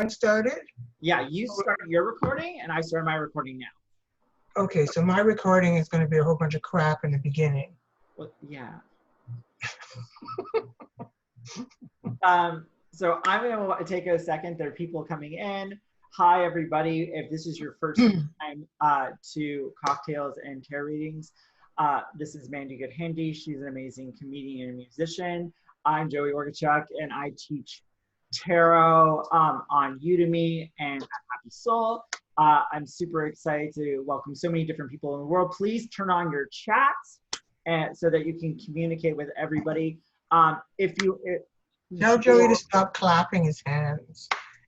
Started? Yeah, you start your recording and I start my recording now. Okay, so my recording is going to be a whole bunch of crap in the beginning. Well, yeah. So I'm going to take a second. There are people coming in. Hi, everybody. If this is your first time to Cocktails and Tarot Readings, this is Mandy Goodhandy. She's an amazing comedian and musician. I'm Joey Wargachuk, and I teach tarot on Udemy and at Happy Soul. I'm super excited to welcome so many different people in the world. Please turn on your chats so that you can communicate with everybody. Tell Joey to stop clapping his hands.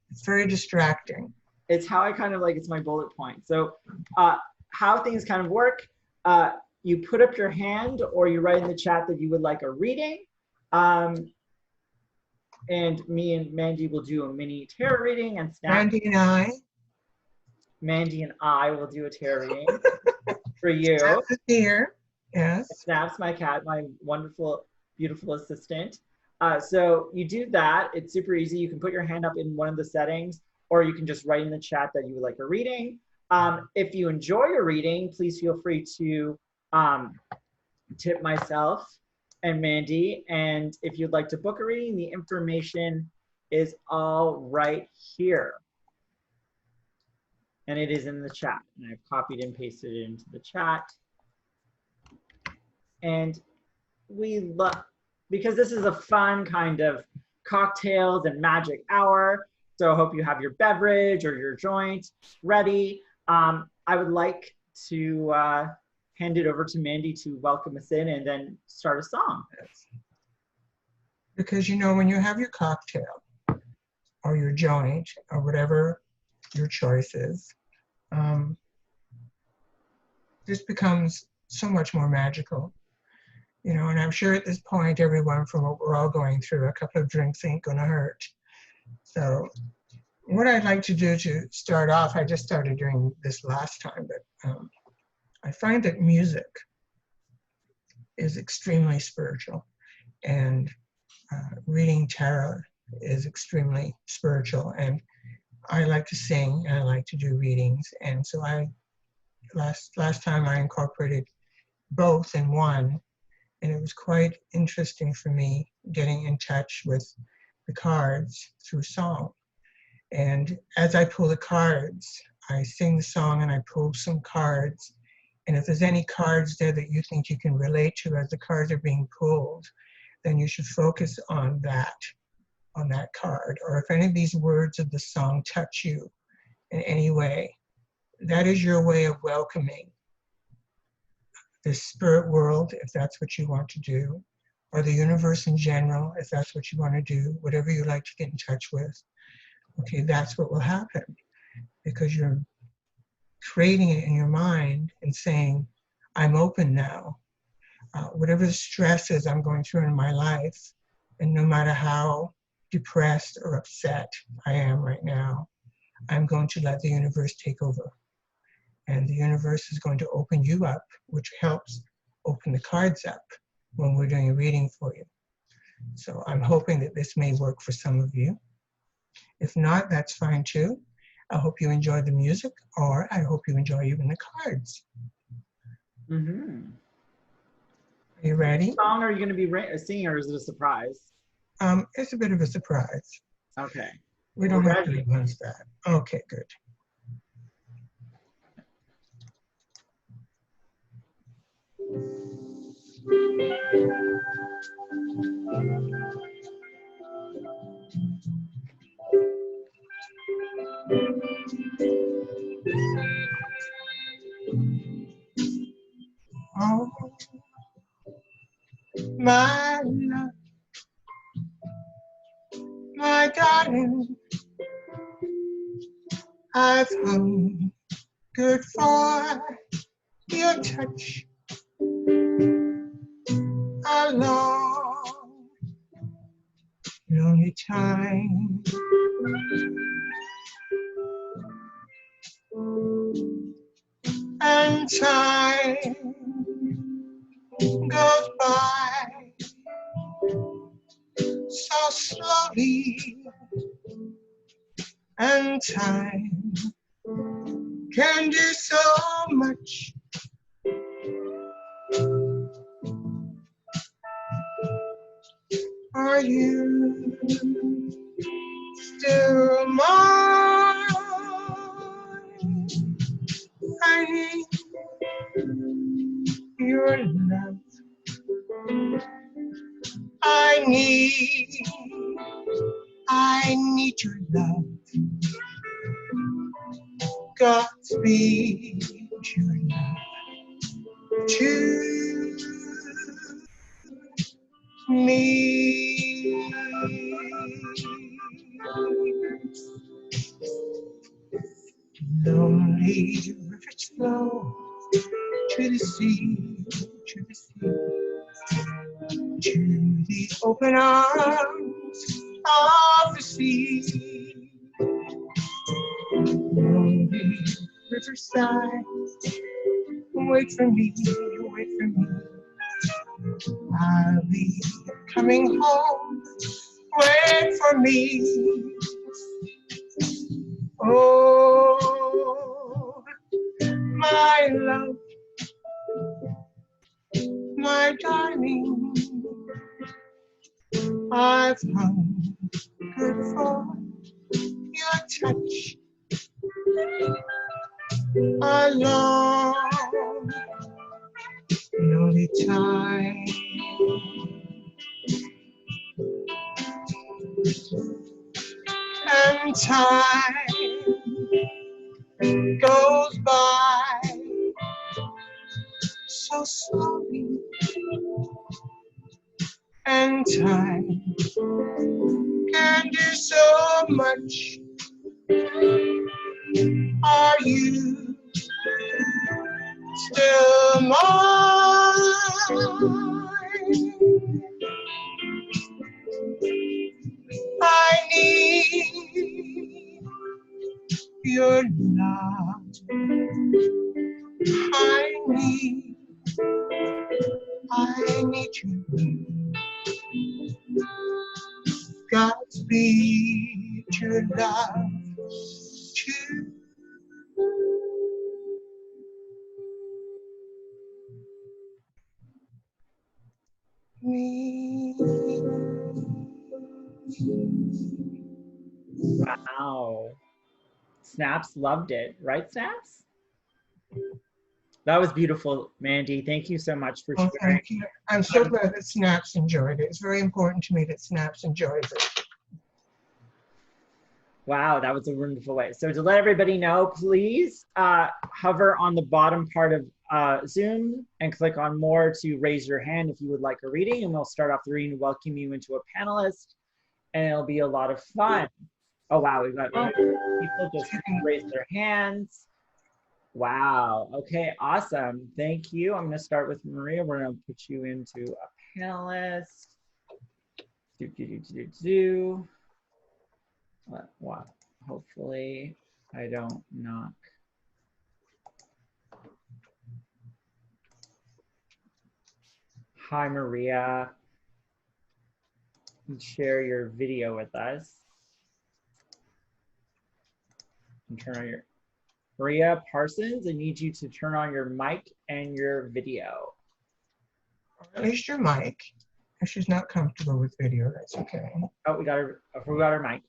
It's very distracting. It's how I kind of like, it's my bullet point. So how things kind of work, you put up your hand or you write in the chat that you would like a reading. And me and Mandy will do a mini tarot reading, and Mandy and I will do a tarot reading for you. Snaps is here. Yes. Snaps, my cat, my wonderful, beautiful assistant. So you do that. It's super easy. You can put your hand up in one of the settings, or you can just write in the chat that you would like a reading. If you enjoy your reading, please feel free to tip myself and Mandy. And if you'd like to book a reading, the information is all right here. And it is in the chat. And I've copied and pasted it into the chat. And we love, because this is a fun kind of cocktails and magic hour. So I hope you have your beverage or your joint ready. I would like to hand it over to Mandy to welcome us in and then start a song. Because, you know, when you have your cocktail or your joint or whatever your choice is, this becomes so much more magical. You know, and I'm sure at this point, everyone, from what we're all going through, a couple of drinks ain't gonna hurt. So what I'd like to do to start off, I just started doing this last time, but I find that music is extremely spiritual, and reading tarot is extremely spiritual, and I like to sing and I like to do readings, and so last time I incorporated both in one, and it was quite interesting for me getting in touch with the cards through song. And as I pull the cards, I sing the song and I pull some cards. And if there's any cards there that you think you can relate to as the cards are being pulled, then you should focus on that card. Or if any of these words of the song touch you in any way, that is your way of welcoming the spirit world, if that's what you want to do, or the universe in general, if that's what you want to do, whatever you like to get in touch with. Okay, that's what will happen, because you're creating it in your mind and saying, I'm open now. Whatever the stress is I'm going through in my life, and no matter how depressed or upset I am right now, I'm going to let the universe take over. And the universe is going to open you up, which helps open the cards up when we're doing a reading for you. So I'm hoping that this may work for some of you. If not, that's fine too. I hope you enjoy the music, or I hope you enjoy even the cards. Mm-hmm. Are you ready? What song are you going to be singing, or is it a surprise? It's a bit of a surprise. Okay. We don't have to announce that. Okay, good. Oh, my love, my darling, I've hungered for your touch a long, lonely time. And time goes by so slowly, and time can do so much. Are you still mine? I need your love. I need your love. Godspeed your love to me. Lonely rivers flow to the sea, to the sea, to the open arms of the sea. Lonely riverside, wait for me, wait for me. I'll be coming home, wait for me. Oh, my love, my darling, I've hungered for your touch. A long, lonely time. And time goes by so slowly. And time can do so much. Are you still mine? I need your love. I need your love. Godspeed your love to me. Wow. Snaps loved it, right, Snaps? That was beautiful, Mandy. Thank you so much for Oh, sharing. thank you. I'm so glad that Snaps enjoyed it. It's very important to me that Snaps enjoys it. Wow, that was a wonderful way. So to let everybody know, please hover on the bottom part of Zoom and click on more to raise your hand if you would like a reading, and we'll start off the reading and welcome you into a panelist, and it'll be a lot of fun. Oh wow, we've got people just raise their hands. Wow, okay, awesome. Thank you. I'm gonna start with Maria. We're gonna put you into a panelist. What? Hopefully I don't knock. Hi, Maria. Share your video with us. And turn on your Maria Parsons. I need you to turn on your mic and your video. Or at least your mic. If she's not comfortable with video, that's okay. Oh, we got her mic.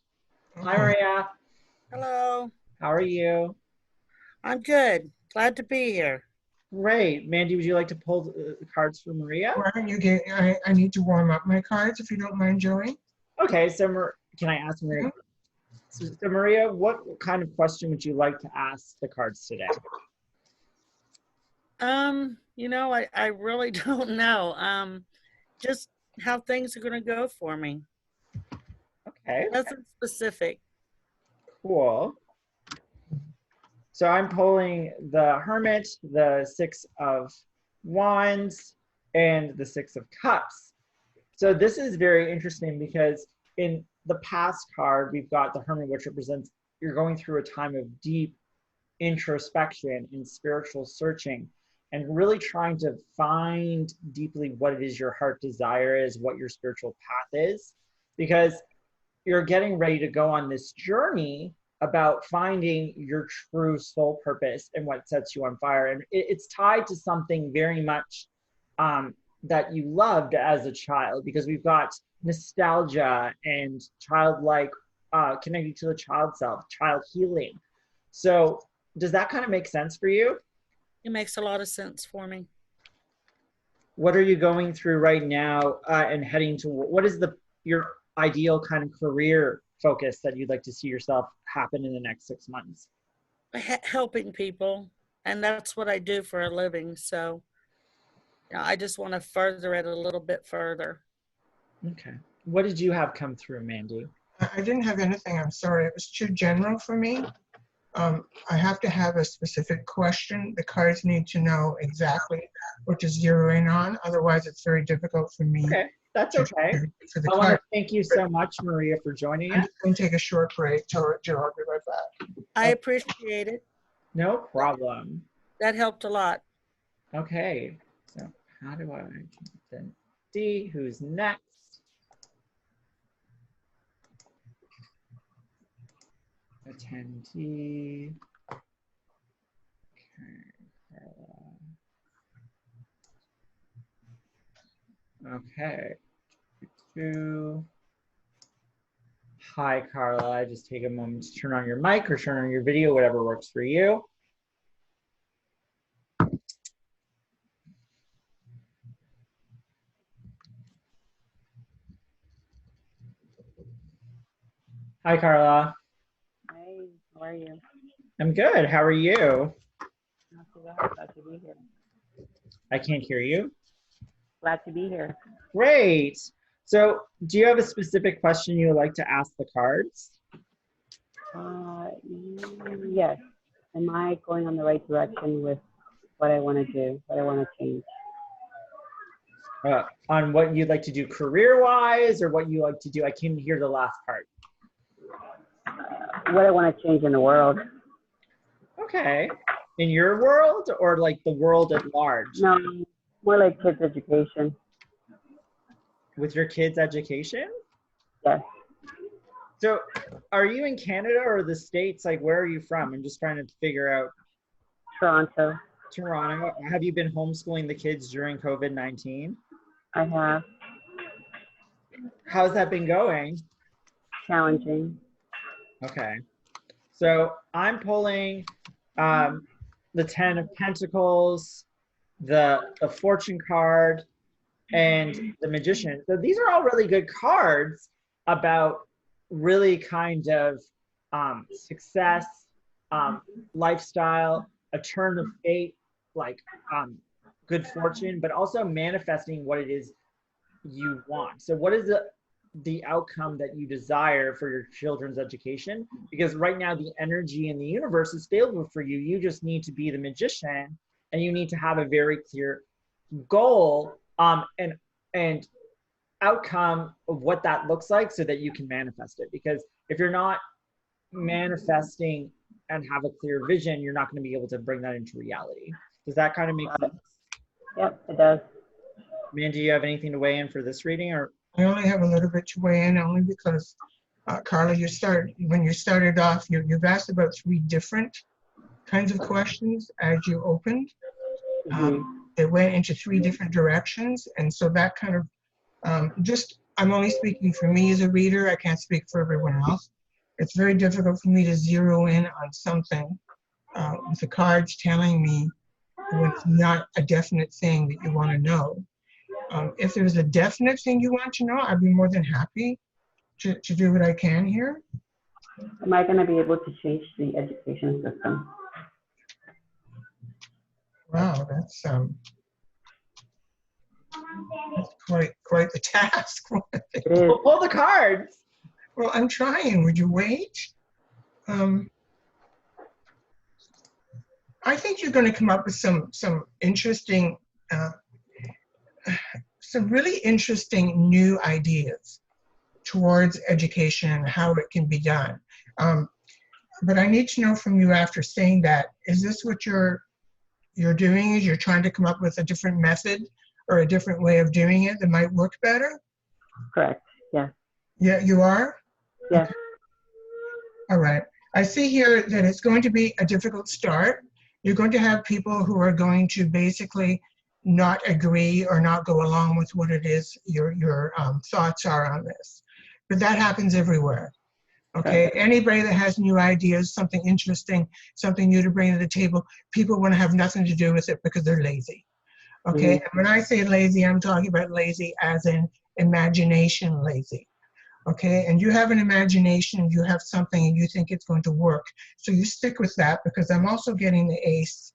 Okay. Hi, Maria. Hello. How are you? I'm good. Glad to be here. Great. Mandy, would you like to pull the cards for Maria? Why don't you get, I need to warm up my cards if you don't mind, Joey. Okay, so can I ask Maria? So Maria, what kind of question would you like to ask the cards today? You know, I really don't know. Just how things are gonna go for me. Okay. Nothing specific. Cool. So I'm pulling the Hermit, the Six of Wands, and the Six of Cups. So this is very interesting because in the past card, we've got the Hermit, which represents you're going through a time of deep introspection and spiritual searching and really trying to find deeply what it is your heart desire is, what your spiritual path is, because you're getting ready to go on this journey about finding your true soul purpose and what sets you on fire. And it's tied to something very much that you loved as a child, because we've got nostalgia and childlike connecting to the child self, child healing. So does that kind of make sense for you? It makes a lot of sense for me. What are you going through right now and heading to, what is your ideal kind of career focus that you'd like to see yourself happen in the next 6 months? Helping people, and that's what I do for a living. So I just want to further it a little bit further. Okay. What did you have come through, Mandy? I didn't have anything, I'm sorry. It was too general for me. I have to have a specific question. The cards need to know exactly what to zero in on. Otherwise, it's very difficult for me. Okay, that's okay. For the I want to card. thank you so much, Maria, for joining I'm us. just going to take a short break. Joe, I'll be right back. I appreciate it. No problem. That helped a lot. Okay, so how do I then see who's next? Attendee. Okay, Carla. Okay. Hi, Carla. Just take a moment to turn on your mic or turn on your video, whatever works for you. Hi, Carla. Hi, how are you? I'm good. How are you? Not too bad. Glad to be here. I can't hear you. Glad to be here. Great. So do you have a specific question you would like to ask the cards? Yes. Am I going on the right direction with what I want to do, what I want to change? On what you'd like to do career-wise, or what you like to do? I can't hear the last part. What I want to change in the world. Okay. In your world, or like the world at large? No, more like kids' education. With your kids' education? Yes. So are you in Canada or the States? Like, where are you from? I'm just trying to figure out. Toronto. Toronto. Have you been homeschooling the kids during COVID-19? I have. How's that been going? Challenging. Okay. So I'm pulling the 10 of Pentacles, the Fortune card, and the Magician. So these are all really good cards about really kind of success, lifestyle, a turn of fate, like good fortune, but also manifesting what it is you want. So what is the outcome that you desire for your children's education? Because right now the energy in the universe is favorable for you. You just need to be the magician, and you need to have a very clear goal and outcome of what that looks like so that you can manifest it. Because if you're not manifesting and have a clear vision, you're not going to be able to bring that into reality. Does that kind of make sense? Yep, it does. Man, do you have anything to weigh in for this reading? Or I only have a little bit to weigh in, only because, Carla, when you started off, you've asked about 3 different kinds of questions as you opened. It went into 3 different directions, and so that kind of I'm only speaking for me as a reader. I can't speak for everyone else. It's very difficult for me to zero in on something with the cards telling me when it's not a definite thing that you want to know. If there's a definite thing you want to know, I'd be more than happy to do what I can here. Am I going to be able to change the education system? Wow, that's quite the task. It is. pull the cards. Well, I'm trying. Would you wait? I think you're going to come up with some interesting, some really interesting new ideas towards education and how it can be done. But I need to know from you after saying that, is this what you're doing? Is you're trying to come up with a different method or a different way of doing it that might work better? Correct. Yes. Yeah, you are? Yes. Okay. All right. I see here that it's going to be a difficult start. You're going to have people who are going to basically not agree or not go along with what it is your thoughts are on this. But that happens everywhere. Okay, anybody that has new ideas, something interesting, something new to bring to the table, people want to have nothing to do with it because they're lazy. Okay, and when I say lazy, I'm talking about lazy as in imagination lazy. Okay, and you have an imagination, you have something and you think it's going to work. So you stick with that, because I'm also getting the ace,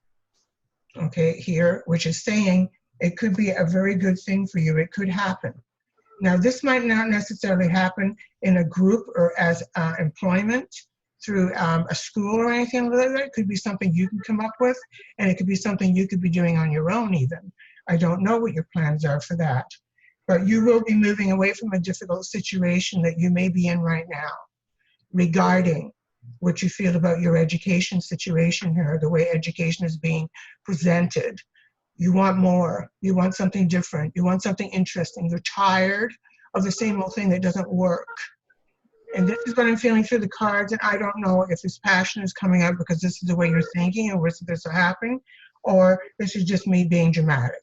okay, here, which is saying it could be a very good thing for you. It could happen. Now, this might not necessarily happen in a group or as employment through a school or anything like that. It could be something you can come up with, and it could be something you could be doing on your own even. I don't know what your plans are for that. But you will be moving away from a difficult situation that you may be in right now regarding what you feel about your education situation here, the way education is being presented. You want more. You want something different. You want something interesting. You're tired of the same old thing that doesn't work. And this is what I'm feeling through the cards, and I don't know if this passion is coming out because this is the way you're thinking and this is happening, or this is just me being dramatic.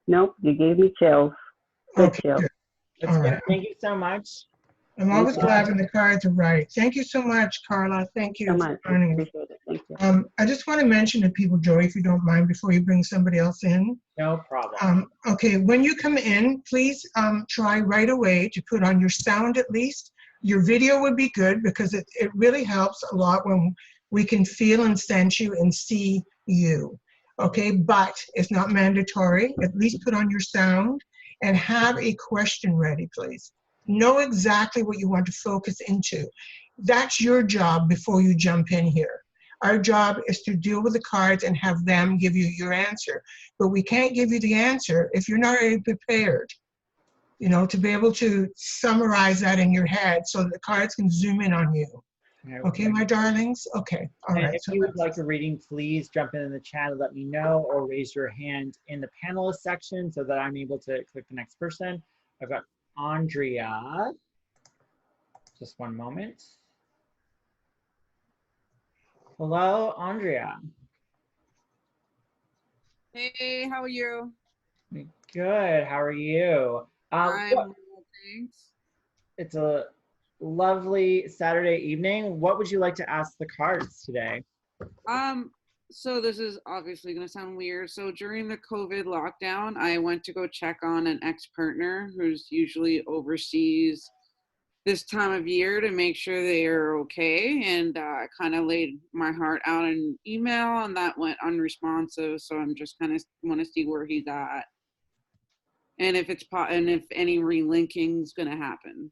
Nope, you gave me chills. Good Okay, chills. good. That's All good. right. Thank you so much. I'm always glad when the cards are right. Thank you so much, Carla. Thank you So for much. joining us. Appreciate it. Thank you. I just want to mention to people, Joey, if you don't mind, before you bring somebody else in. No problem. Okay, when you come in, please try right away to put on your sound at least. Your video would be good because it really helps a lot when we can feel and sense you and see you. Okay, but it's not mandatory. At least put on your sound and have a question ready, please. Know exactly what you want to focus into. That's your job before you jump in here. Our job is to deal with the cards and have them give you your answer. But we can't give you the answer if you're not already prepared, you know, to be able to summarize that in your head so that the cards can zoom in on you. Okay, my darlings? Okay, all And right. if So you would like a reading, please jump in the chat and let me know, or raise your hand in the panelist section so that I'm able to click the next person. I've got Andrea. Just one moment. Hello, Andrea. Hey, how are you? Good. How are you? I'm well, thanks. It's a lovely Saturday evening. What would you like to ask the cards today? So this is obviously going to sound weird. So during the COVID lockdown, I went to go check on an ex-partner who's usually overseas this time of year to make sure they are okay. And I kind of laid my heart out in email, and that went unresponsive. So I'm just kind of want to see where he's at, and if if any relinking is going to happen.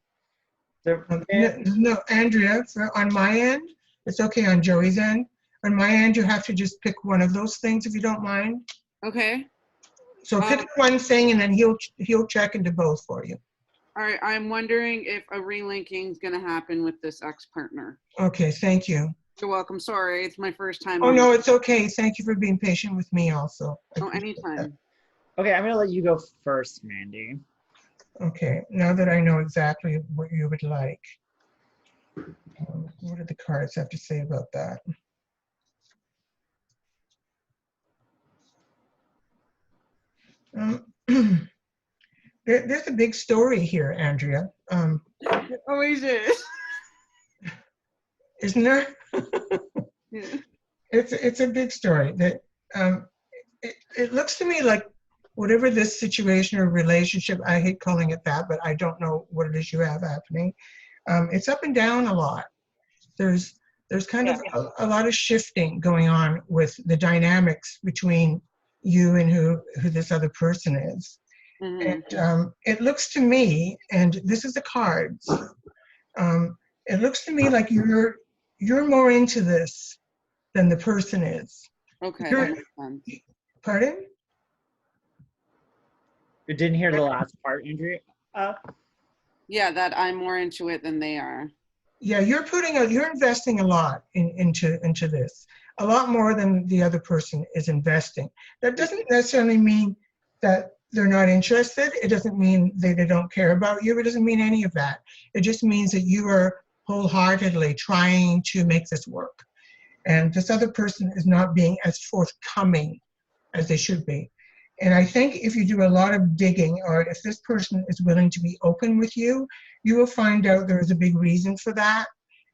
no, Andrea, on my end, it's okay on Joey's end. On my end, you have to just pick one of those things if you don't mind. Okay. So pick one thing and then he'll check into both for you. All right, I'm wondering if a relinking is going to happen with this ex-partner. Okay, thank you. You're welcome. Sorry, it's my first time. Oh, no, it's okay. Thank you for being patient with me also. Oh, anytime. Okay, I'm going to let you go first, Mandy. Okay, now that I know exactly what you would like. What do the cards have to say about that? There's a big story here, Andrea. It always is. Isn't there? Yeah. It's a big story. That it looks to me like whatever this situation or relationship, I hate calling it that, but I don't know what it is you have happening. It's up and down a lot. There's kind of a lot of shifting going on with the dynamics between you and who this other person is. Mm-hmm. And it looks to me, and this is the cards, it looks to me like you're more into this than the person is. Okay. Pardon? You didn't hear the last part, Andrea? Yeah, that I'm more into it than they are. Yeah, you're investing a lot into this, a lot more than the other person is investing. That doesn't necessarily mean that they're not interested. It doesn't mean they don't care about you. It doesn't mean any of that. It just means that you are wholeheartedly trying to make this work. And this other person is not being as forthcoming as they should be. And I think if you do a lot of digging, or if this person is willing to be open with you, you will find out there is a big reason for that.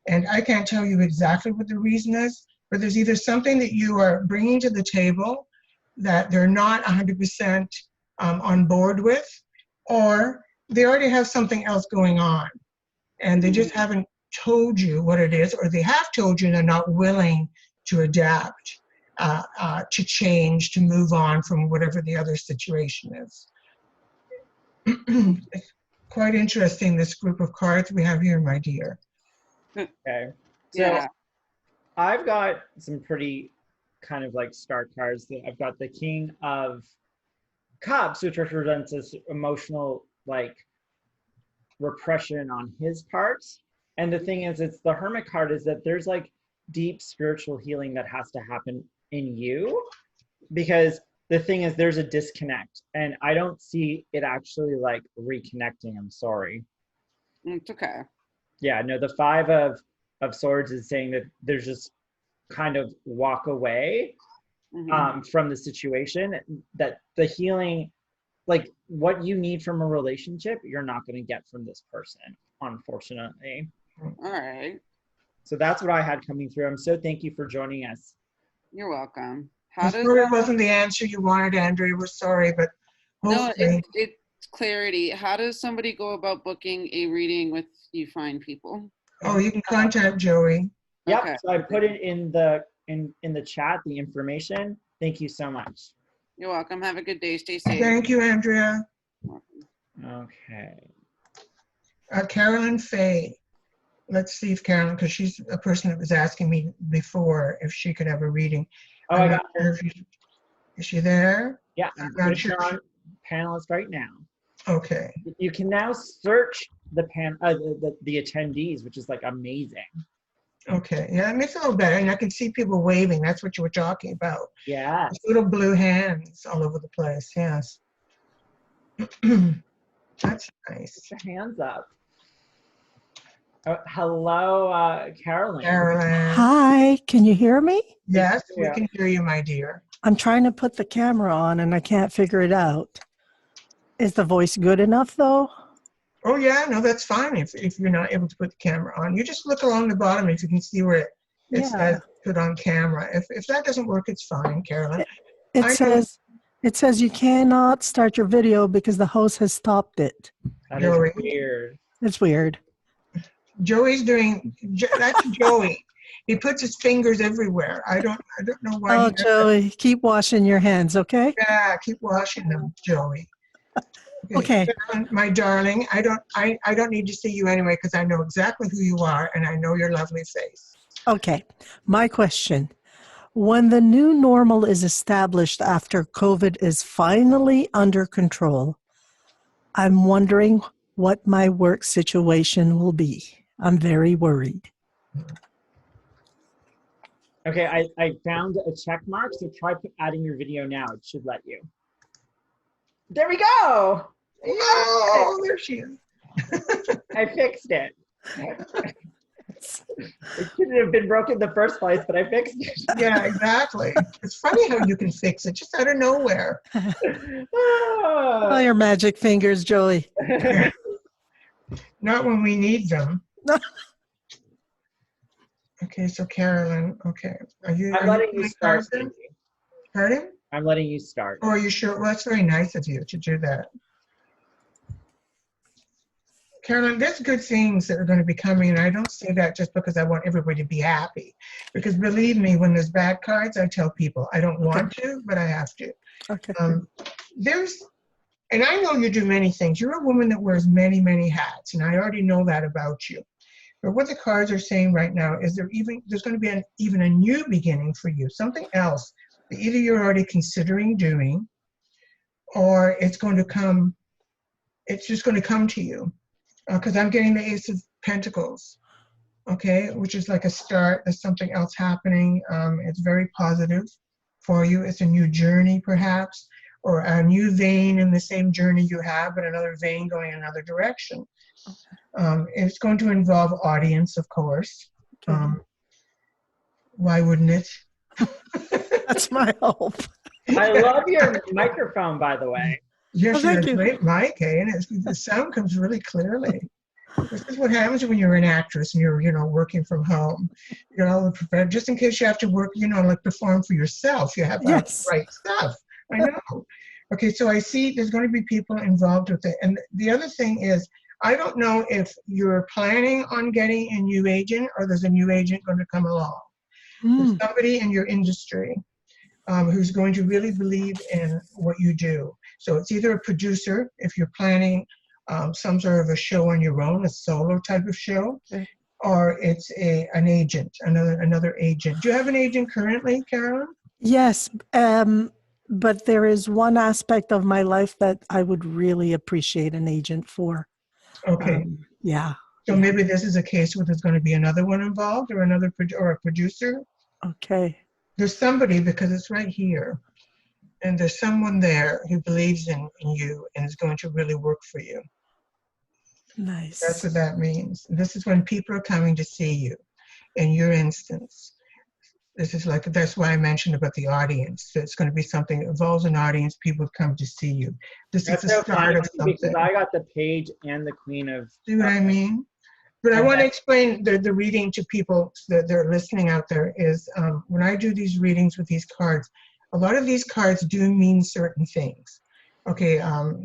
And I can't tell you exactly what the reason is, but there's either something that you are bringing to the table that they're not 100% on board with, or they already have something else going on and they just haven't told you what it is, or they have told you they're not willing to adapt, to change, to move on from whatever the other situation is. It's quite interesting, this group of cards we have here, my dear. Okay. So Yeah. I've got some pretty kind of like stark cards. I've got the King of Cups, which represents this emotional like repression on his part. And the thing is, it's the Hermit card, is that there's like deep spiritual healing that has to happen in you, because the thing is, there's a disconnect, and I don't see it actually like reconnecting. I'm sorry. It's okay. Yeah, no, the Five of Swords is saying that there's just kind of walk away from the situation, that the healing, like what you need from a relationship, you're not going to get from this person, unfortunately. All right. So that's what I had coming through. I'm so thank you for joining us. You're welcome. I'm How does sorry it wasn't the answer you wanted, Andrea. We're sorry, but no, hopefully. it's clarity. How does somebody go about booking a reading with you fine people? Oh, you can contact Joey. Yep. Okay. So I put it in the chat, the information. Thank you so much. You're welcome. Have a good day. Stay safe. Thank you, Andrea. Okay. Carolyn Fay. Let's see if Carolyn, because she's a person that was asking me before if she could have a reading. Oh, I'm I not got sure if is she there? Yeah, I'm I'm not gonna sure. turn on panelist right now. Okay. You can now search the attendees, which is like amazing. Okay. Yeah, it makes it a little better. And I can see people waving. That's what you were talking about. Yeah. There's little blue hands all over the place. Yes. That's nice. Put your hands up. Hello, Carolyn. Carolyn. Hi, can you hear me? Yes, we Yeah. can hear you, my dear. I'm trying to put the camera on and I can't figure it out. Is the voice good enough though? Oh yeah, no, that's fine if you're not able to put the camera on. You just look along the bottom if you can see where it says put on camera. If that doesn't work, it's fine, Carolyn. It says you cannot start your video because the host has stopped it. That Joey. is weird. It's weird. Joey's doing, that's Joey. He puts his fingers everywhere. I don't know why. Oh, he does that. Joey, keep washing your hands, okay? Yeah, keep washing them, Joey. Okay. Carolyn, my darling, I don't need to see you anyway because I know exactly who you are and I know your lovely face. Okay. My question. When the new normal is established after COVID is finally under control, I'm wondering what my work situation will be. I'm very worried. Okay, I found a check mark, so try adding your video now. It should let you. There we go. Oh, there she is. I fixed it. It shouldn't have been broken in the first place, but I fixed it. Yeah, exactly. It's funny how you can fix it just out of nowhere. Oh, your magic fingers, Joey. Not when we need them. Okay, so Carolyn, okay. I'm letting you start. Mandy. Pardon? I'm letting you start. Oh, are you sure? Well, that's very nice of you to do that. Carolyn, there's good things that are going to be coming, and I don't say that just because I want everybody to be happy. Because believe me, when there's bad cards, I tell people I don't want to, but I have to. Okay. And I know you do many things. You're a woman that wears many, many hats, and I already know that about you. But what the cards are saying right now is there's going to be even a new beginning for you, something else that either you're already considering doing, or it's going to come. It's just going to come to you, because I'm getting the Ace of Pentacles, okay, which is like a start. There's something else happening. It's very positive for you. It's a new journey, perhaps, or a new vein in the same journey you have, but another vein going in another direction. It's going to involve audience, of course. Okay. Why wouldn't it? That's my hope. I love your microphone, by the way. Yes, Oh, you have thank a you. great mic, eh? And the sound comes really clearly. This is what happens when you're an actress and you're, working from home. You know, just in case you have to work, like perform for yourself, you have to have the Yes. right stuff. I know. Okay, so I see there's going to be people involved with it. And the other thing is, I don't know if you're planning on getting a new agent or there's a new agent going to come along. There's Mm, somebody in your industry who's going to really believe in what you do. So it's either a producer, if you're planning some sort of a show on your own, a solo type of show, okay. or it's an agent, another agent. Do you have an agent currently, Carolyn? Yes, but there is one aspect of my life that I would really appreciate an agent for. Okay. Yeah. So yeah. maybe this is a case where there's going to be another one involved, or or a producer. Okay. There's somebody, because it's right here, and there's someone there who believes in you and is going to really work for you. That's Nice. what that means. This is when people are coming to see you. In your instance, this is like, that's why I mentioned about the audience. So it's going to be something that involves an audience. People come to see you. This That's is the so funny start of because something. I got the page and the queen of. See what I mean? But I want to explain the reading to people that they're listening out there is when I do these readings with these cards, a lot of these cards do mean certain things. Okay,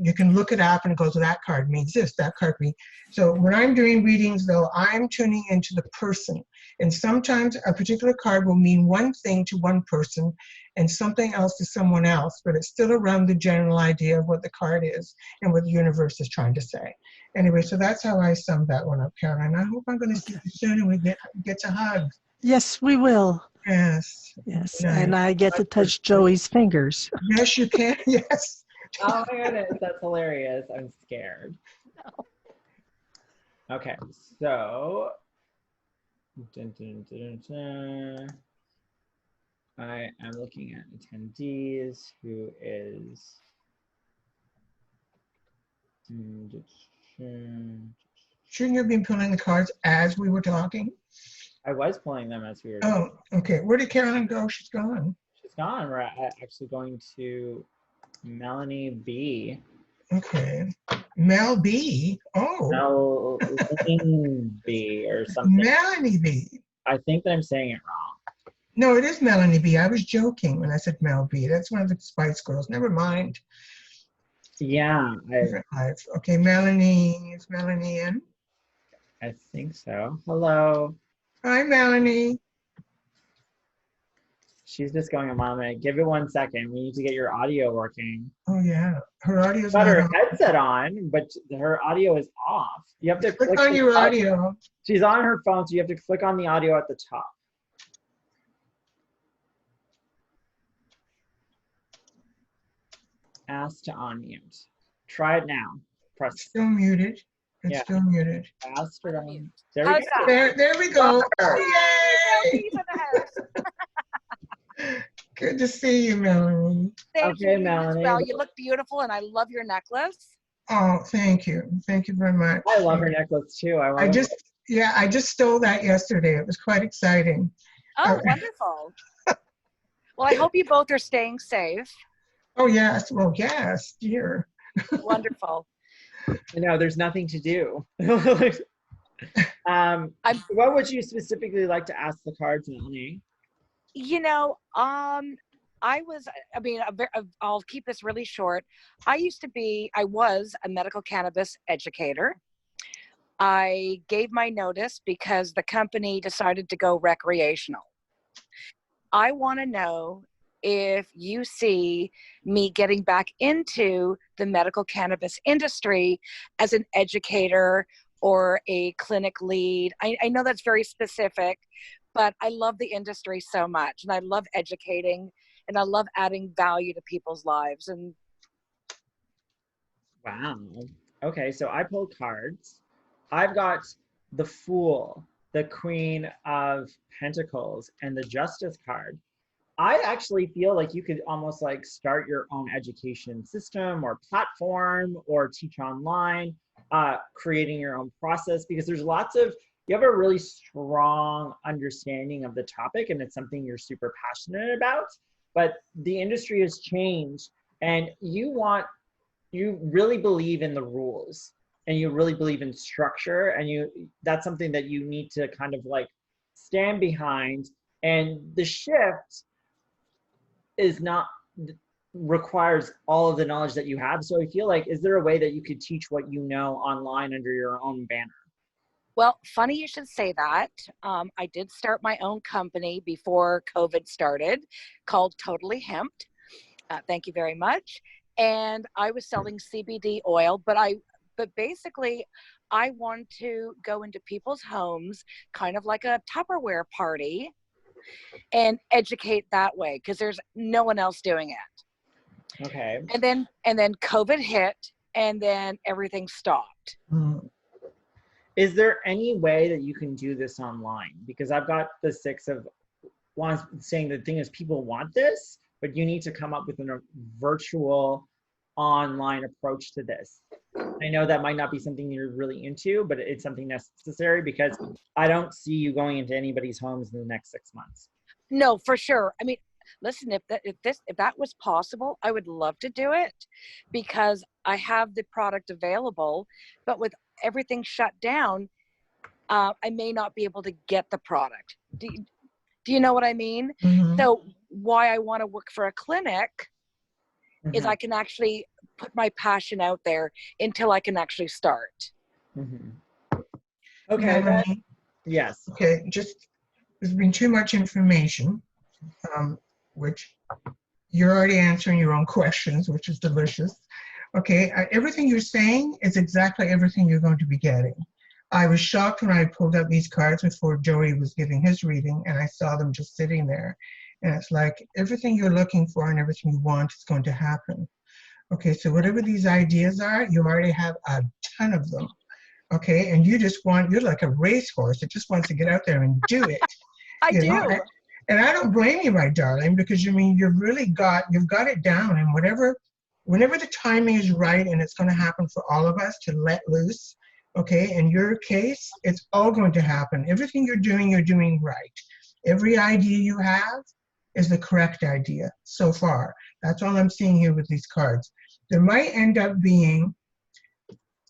you can look it up and it goes, well, that card means this, that card means. So when I'm doing readings, though, I'm tuning into the person. And sometimes a particular card will mean one thing to one person and something else to someone else, but it's still around the general idea of what the card is and what the universe is trying to say. Anyway, so that's how I summed that one up, Caroline. I hope I'm going to see you soon and we get to hug. Yes, we will. Yes. Yes, Nice. and I get to touch Joey's fingers. Yes, you can. Yes. Oh my goodness, that's hilarious. I'm scared. Okay, so I am looking at attendees who is Shouldn't you have been pulling the cards as we were talking? I was pulling them as we were. Oh, okay. Where did Caroline go? She's gone. She's gone. We're actually going to Melanie B. Okay. Mel B. Oh. Melanie B or something. Melanie B. I think that I'm saying it wrong. No, it is Melanie B. I was joking when I said Mel B. That's one of the Spice Girls. Never mind. Yeah. Different life. Okay, Melanie. Is Melanie in? I think so. Hello. Hi, Melanie. She's just going a moment. Give it 1 second. We need to get your audio working. Oh, yeah. Her audio's Got not her on. headset on, but her audio is off. You have to Click on your audio. She's on her phone, so you have to click on the audio at the top. Ask to unmute. Try it now. Press. It's still muted. It's Yeah. still muted. Ask her to unmute. There How's we go. that? There we go. Bumper. Yay! He's in the house. Good to see you, Melanie. Thank Okay, you, Melanie. Well, you look beautiful, and I love your necklace. Oh, thank you. Thank you very much. I love her necklace too. I just stole that yesterday. It was quite exciting. Oh, wonderful. Well, I hope you both are staying safe. Oh, yes. Well, yes, dear. Wonderful. No, there's nothing to do. What would you specifically like to ask the cards, Melanie? You know, I'll keep this really short. I was a medical cannabis educator. I gave my notice because the company decided to go recreational. I want to know if you see me getting back into the medical cannabis industry as an educator or a clinic lead. I know that's very specific, but I love the industry so much, and I love educating, and I love adding value to people's lives. And wow. Okay, so I pulled cards. I've got the Fool, the Queen of Pentacles, and the Justice card. I actually feel like you could almost like start your own education system or platform or teach online. creating your own process, because there's lots of, you have a really strong understanding of the topic and it's something you're super passionate about, but the industry has changed and you really believe in the rules and you really believe in structure, and that's something that you need to kind of like stand behind. And the shift is not, requires all of the knowledge that you have. So I feel like, is there a way that you could teach what you know online under your own banner? Well, funny you should say that. I did start my own company before COVID started called Totally Hemped. Thank you very much. And I was selling CBD oil, but basically I want to go into people's homes, kind of like a Tupperware party, and educate that way, because there's no one else doing it. Okay. And then COVID hit, and then everything stopped. Is there any way that you can do this online? Because I've got the 6 of Wands saying the thing is, people want this, but you need to come up with a virtual online approach to this. I know that might not be something you're really into, but it's something necessary, because I don't see you going into anybody's homes in the next 6 months. No, for sure. I mean, listen, if that was possible, I would love to do it, because I have the product available, but with everything shut down, I may not be able to get the product. Do you know what I mean? Mm-hmm. So why I want to work for a clinic is I can actually put my passion out there until I can actually start. Okay. Melanie, Yes. okay, there's been too much information, which you're already answering your own questions, which is delicious. Okay, everything you're saying is exactly everything you're going to be getting. I was shocked when I pulled out these cards before Joey was giving his reading, and I saw them just sitting there. And it's like everything you're looking for and everything you want is going to happen. Okay, so whatever these ideas are, you already have a ton of them. Okay, and you're like a racehorse that just wants to get out there and do it. I do. And I don't blame you, my darling, because you've got it down, and whenever the timing is right, and it's going to happen for all of us to let loose. Okay, in your case, it's all going to happen. Everything you're doing right. Every idea you have is the correct idea so far. That's all I'm seeing here with these cards. There might end up being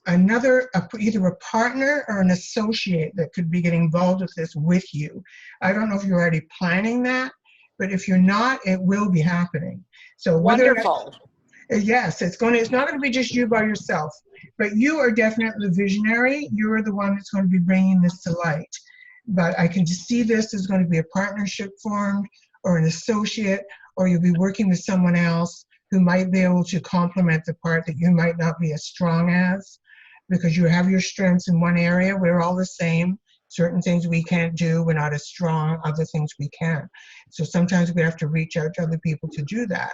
either a partner or an associate that could be getting involved with this with you. I don't know if you're already planning that, but if you're not, it will be happening. So wonderful. Yes, it's not going to be just you by yourself, but you are definitely the visionary. You're the one that's going to be bringing this to light. But I can just see this as going to be a partnership formed, or an associate, or you'll be working with someone else who might be able to complement the part that you might not be as strong as, because you have your strengths in one area. We're all the same. Certain things we can't do, we're not as strong. Other things we can. So sometimes we have to reach out to other people to do that.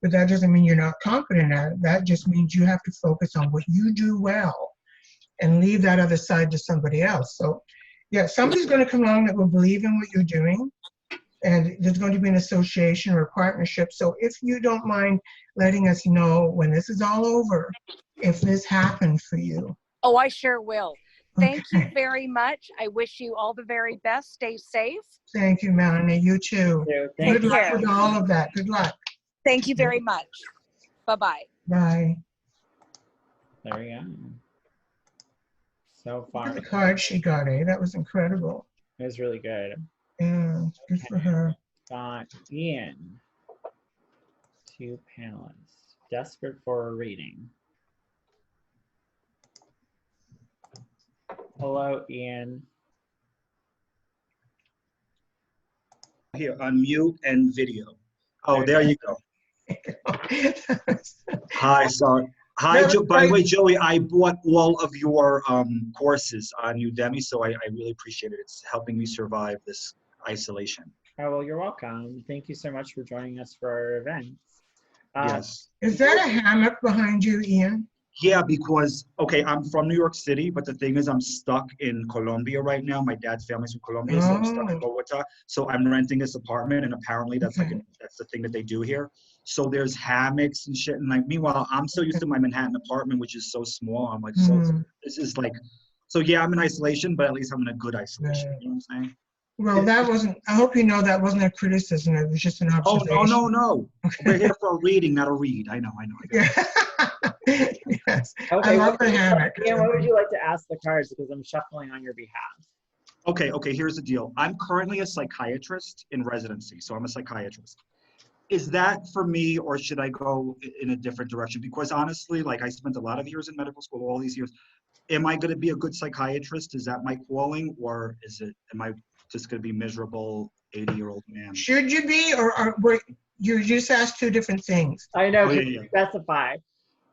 But that doesn't mean you're not confident at it. That just means you have to focus on what you do well and leave that other side to somebody else. So yeah, somebody's going to come along that will believe in what you're doing, and there's going to be an association or a partnership. So if you don't mind letting us know when this is all over, if this happened for you. Oh, I sure will. Thank you Okay. very much. I wish you all the very best. Stay safe. Thank you, Melanie. You too. Take Good luck care. with all of that. Good luck. Thank you very much. Bye-bye. Bye. There we go. So Look far, at the card she got, eh? That was incredible. it was really good. Yeah, good for her. Got Ian, 2 panelists, desperate for a reading. Hello, Ian. Here, unmute and video. Oh, there you go. Hi, sorry. Hi, by the way, Joey, I bought all of your courses on Udemy, so I really appreciate it. It's helping me survive this isolation. Oh, well, you're welcome. Thank you so much for joining us for our events. Yes. Is that a hammock behind you, Ian? Yeah, because, okay, I'm from New York City, but the thing is I'm stuck in Colombia right now. My dad's family's from Colombia, so I'm stuck in Oh, Bogota. So I'm renting this apartment, and apparently that's like, okay. that's the thing that they do here. So there's hammocks and shit. And like, meanwhile, I'm so used to my Manhattan apartment, which is so small. I'm like, so, Hmm. this is like, so yeah, I'm in isolation, but at least I'm in a good isolation. Right. You know what I'm saying? Well, that wasn't, I hope you know that wasn't a criticism. It was just an Oh, no, no, observation. no. We're here for a reading, not a read. I know. I got it. Yeah. Yes. I Okay, love the hammock. Ian, what would you like to ask the cards? Because I'm shuffling on your behalf. Okay, here's the deal. I'm currently a psychiatrist in residency, so I'm a psychiatrist. Is that for me, or should I go in a different direction? Because honestly, like, I spent a lot of years in medical school, all these years. Am I going to be a good psychiatrist? Is that my calling, or am I just going to be miserable 80-year-old man? Should you be, or you just asked two different things? I know, Oh, can yeah. you specify?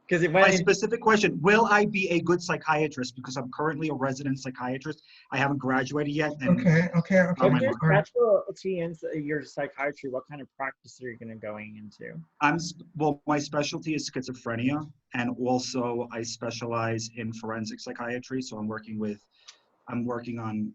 Because it My went in, specific question, will I be a good psychiatrist? Because I'm currently a resident psychiatrist. I haven't graduated yet. And Okay. what's your All right. specialty in your psychiatry? What kind of practice are you going to going into? well, my specialty is schizophrenia, and also I specialize in forensic psychiatry. So I'm working on,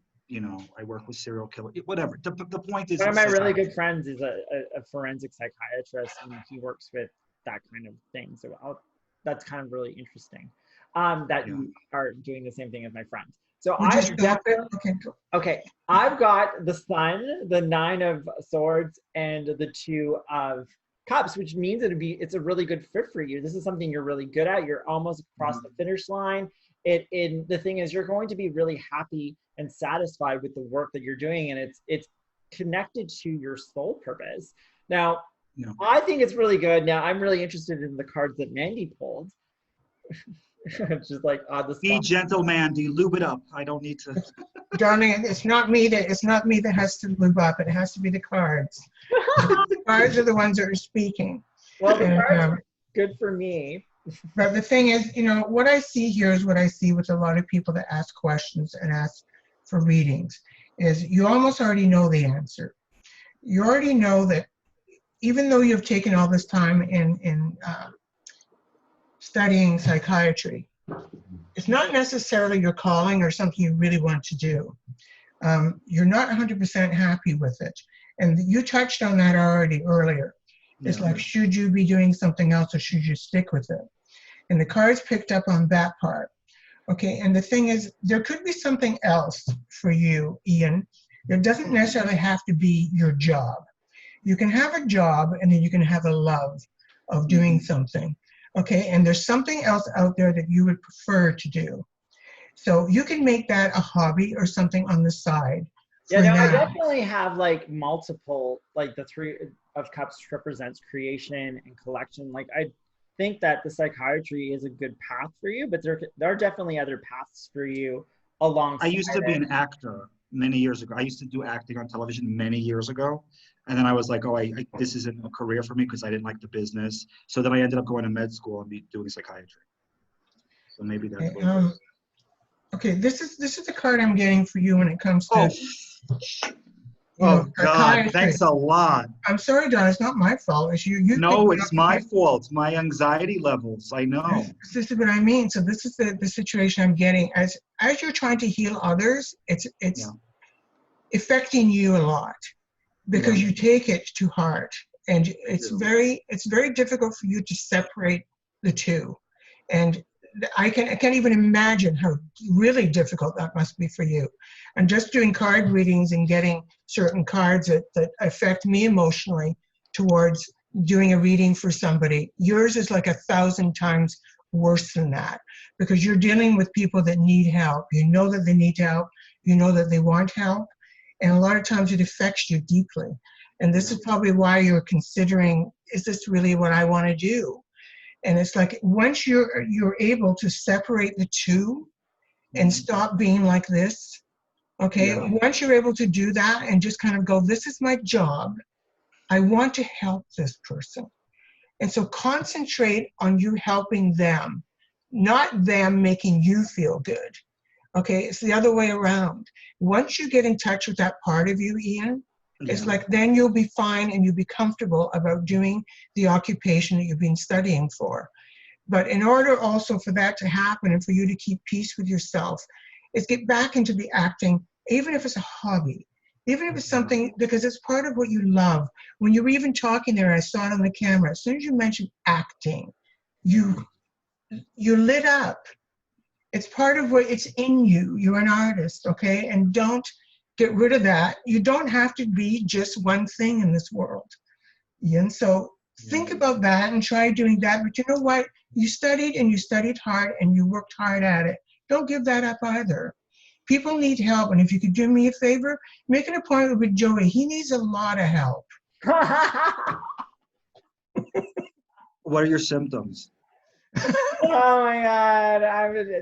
I work with serial killers, whatever. The point is, One of my really psychiatry. good friends is a forensic psychiatrist, and he works with that kind of thing. So that's kind of really interesting that you are doing the same thing as my friends. So We just go with it. Okay. okay, I've got the Sun, the 9 of Swords, and the 2 of Cups, which means it's a really good fit for you. This is something you're really good at. You're almost across the finish line. The thing is, you're going to be really happy and satisfied with the work that you're doing, and it's connected to your soul purpose. Now, I think it's really good. Now, I'm really interested in the cards that Mandy pulled. It's just like on the spot. Be gentle, Mandy. Lube it up. I don't need to. Darling, it's not me that has to lube up. It has to be the cards. The cards are the ones that are speaking. Well, the cards are good for me. But the thing is, what I see here is what I see with a lot of people that ask questions and ask for readings, is you almost already know the answer. You already know that even though you've taken all this time in studying psychiatry, it's not necessarily your calling or something you really want to do. You're not 100% happy with it. And you touched on that already earlier. It's like, should you be doing something else or should you stick with it? And the cards picked up on that part. Okay, and the thing is, there could be something else for you, Ian. It doesn't necessarily have to be your job. You can have a job and then you can have a love of doing something. Okay, and there's something else out there that you would prefer to do. So you can make that a hobby or something on the side. Yeah, no, I definitely have like multiple, like the 3 of Cups represents creation and collection. Like, I think that the psychiatry is a good path for you, but there are definitely other paths for you alongside. I used to be an actor many years ago. I used to do acting on television many years ago. And then I was like, oh, this isn't a career for me because I didn't like the business. So then I ended up going to med school and doing psychiatry. So maybe that's what it is. Okay, this is the card I'm getting for you when it comes to Oh God, thanks a lot. I'm sorry, Don, it's not my fault. It's you. No, it's my fault. My anxiety levels, I know. This is what I mean. So this is the situation I'm getting. As you're trying to heal others, it's affecting you a lot because you take it to heart. And it's very difficult for you to separate the two. And I can't even imagine how really difficult that must be for you. And just doing card readings and getting certain cards that affect me emotionally towards doing a reading for somebody, yours is like 1,000 times worse than that because you're dealing with people that need help. You know that they need help. You know that they want help. And a lot of times it affects you deeply. And this is probably why you're considering, is this really what I want to do? And it's like once you're able to separate the two and stop being like this, okay? Yeah. Once you're able to do that and just kind of go, this is my job. I want to help this person. And so concentrate on you helping them, not them making you feel good. Okay, it's the other way around. Once you get in touch with that part of you, Ian, it's like then you'll be fine and you'll be comfortable about doing the occupation that you've been studying for. But in order also for that to happen and for you to keep peace with yourself, is get back into the acting, even if it's a hobby, even if it's something, because it's part of what you love. When you were even talking there, I saw it on the camera, as soon as you mentioned acting, you lit up. It's part of what it's in you. You're an artist, okay? And don't get rid of that. You don't have to be just one thing in this world. And so think about that and try doing that. But you know what? You studied and you studied hard and you worked hard at it. Don't give that up either. People need help. And if you could do me a favor, make an appointment with Joey. He needs a lot of help. What are your symptoms? Oh my God!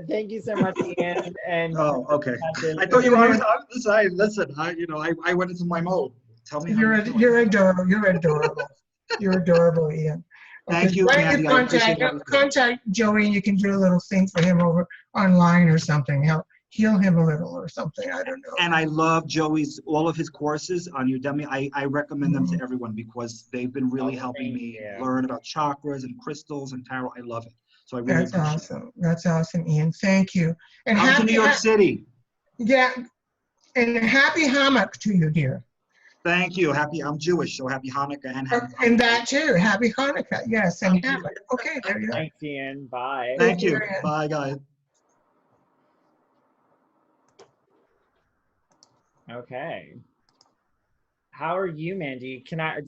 Thank you so much, Ian. And Oh, okay. I thought you were on the side. Listen, I went into my mode. Tell me. You're adorable. You're adorable. You're adorable, Ian. Okay, Thank you, why Mandy. don't I you appreciate everything. contact Joey and you can do a little thing for him over online or something. Help heal him a little or something. I don't know. And I love Joey's, all of his courses on Udemy. I recommend them to everyone because they've been really helping me learn about chakras and crystals and tarot. I love it. So I really appreciate awesome. That's awesome, Ian. Thank you. And it. Come to New York City. Yeah. And happy Hanukkah to you, dear. Thank you. I'm Jewish, so happy Hanukkah and happy And that too. Happy Hanukkah. Yes, and happy. Okay, there you go. Thanks, Ian. Bye. Thank you. Bye, guys. Okay. How are you, Mandy? Can I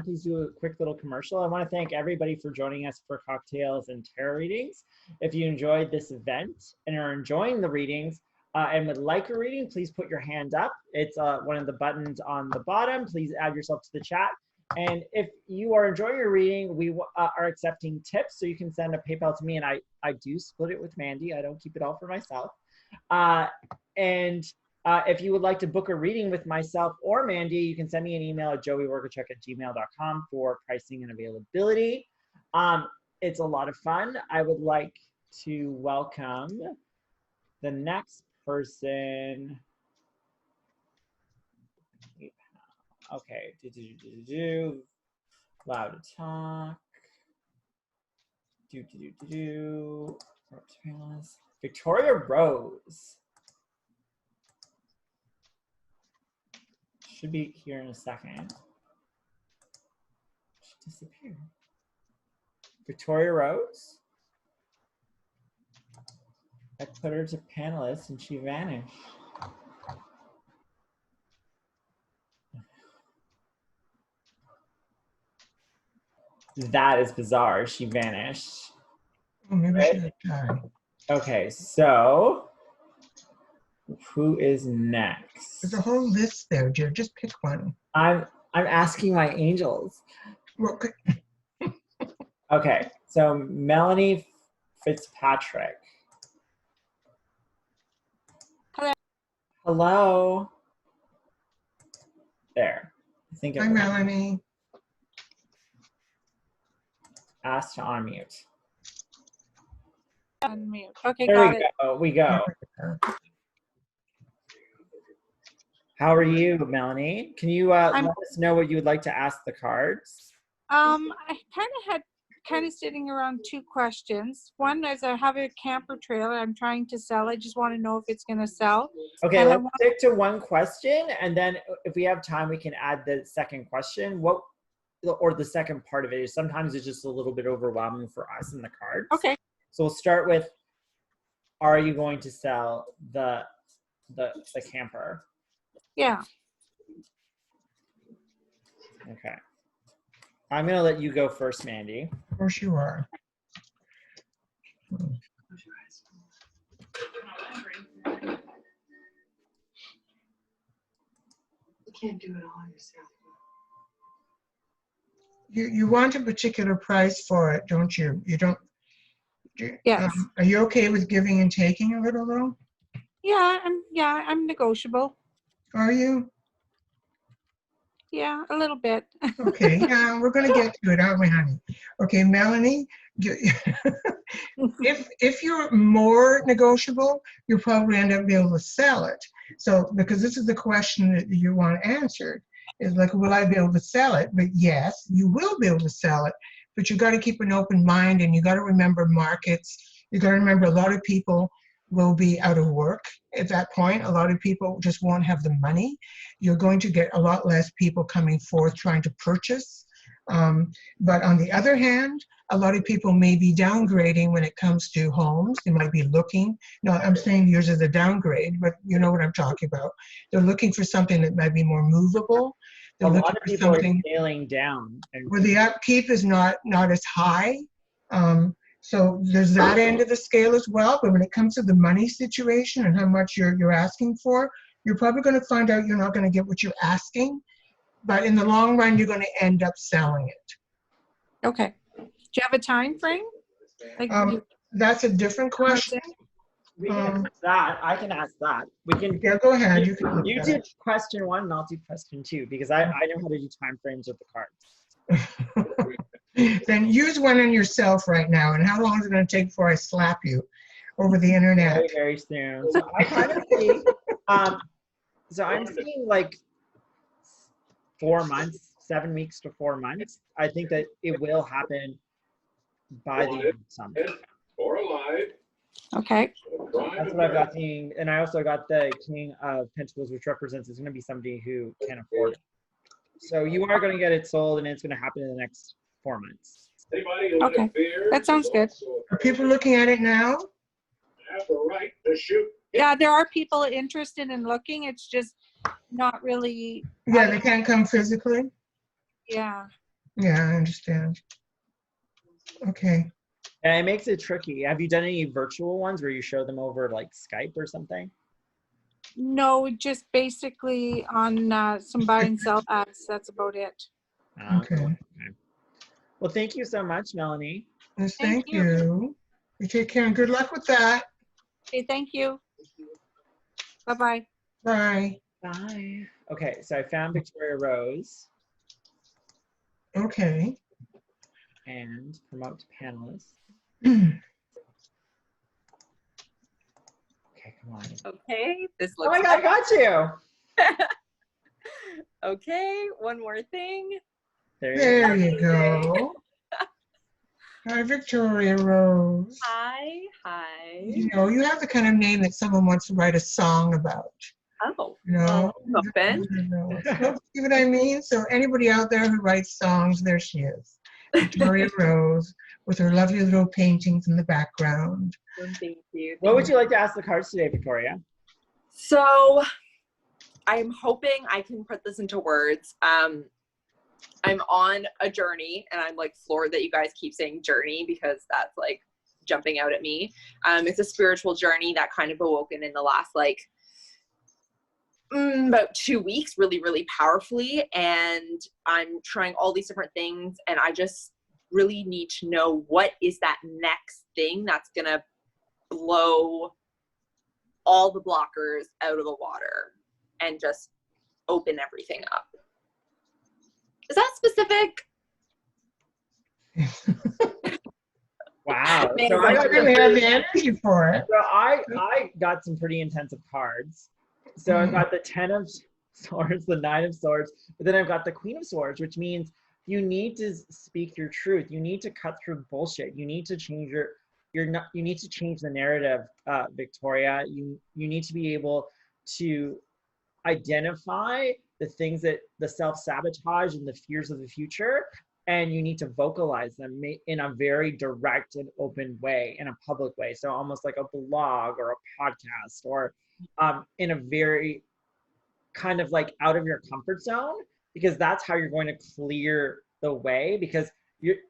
please do a quick little commercial? I want to thank everybody for joining us for Cocktails and Tarot Readings. If you enjoyed this event and are enjoying the readings and would like a reading, please put your hand up. It's one of the buttons on the bottom. Please add yourself to the chat. And if you are enjoying your reading, we are accepting tips. So you can send a PayPal to me, and I do split it with Mandy. I don't keep it all for myself. If you would like to book a reading with myself or Mandy, you can send me an email at joeywargachuk@gmail.com for pricing and availability. It's a lot of fun. I would like to welcome the next person. Okay, loud to talk. Victoria Rose. Should be here in a second. She disappeared. Victoria Rose. I put her to panelist and she vanished. That is bizarre. She vanished. Oh, maybe she had time. Okay, so who is next? There's a whole list there, dear. Just pick one. I'm asking my angels. Well, Okay, so Melanie Fitzpatrick. Hello. Hello. There. I think hi, Melanie. Ask to unmute. Unmute. Okay, There got we it. go. We go. How are you, Melanie? Can you let us know what you would like to ask the cards? I kind of sitting around two questions. One is I have a camper trailer I'm trying to sell. I just want to know if it's going to sell. Okay, and let's stick to one question, and then if we have time, we can add the second question. Or the second part of it is sometimes it's just a little bit overwhelming for us in the cards. Okay. So we'll start with, are you going to sell the camper? Yeah. Okay. I'm going to let you go first, Mandy. Of course you are. You can't do it all yourself. You want a particular price for it, don't you? You don't. Yes. Are you okay with giving and taking a little though? Yeah, I'm negotiable. Are you? Yeah, a little bit. Okay, yeah, we're gonna get to it, aren't we, honey? Okay, Melanie, if you're more negotiable, you'll probably end up being able to sell it. So, because this is the question that you want answered, is like, will I be able to sell it? But yes, you will be able to sell it. but you got to keep an open mind, and you got to remember markets. You got to remember a lot of people will be out of work at that point. A lot of people just won't have the money. You're going to get a lot less people coming forth trying to purchase. But on the other hand, a lot of people may be downgrading when it comes to homes. They might be looking, no, I'm saying yours is a downgrade, but you know what I'm talking about. They're looking for something that might be more movable. A They're lot looking of for people are something scaling down. And where the upkeep is not as high. So there's that end of the scale as well. But when it comes to the money situation and how much you're asking for, you're probably going to find out you're not going to get what you're asking. But in the long run, you're going to end up selling it. Okay. Do you have a time frame? Like, That's a different question. we can ask that. I can ask that. We can. Yeah, go ahead. You can look You at do it. question 1, and I'll do question 2 because I know how to do time frames with the cards. Then use one on yourself right now. And how long is it going to take before I slap you over the internet? Very, very soon. So I kind of see. So I'm seeing like 4 months, 7 weeks to 4 months. I think that it will happen by the end of summer. okay. That's what I've got seeing. And I also got the King of Pentacles, which represents it's going to be somebody who can afford it. So you are going to get it sold, and it's going to happen in the next 4 months. Okay. That sounds good. Are people looking at it now? Yeah, there are people interested in looking. It's just not really. Yeah, they can't come physically. Yeah. Yeah, I understand. Okay. And it makes it tricky. Have you done any virtual ones where you show them over like Skype or something? No, just basically on some buy and sell ads. That's about it. Okay. Well, thank you so much, Melanie. Yes, Thank thank you. You take care and good luck with that. Okay, thank you. Bye-bye. Bye. Bye. Okay, so I found Victoria Rose Okay. and promote to panelists. Okay, come on. Okay, this Oh looks. my God, I got you. Okay, one more thing. There you go. Hi, Victoria Rose. Hi, hi. You know, you have the kind of name that someone wants to write a song about. Oh, You know? no offense. See what I mean? So anybody out there who writes songs, there she is. Victoria Rose with her lovely little paintings in the background. Thank you. What would you like to ask the cards today, Victoria? So, I'm hoping I can put this into words. I'm on a journey, and I'm like floored that you guys keep saying journey because that's like jumping out at me. It's a spiritual journey that kind of awoken in the last like about 2 weeks, really, really powerfully. And I'm trying all these different things, and I just really need to know what is that next thing that's gonna blow all the blockers out of the water and just open everything up. Is that specific? Wow. Amazing. So I got really have the energy for it. So I got some pretty intensive cards. So I've got the 10 of Swords, the 9 of Swords, but then I've got the Queen of Swords, which means you need to speak your truth. You need to cut through bullshit. You need to change you need to change the narrative, Victoria. You need to be able to identify the things that the self-sabotage and the fears of the future, and you need to vocalize them in a very direct and open way, in a public way. So almost like a blog or a podcast, or in a very kind of like out of your comfort zone, because that's how you're going to clear the way. Because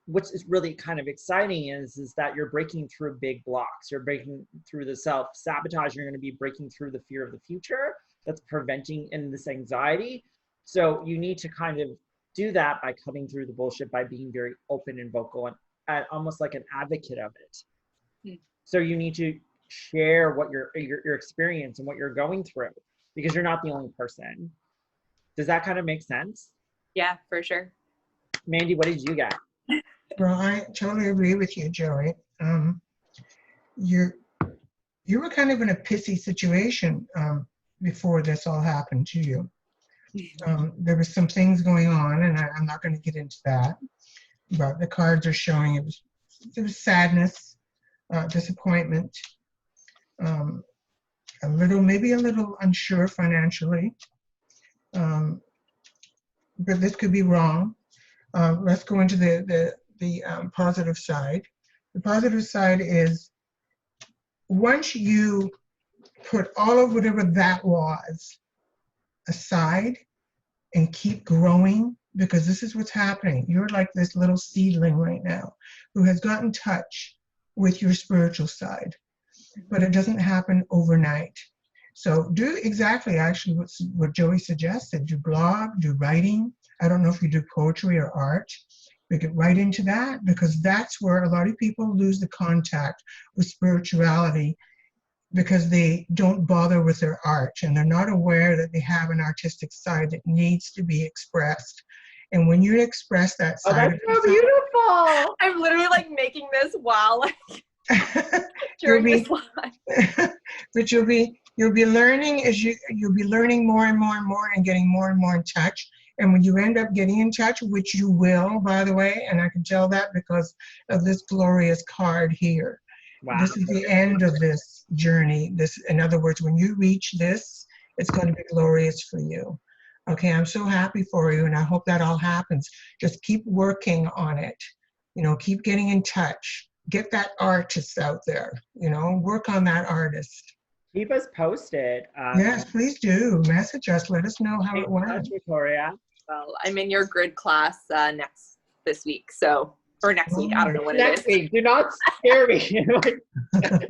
which is really kind of exciting is that you're breaking through big blocks. You're breaking through the self-sabotage. You're going to be breaking through the fear of the future that's preventing in this anxiety. So you need to kind of do that by cutting through the bullshit, by being very open and vocal and almost like an advocate of it. So you need to share what your experience and what you're going through, because you're not the only person. Does that kind of make sense? Yeah, for sure. Mandy, what did you get? Well, I totally agree with you, Joey. You were kind of in a pissy situation before this all happened to you. There was some things going on, and I'm not going to get into that. but the cards are showing it was sadness, disappointment, maybe a little unsure financially, but this could be wrong. Let's go into the positive side. The positive side is once you put all of whatever that was aside and keep growing, because this is what's happening. You're like this little seedling right now who has got in touch with your spiritual side, but it doesn't happen overnight. So do exactly actually what Joey suggested. Do blog, do writing. I don't know if you do poetry or art. We get right into that because that's where a lot of people lose the contact with spirituality because they don't bother with their art and they're not aware that they have an artistic side that needs to be expressed. And when you express that Oh, side, that's so beautiful. I'm literally like making this while like you'll during be, this live. but you'll be learning as you'll be learning more and more and more and getting more and more in touch. And when you end up getting in touch, which you will, by the way, and I can tell that because of this glorious card here. Wow. This is the end of this journey. This, in other words, when you reach this, it's going to be glorious for you. Okay, I'm so happy for you, and I hope that all happens. Just keep working on it. You know, keep getting in touch. Get that artist out there. You know, work on that artist. Keep us posted. Yes, please do. Message us. Let us know how it went. Victoria. Well, I'm in your grid class this week, so or next week. I don't know when Next it is. week. Do not scare me.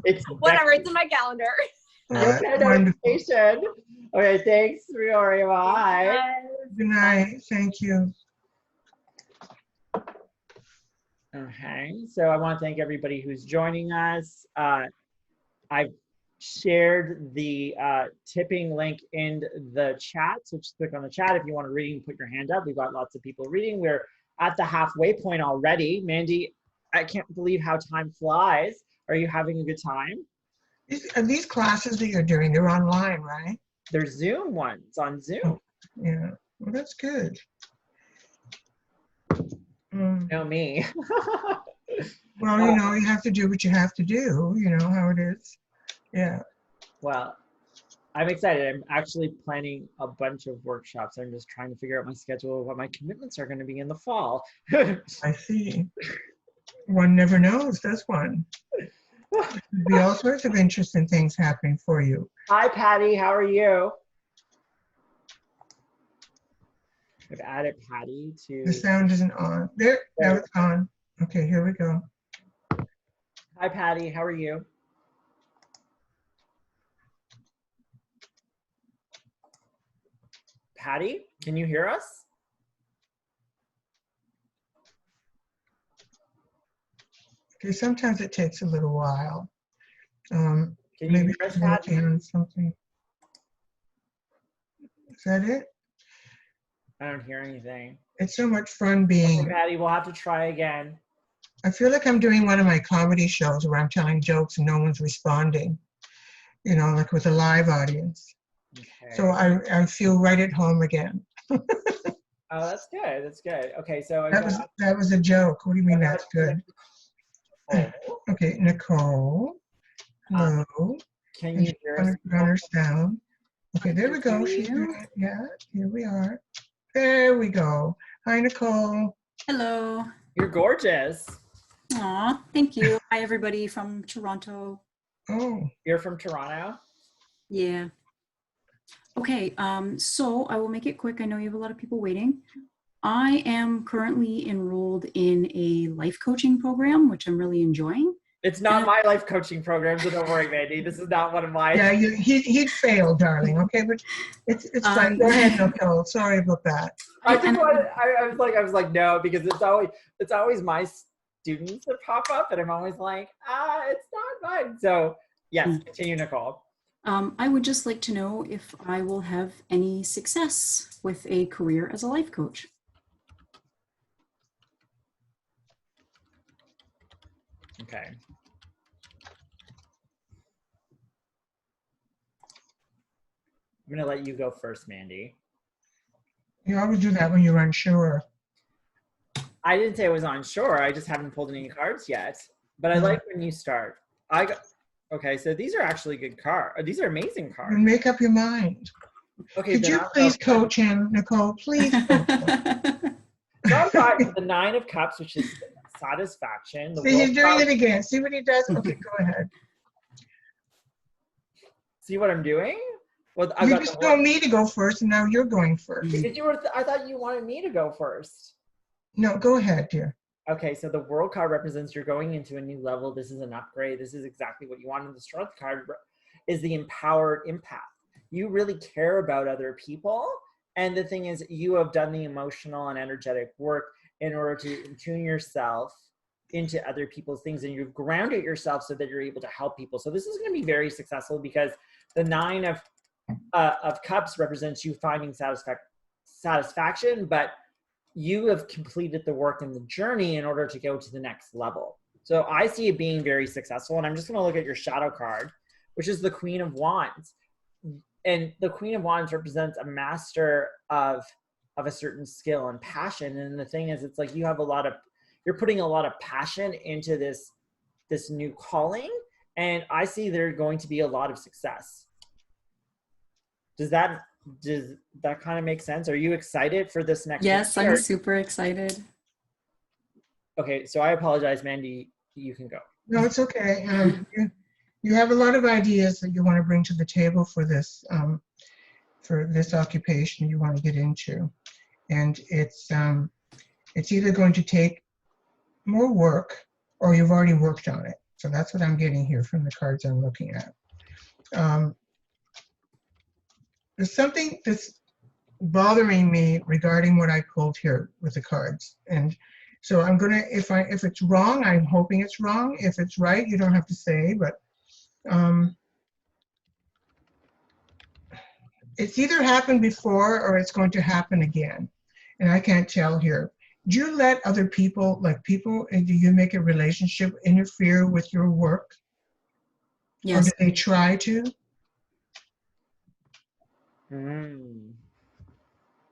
It's Whatever. It's in my calendar. notification. Okay, thanks, Victoria. Bye. Good night. Thank you. Okay, so I want to thank everybody who's joining us. I've shared the tipping link in the chat, so just click on the chat if you want to read. Put your hand up. We've got lots of people reading. We're at the halfway point already. Mandy, I can't believe how time flies. Are you having a good time? These classes that you're doing, they're online, right? They're Zoom ones on Zoom. Oh, yeah, well, that's good. Know me. Well, you know, you have to do what you have to do. You know how it is. Yeah. Well, I'm excited. I'm actually planning a bunch of workshops. I'm just trying to figure out my schedule, what my commitments are going to be in the fall. I see. One never knows, does one? There'll be all sorts of interesting things happening for you. Hi, Patty. How are you? I've added Patty to... The sound isn't on. There, now it's on. Okay, here we go. Hi, Patty. How are you? Patty, can you hear us? Okay, sometimes it takes a little while. Can you Maybe hear us, she's working Patty? on something. Is that it? I don't hear anything. It's so much fun being... Okay, Patty, we'll have to try again. I feel like I'm doing one of my comedy shows where I'm telling jokes and no one's responding, you know, like with a live audience. Okay. So I feel right at home again. Oh, that's good. That's good. Okay, so that was a joke. What do you mean that's good? Oh. Okay, Nicole. Hello. Can you hear us? On her sound. Okay, there we go. She's doing it. Yeah, here we are. There we go. Hi, Nicole. Hello. You're gorgeous. Aw, thank you. Hi, everybody from Toronto. Oh. You're from Toronto? Yeah. Okay, so I will make it quick. I know you have a lot of people waiting. I am currently enrolled in a life coaching program, which I'm really enjoying. It's not my life coaching program, so don't worry, Mandy. This is not one of mine. Yeah, he'd fail, darling. Okay, but it's fine. Go ahead, Nicole. Sorry about that. I was like, no, because it's always my students that pop up, and I'm always like, it's not mine. So yes, continue, Nicole. I would just like to know if I will have any success with a career as a life coach. Okay. I'm gonna let you go first, Mandy. You always do that when you're unsure. I didn't say I was unsure. I just haven't pulled any cards yet. But I like when you start. Okay, so these are actually good cards. These are amazing cards. Make up your mind. Okay, Could you please coach him, Nicole? Please coach him. So I've got the 9 of Cups, which is satisfaction. See, he's doing it again. See what he does? Okay, go ahead. See what I'm doing? Well, You just told me to go first, and now you're going first. Because I thought you wanted me to go first. No, go ahead, dear. Okay, so the World card represents you're going into a new level. This is an upgrade. This is exactly what you want. And the Strength card is the empowered empath. You really care about other people. And the thing is, you have done the emotional and energetic work in order to tune yourself into other people's things, and you've grounded yourself so that you're able to help people. So this is going to be very successful because the 9 of Cups represents you finding satisfaction, but you have completed the work in the journey in order to go to the next level. So I see it being very successful. And I'm just going to look at your shadow card, which is the Queen of Wands. And the Queen of Wands represents a master of a certain skill and passion. And the thing is, it's like you have you're putting a lot of passion into this new calling. And I see there's going to be a lot of success. Does that kind of make sense? Are you excited for this next? Yes, I'm super excited. Okay, so I apologize, Mandy. You can go. No, it's okay. You have a lot of ideas that you want to bring to the table for this occupation you want to get into, and it's either going to take more work or you've already worked on it. So that's what I'm getting here from the cards I'm looking at. There's something that's bothering me regarding what I pulled here with the cards, and so I'm gonna, if it's wrong, I'm hoping it's wrong. If it's right, you don't have to say, but it's either happened before or it's going to happen again, and I can't tell here. Do you let other people, do you make a relationship interfere with your work? Yes. Or do they try to?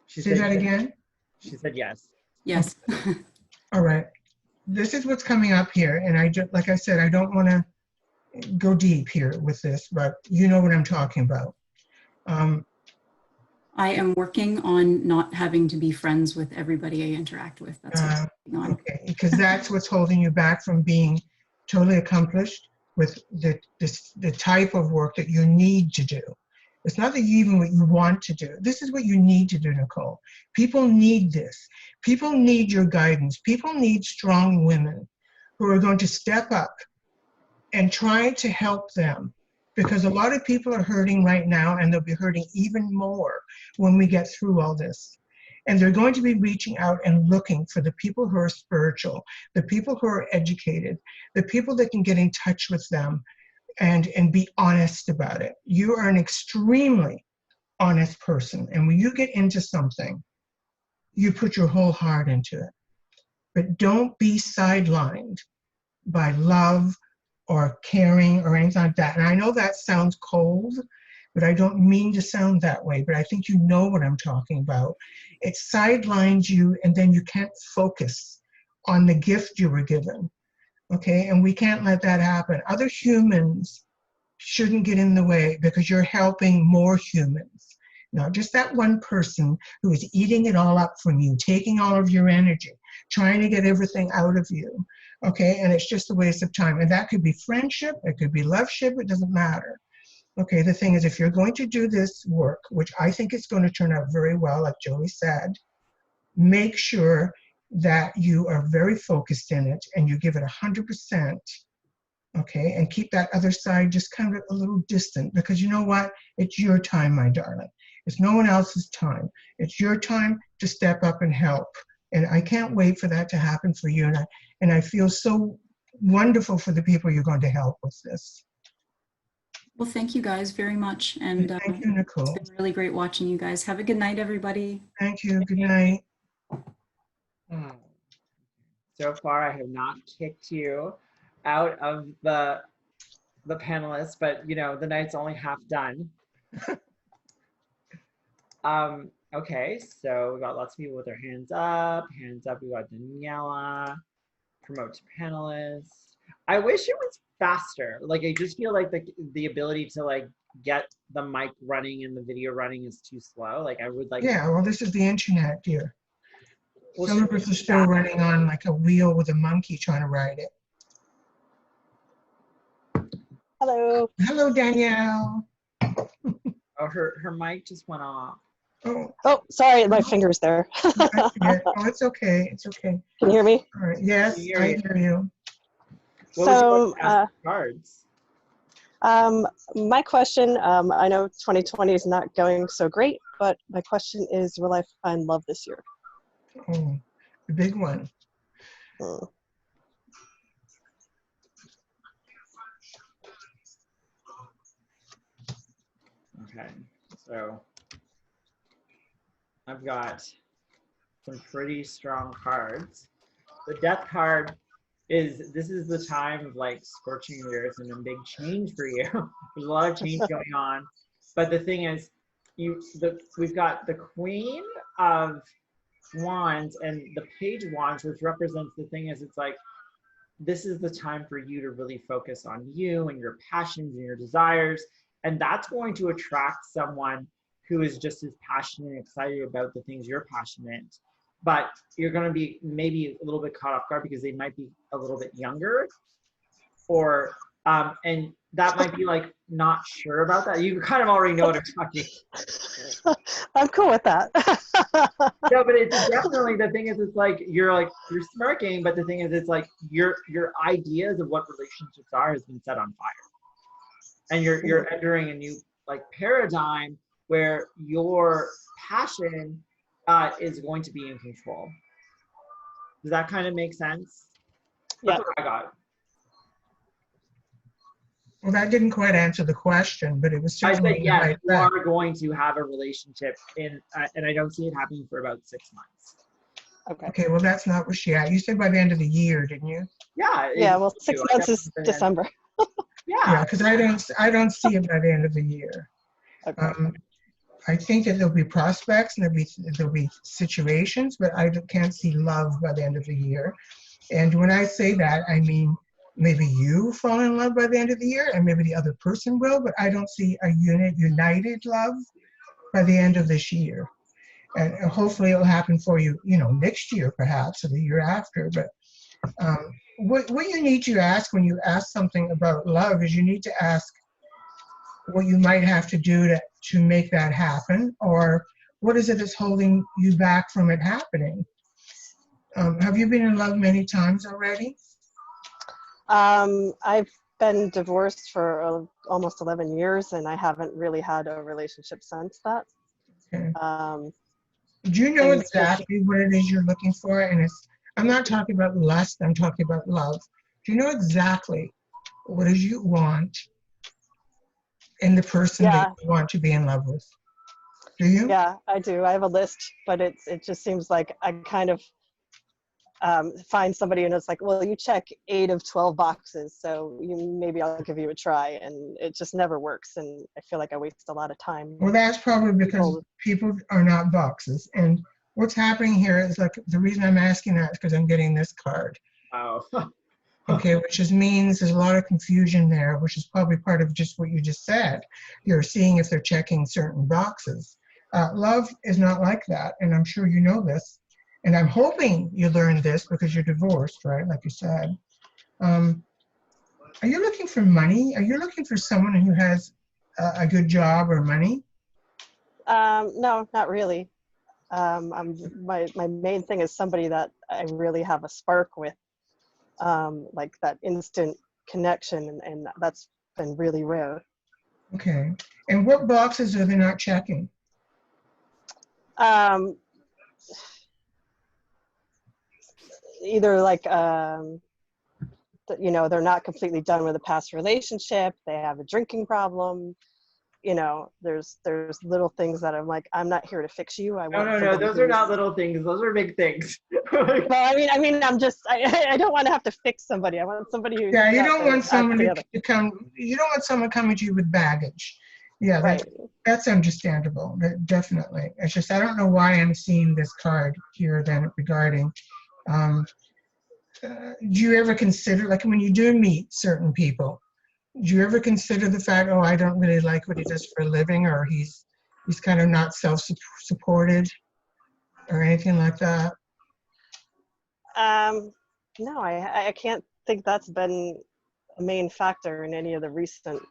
Say that again? She said yes. Yes. All right. This is what's coming up here, and like I said, I don't want to go deep here with this, but you know what I'm talking about. I am working on not having to be friends with everybody I interact with. That's what's going on. Okay, because that's what's holding you back from being totally accomplished with the type of work that you need to do. It's not that even what you want to do. This is what you need to do, Nicole. People need this. People need your guidance. People need strong women who are going to step up and try to help them, because a lot of people are hurting right now, and they'll be hurting even more when we get through all this. And they're going to be reaching out and looking for the people who are spiritual, the people who are educated, the people that can get in touch with them and be honest about it. You are an extremely honest person. And when you get into something, you put your whole heart into it. But don't be sidelined by love or caring or anything like that. And I know that sounds cold, but I don't mean to sound that way, but I think you know what I'm talking about. It sidelines you, and then you can't focus on the gift you were given, okay? And we can't let that happen. Other humans shouldn't get in the way, because you're helping more humans, not just that one person who is eating it all up from you, taking all of your energy, trying to get everything out of you, okay? And it's just a waste of time. And that could be friendship, it could be loveship, it doesn't matter. Okay, the thing is, if you're going to do this work, which I think is going to turn out very well, like Joey said, make sure that you are very focused in it and you give it 100%, okay? And keep that other side just kind of a little distant, because you know what? It's your time, my darling. It's no one else's time. It's your time to step up and help. And I can't wait for that to happen for you. And I feel so wonderful for the people you're going to help with this. Well, thank you guys very much. And thank you, Nicole. It's been really great watching you guys. Have a good night, everybody. Thank you. Good night. So far, I have not kicked you out of the panelists, but you know, the night's only half done. Okay, so we got lots of people with their hands up. Hands up. We got Daniela. Promote to panelists. I wish it was faster. Like I just feel like the ability to like get the mic running and the video running is too slow. Like I would like. Yeah, well, this is the internet, dear. Well, Some of us are still running on like a wheel with a monkey trying to ride it. Hello. Hello, Danielle. Oh, her mic just went off. Oh, sorry, my finger's there. Yeah. Oh, it's okay. It's okay. Can you hear me? All right. Yes, I hear you. So, cards. My question, I know 2020 is not going so great, but my question is, will I find love this year? Oh, the big one. Okay, so I've got some pretty strong cards. The Death card this is the time of like scorching the earth and a big change for you. There's a lot of change going on, but the thing is, we've got the Queen of Wands and the Page of Wands, which represents the thing is, it's like this is the time for you to really focus on you and your passions and your desires, and that's going to attract someone who is just as passionate and excited about the things you're passionate. But you're going to be maybe a little bit caught off guard because they might be a little bit younger, or and that might be like not sure about that. You kind of already know what I'm talking. I'm cool with that. No, but it's definitely, the thing is, it's like you're smirking, but the thing is, it's like your ideas of what relationships are has been set on fire, and you're entering a new like paradigm where your passion is going to be in control. Does that kind of make sense? Yeah. That's what I got. Well, that didn't quite answer the question, but it was I certainly said, yes, right you back. are going to have a relationship and I don't see it happening for about 6 months. Okay, well, that's not what she had. You said by the end of the year, didn't you? Yeah. Yeah, well, 6 months is December. Yeah, because I don't see it by the end of the year. Okay. I think that there'll be prospects and there'll be situations, but I can't see love by the end of the year. And when I say that, I mean maybe you fall in love by the end of the year, and maybe the other person will, but I don't see a united love by the end of this year. And hopefully it'll happen for you, next year perhaps, or the year after. But what you need to ask when you ask something about love is you need to ask what you might have to do to make that happen, or what is it that's holding you back from it happening? Have you been in love many times already? I've been divorced for almost 11 years, and I haven't really had a relationship since that. Okay. Do you know things exactly what it is you're looking for? And I'm not talking about lust, I'm talking about love. Do you know exactly what it is you want in the person that you want to be in love with? Do you? Yeah, I do. I have a list, but it just seems like I kind of find somebody and it's like, well, you check 8 of 12 boxes, so maybe I'll give you a try, and it just never works, and I feel like I waste a lot of time. Well, that's probably because people are not boxes. And what's happening here is, like, the reason I'm asking that is because I'm getting this card. Oh. Okay, which means there's a lot of confusion there, which is probably part of just what you just said. You're seeing if they're checking certain boxes. Love is not like that, and I'm sure you know this. And I'm hoping you learned this because you're divorced, right? Like you said. Are you looking for money? Are you looking for someone who has a good job or money? No, not really. My main thing is somebody that I really have a spark with, like that instant connection, and that's been really rare. Okay. And what boxes are they not checking? Either like, they're not completely done with a past relationship, they have a drinking problem, there's little things that I'm like, I'm not here to fix you. No, those are not little things, those are big things. Well, I mean, I don't want to have to fix somebody. I want somebody who. Yeah, you don't want someone to come. You don't want someone coming to you with baggage. Yeah, Right. that's understandable. Definitely. It's just I don't know why I'm seeing this card here then regarding. Do you ever consider, like when you do meet certain people, do you ever consider the fact, oh, I don't really like what he does for a living, or he's kind of not self-supported, or anything like that? No, I can't think that's been a main factor in any of the recent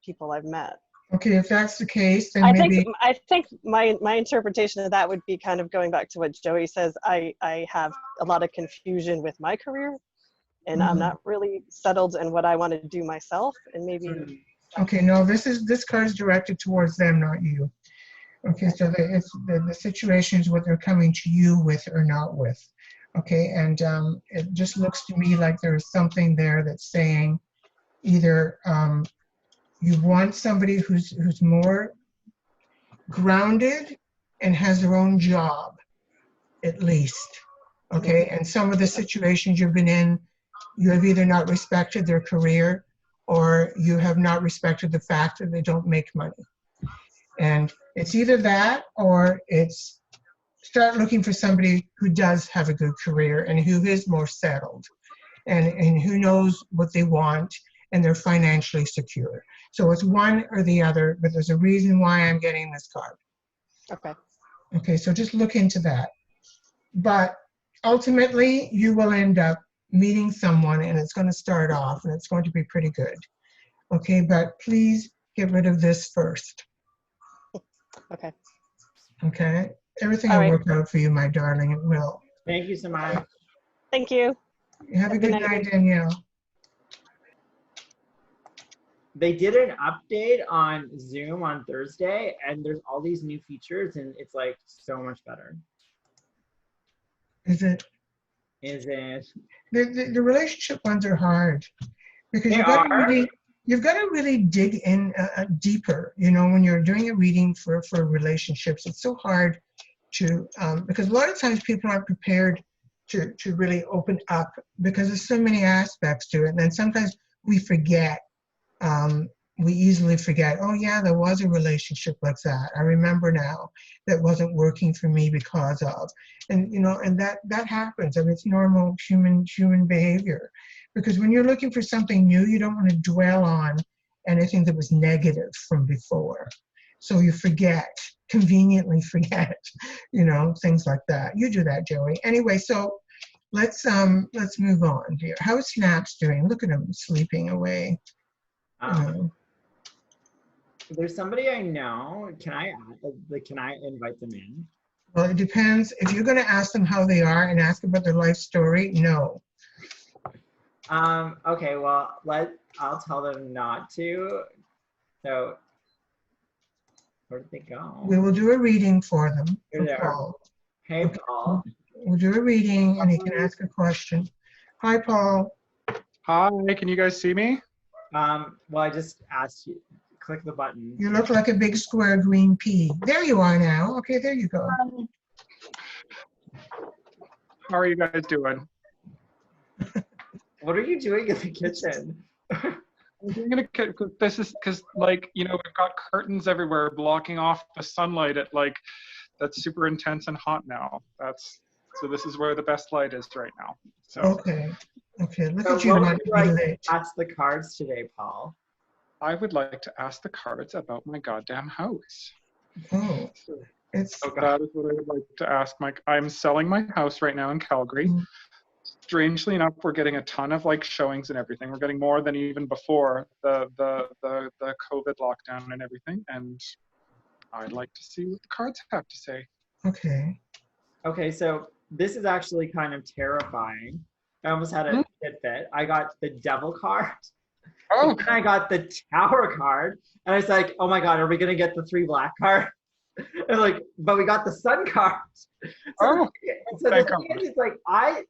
people I've met. Okay, if that's the case, then I maybe. think my interpretation of that would be kind of going back to what Joey says. I have a lot of confusion with my career, and I'm not really settled in what I want to do myself, and maybe. Okay, no, this card is directed towards them, not you. Okay, so it's the situation is what they're coming to you with or not with. Okay, and it just looks to me like there's something there that's saying either you want somebody who's more grounded and has their own job, at least. Okay, and some of the situations you've been in, you have either not respected their career or you have not respected the fact that they don't make money. And it's either that or it's start looking for somebody who does have a good career and who is more settled and who knows what they want and they're financially secure. So it's one or the other, but there's a reason why I'm getting this card. Okay. Okay, so just look into that. But ultimately, you will end up meeting someone and it's going to start off and it's going to be pretty good. Okay, but please get rid of this first. Okay. Okay, everything All will right. work out for you, my darling. It will. Thank you so much. Thank you. Have a good night, Danielle. They did an update on Zoom on Thursday, and there's all these new features, and it's like so much better. Is it? Is it? The relationship ones are hard because They you've got to are? really dig in deeper. You know, when you're doing a reading for relationships, it's so hard to because a lot of times people aren't prepared to really open up because there's so many aspects to it, and then sometimes we forget. We easily forget, oh yeah, there was a relationship like that. I remember now that wasn't working for me because of, and you know, and that happens. I mean, it's normal human behavior, because when you're looking for something new, you don't want to dwell on anything that was negative from before. So you forget, conveniently forget, you know, things like that. You do that, Joey. Anyway, so let's move on, dear. How's Snaps doing? Look at him sleeping away. There's somebody I know. Can I invite them in? Well, it depends. If you're going to ask them how they are and ask about their life story, no. Okay, well, I'll tell them not to. So, where did they go? We will do a reading for them. Here they are. Paul. Hey, Okay. Paul. We'll do a reading and he can ask a question. Hi, Paul. Hi, can you guys see me? Well, I just asked you. Click the button. You look like a big square green pea. There you are now. Okay, there you go. How are you guys doing? What are you doing in the kitchen? I'm doing in a kitchen because like, you know, we've got curtains everywhere blocking off the sunlight at like, that's super intense and hot now. So this is where the best light is right now. So. Okay. Look So at you. what would you like to ask the cards today, Paul? I would like to ask the cards about my goddamn house. Oh, that is what I would like to ask. I'm selling my house right now in Calgary. Mm-hmm. Strangely enough, we're getting a ton of like showings and everything. We're getting more than even before the COVID lockdown and everything. And I'd like to see what the cards have to say. Okay. Okay, so this is actually kind of terrifying. I almost had a fit. I got the Devil card. Oh. And then I got the Tower card. And I was like, oh my God, are we going to get the 3 black cards? And like, but we got the Sun card. So the thing is, like, I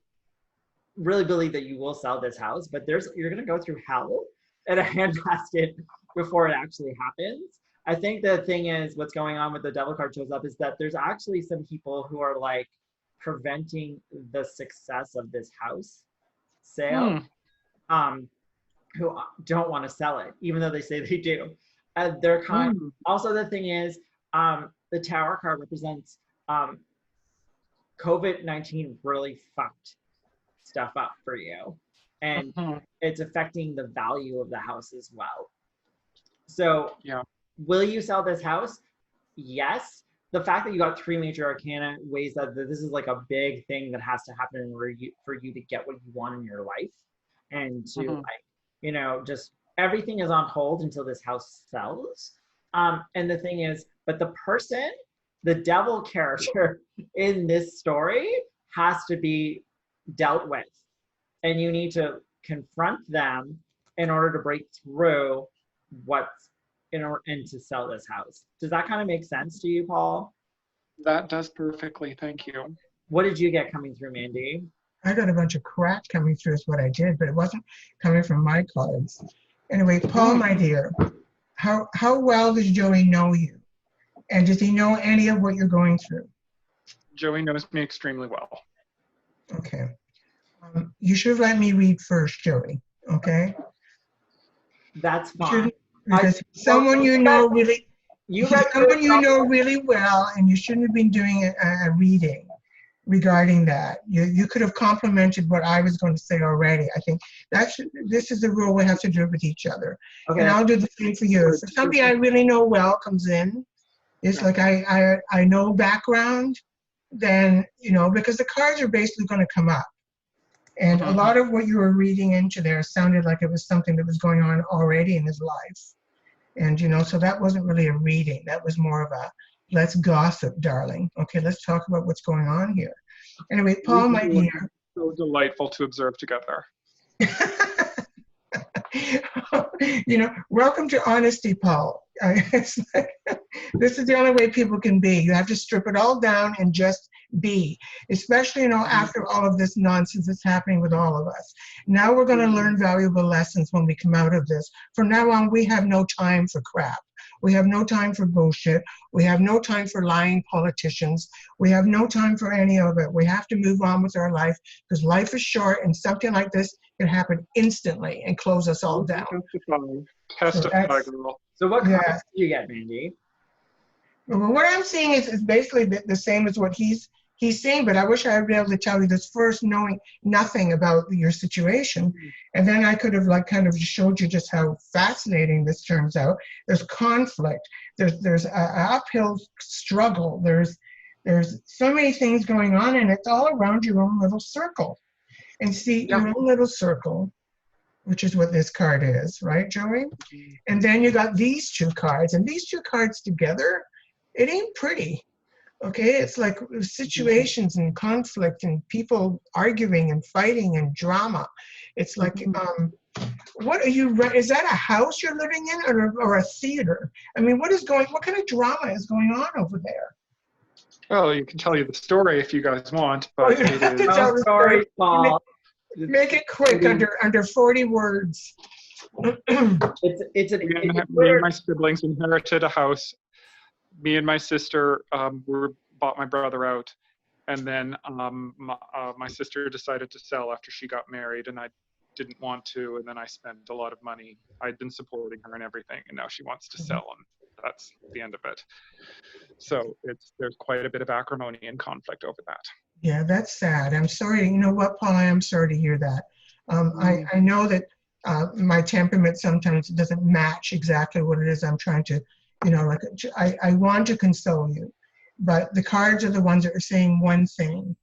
really believe that you will sell this house, but you're going to go through hell in a handbasket before it actually happens. I think the thing is, what's going on with the Devil card shows up is that there's actually some people who are like preventing the success of this house sale, who don't want to sell it, even though they say they do. They're kind. Also, the thing is, the Tower card represents COVID-19 really fucked stuff up for you, and it's affecting the value of the house as well. So, yeah. Will you sell this house? Yes. The fact that you got 3 major arcana weighs that this is like a big thing that has to happen in order for you to get what you want in your life, and to like, you know, just everything is on hold until this house sells. And the thing is, but the person, the devil character in this story has to be dealt with, and you need to confront them in order to break through what's and to sell this house. Does that kind of make sense to you, Paul? That does perfectly. Thank you. What did you get coming through, Mandy? I got a bunch of crap coming through is what I did, but it wasn't coming from my cards. Anyway, Paul, my dear, how well does Joey know you? And does he know any of what you're going through? Joey knows me extremely well. Okay. You should have let me read first, Joey, okay? That's fine. Because someone you know really, someone you know really well, and you shouldn't have been doing a reading regarding that. You could have complimented what I was going to say already. I think this is the rule we have to do with each other. Okay. And I'll do the same for you. If somebody I really know well comes in, it's like I know background, then, you know, because the cards are basically going to come up. And a lot of what you were reading into there sounded like it was something that was going on already in his life. And, you know, so that wasn't really a reading. That was more of a, let's gossip, darling. Okay, let's talk about what's going on here. Anyway, Paul, my dear. So delightful to observe together. You know, welcome to honesty, Paul. It's like, this is the only way people can be. You have to strip it all down and just be, especially, you know, after all of this nonsense that's happening with all of us. Now we're going to learn valuable lessons when we come out of this. From now on, we have no time for crap. We have no time for bullshit. We have no time for lying politicians. We have no time for any of it. We have to move on with our life because life is short, and something like this can happen instantly and close us all down. Testify, girl. So what cards do you get, Mandy? Well, what I'm seeing is basically the same as what he's saying, but I wish I would be able to tell you this first, knowing nothing about your situation. And then I could have like kind of showed you just how fascinating this turns out. There's conflict. There's an uphill struggle. There's so many things going on, and it's all around your own little circle. And see, your own little circle, which is what this card is, right, Joey? And then you got these 2 cards, and these 2 cards together, it ain't pretty. Okay, it's like situations and conflict and people arguing and fighting and drama. It's like, what are you? Is that a house you're living in, or a theater? I mean, what kind of drama is going on over there? Well, you can tell you the story if you guys want, but it is. I'm sorry, Paul. Make it quick, under 40 words. Me and my siblings inherited a house. Me and my sister bought my brother out, and then my sister decided to sell after she got married, and I didn't want to, and then I spent a lot of money. I'd been supporting her and everything, and now she wants to sell, and that's the end of it. So there's quite a bit of acrimony and conflict over that. Yeah, that's sad. I'm sorry. You know what, Paul? I am sorry to hear that. I know that my temperament sometimes doesn't match exactly what it is I'm trying to, you know, like I want to console you, but the cards are the ones that are saying one thing.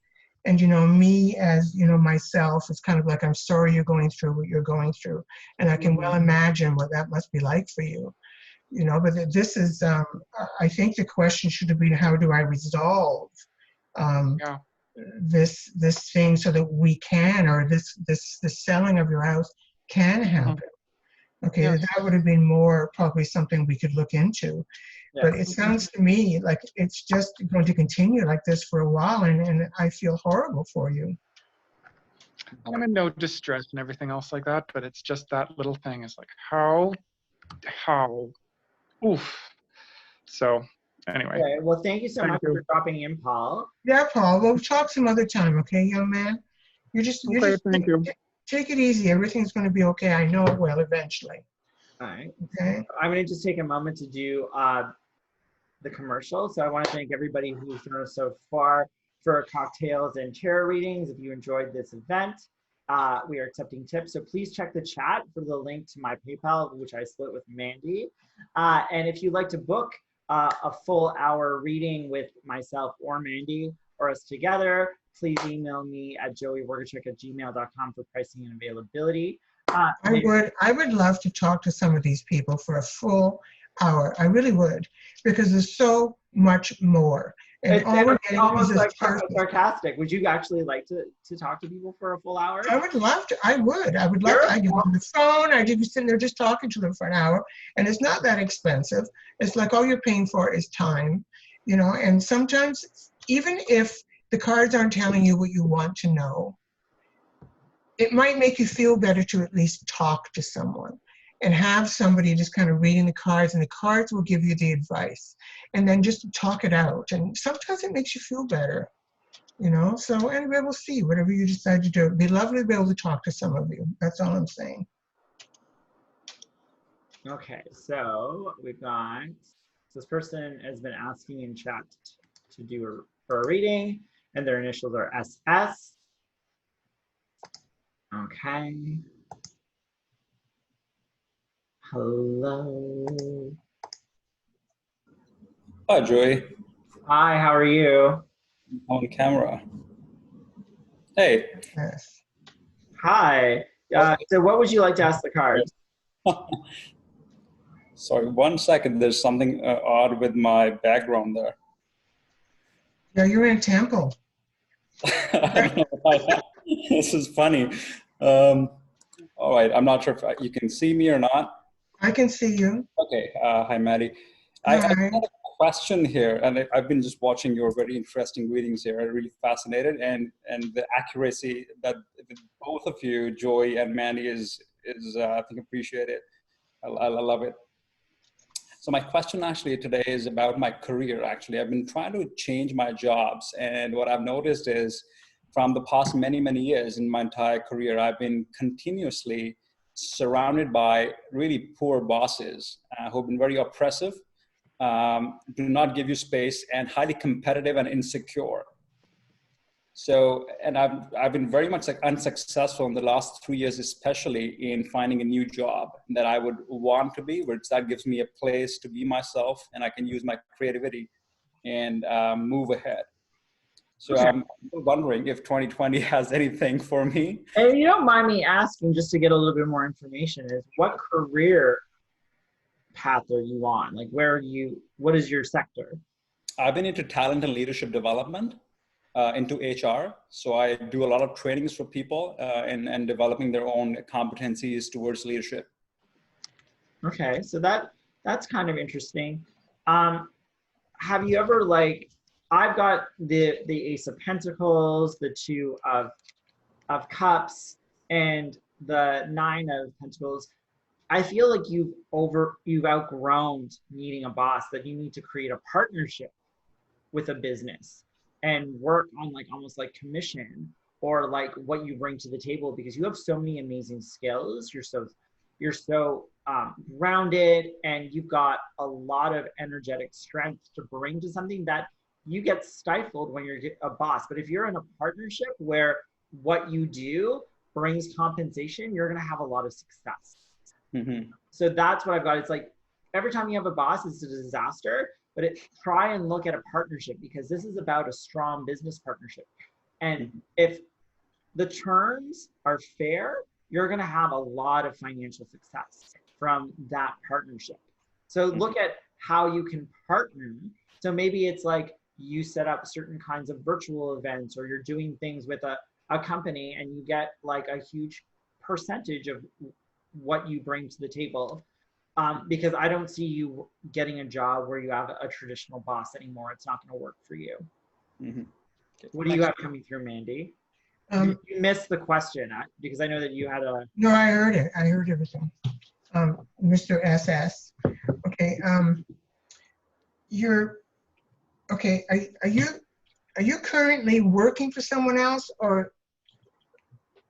And, you know, me as, you know, myself, it's kind of like, I'm sorry you're going through what you're going through. And I can well imagine what that must be like for you. You know, but this is, I think the question should have been, how do I resolve this thing so that we can, or this selling of your house can happen? Okay, that would have been more probably something we could look into. But it sounds to me like it's just going to continue like this for a while, and I feel horrible for you. I'm in no distress and everything else like that, but it's just that little thing is like, how, oof. So anyway. Okay, well, thank you so much for dropping in, Paul. Yeah, Paul, we'll talk some other time, okay, young man? Thank you. Take it easy. Everything's going to be okay. I know it will eventually. All right. Okay. I'm going to just take a moment to do the commercial. So I want to thank everybody who's done us so far for cocktails and tarot readings. If you enjoyed this event, we are accepting tips. So please check the chat for the link to my PayPal, which I split with Mandy. And if you'd like to book a full hour reading with myself or Mandy or us together, please email me at joeywargachuk@gmail.com for pricing and availability. I would love to talk to some of these people for a full hour. I really would, because there's so much more. And It's all we're getting almost is this like surface. sarcastic. Would you actually like to talk to people for a full hour? I would love to. I would love to. I'd give them the phone. I'd be sitting there just talking to them for an hour. And it's not that expensive. It's like all you're paying for is time, you know, and sometimes even if the cards aren't telling you what you want to know, it might make you feel better to at least talk to someone and have somebody just kind of reading the cards, and the cards will give you the advice, and then just talk it out. And sometimes it makes you feel better, you know? So anyway, we'll see, whatever you decide to do. It'd be lovely to be able to talk to some of you. That's all I'm saying. Okay, so we've got, this person has been asking in chat to do for a reading, and their initials are SS. Okay. Hello. Hi, Joey. Hi, how are you? On camera. Hey. Yes. Hi. So what would you like to ask the cards? Sorry, 1 second. There's something odd with my background there. Yeah, you're in a temple. I don't know why. This is funny. All right, I'm not sure if you can see me or not. I can see you. Okay, hi, Maddie. I had a question here, and I've been just watching your very interesting readings here. I'm really fascinated, and the accuracy that both of you, Joey and Mandy, is I think appreciated. I love it. So my question actually today is about my career. Actually, I've been trying to change my jobs, and what I've noticed is from the past many years in my entire career, I've been continuously surrounded by really poor bosses who've been very oppressive, do not give you space, and highly competitive and insecure. So, and I've been very much like unsuccessful in the last 3 years, especially in finding a new job that I would want to be, which that gives me a place to be myself, and I can use my creativity and move ahead. So Okay. I'm wondering if 2020 has anything for me. And you don't mind me asking, just to get a little bit more information, is what career path are you on? Like, what is your sector? I've been into talent and leadership development, into HR. So I do a lot of trainings for people and developing their own competencies towards leadership. Okay, so that's kind of interesting. Have you ever, like, I've got the Ace of Pentacles, the Two of Cups, and the Nine of Pentacles. I feel like you've outgrown needing a boss, that you need to create a partnership with a business and work on like almost like commission or like what you bring to the table, because you have so many amazing skills. You're so grounded, and you've got a lot of energetic strength to bring to something that you get stifled when you're a boss. But if you're in a partnership where what you do brings compensation, you're going to have a lot of success. Mm-hmm. So that's what I've got. It's like every time you have a boss, it's a disaster, but try and look at a partnership, because this is about a strong business partnership. And if the terms are fair, you're going to have a lot of financial success from that partnership. So look at how you can partner. So maybe it's like you set up certain kinds of virtual events, or you're doing things with a company and you get like a huge percentage of what you bring to the table. Because I don't see you getting a job where you have a traditional boss anymore. It's not going to work for you. Mm-hmm. What do you have coming through, Mandy? You missed the question, because I know that you had a... No, I heard it. I heard everything. Mr. SS. Okay. Okay. Are you currently working for someone else, or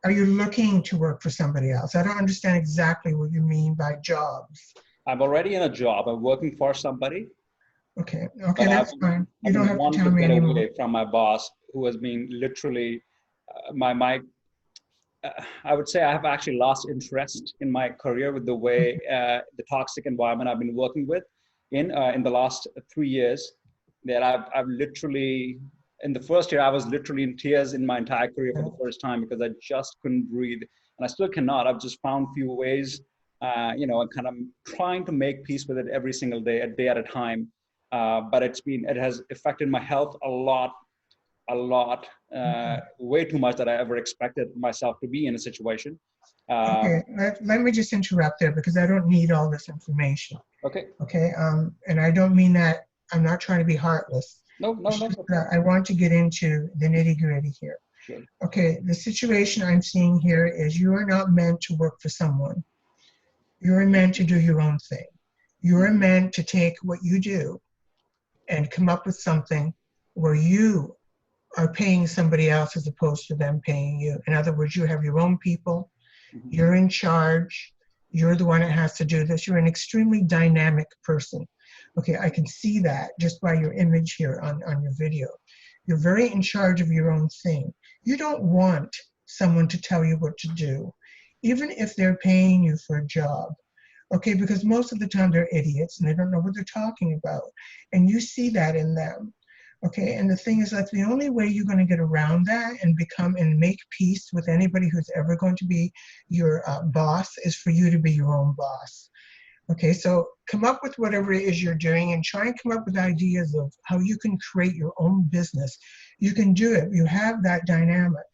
are you looking to work for somebody else? I don't understand exactly what you mean by jobs. I'm already in a job. I'm working for somebody. Okay, But that's fine. You I've don't been have to wanting tell to me get anymore. away from my boss, who has been literally I would say I have actually lost interest in my career with the way the toxic environment I've been working with in the last 3 years. That I've literally, in the first year, I was literally in tears in my entire career for the first time because I just couldn't breathe, and I still cannot. I've just found few ways, and kind of trying to make peace with it every single day, a day at a time. But it has affected my health a lot, way too much that I ever expected myself to be in a situation. Okay, let me just interrupt there because I don't need all this information. Okay. Okay, and I don't mean that. I'm not trying to be heartless. No. I want to get into the nitty-gritty here. Sure. Okay, the situation I'm seeing here is you are not meant to work for someone. You are meant to do your own thing. You are meant to take what you do and come up with something where you are paying somebody else as opposed to them paying you. In other words, you have your own people. You're in charge. You're the one that has to do this. You're an extremely dynamic person. Okay, I can see that just by your image here on your video. You're very in charge of your own thing. You don't want someone to tell you what to do, even if they're paying you for a job. Okay, because most of the time they're idiots and they don't know what they're talking about. And you see that in them. Okay, and the thing is that the only way you're going to get around that and become and make peace with anybody who's ever going to be your boss is for you to be your own boss. Okay, so come up with whatever it is you're doing and try and come up with ideas of how you can create your own business. You can do it. You have that dynamic.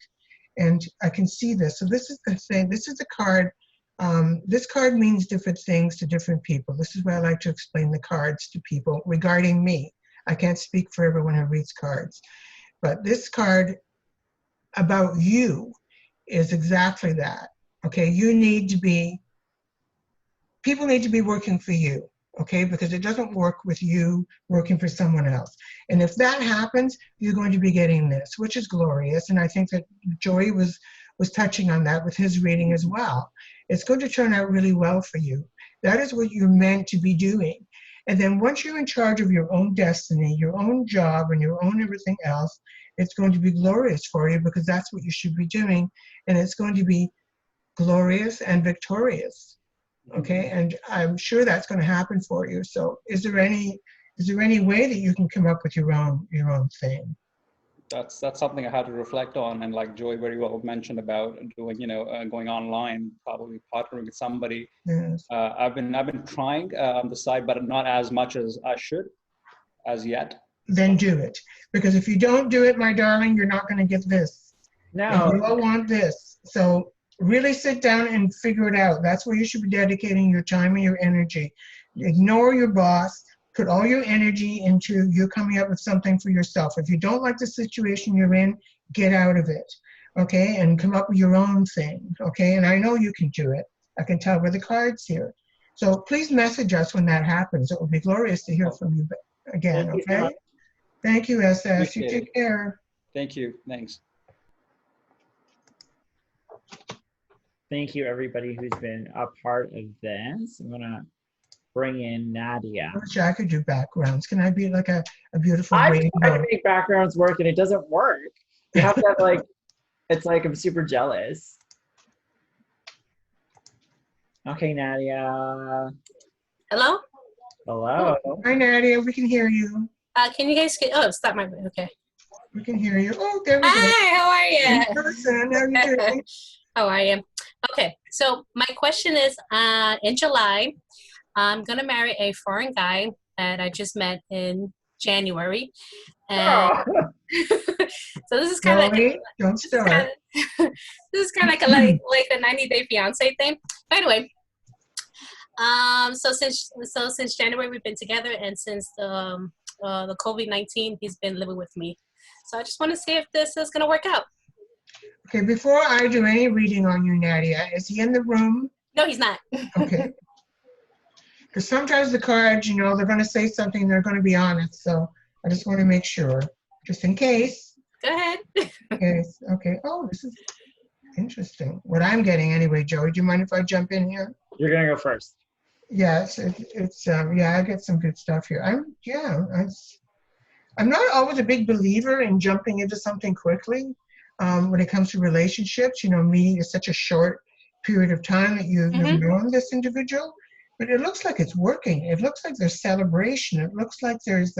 And I can see this. So this is the thing. This is the card. This card means different things to different people. This is why I like to explain the cards to people regarding me. I can't speak for everyone who reads cards. But this card about you is exactly that. Okay, you need to be, people need to be working for you, okay? Because it doesn't work with you working for someone else. And if that happens, you're going to be getting this, which is glorious. And I think that Joey was touching on that with his reading as well. It's going to turn out really well for you. That is what you're meant to be doing. And then once you're in charge of your own destiny, your own job, and your own everything else, it's going to be glorious for you because that's what you should be doing. And it's going to be glorious and victorious. Okay, and I'm sure that's going to happen for you. So is there any way that you can come up with your own thing? That's something I had to reflect on, and like Joy very well mentioned about doing, going online, probably partnering with somebody. Yes. I've been trying on the side, but not as much as I should as yet. Then do it, because if you don't do it, my darling, you're not going to get this. No. And you all want this. So really sit down and figure it out. That's where you should be dedicating your time and your energy. Ignore your boss. Put all your energy into you coming up with something for yourself. If you don't like the situation you're in, get out of it, okay? And come up with your own thing, okay? And I know you can do it. I can tell by the cards here. So please message us when that happens. It would be glorious to hear from you again, okay? Thank you, SS. You take care. Thank you. Thanks. Thank you, everybody who's been a part of this. I'm going to bring in Nadia. I wish I could do backgrounds. Can I be like a beautiful I rainbow? try to make backgrounds work and it doesn't work. You have to have like, it's like I'm super jealous. Okay, Nadia. Hello? Hello. Hi, Nadia. We can hear you. Can you guys get, oh, stop my, okay. We can hear you. Oh, there we go. Hi, how are you? In person. How are you doing? How are you? Okay, so my question is, in July, I'm gonna marry a foreign guy that I just met in January, and so this is kind of like don't start. This is kind of like a 90-day fiance thing. But anyway, so since January we've been together, and since the COVID-19, he's been living with me. So I just want to see if this is gonna work out. Okay, before I do any reading on you, Nadia, is he in the room? No, he's not. Okay. Because sometimes the cards, they're going to say something, they're going to be honest. So I just want to make sure, just in case. Go ahead. Yes. Okay. Oh, this is Interesting. What I'm getting anyway, Joey, do you mind if I jump in here? You're gonna go first. Yes, it's yeah, I get some good stuff here. I'm not always a big believer in jumping into something quickly when it comes to relationships. You know, meeting is such a short period of time that you've known this individual, but it looks like it's working. It looks like there's celebration. It looks like there's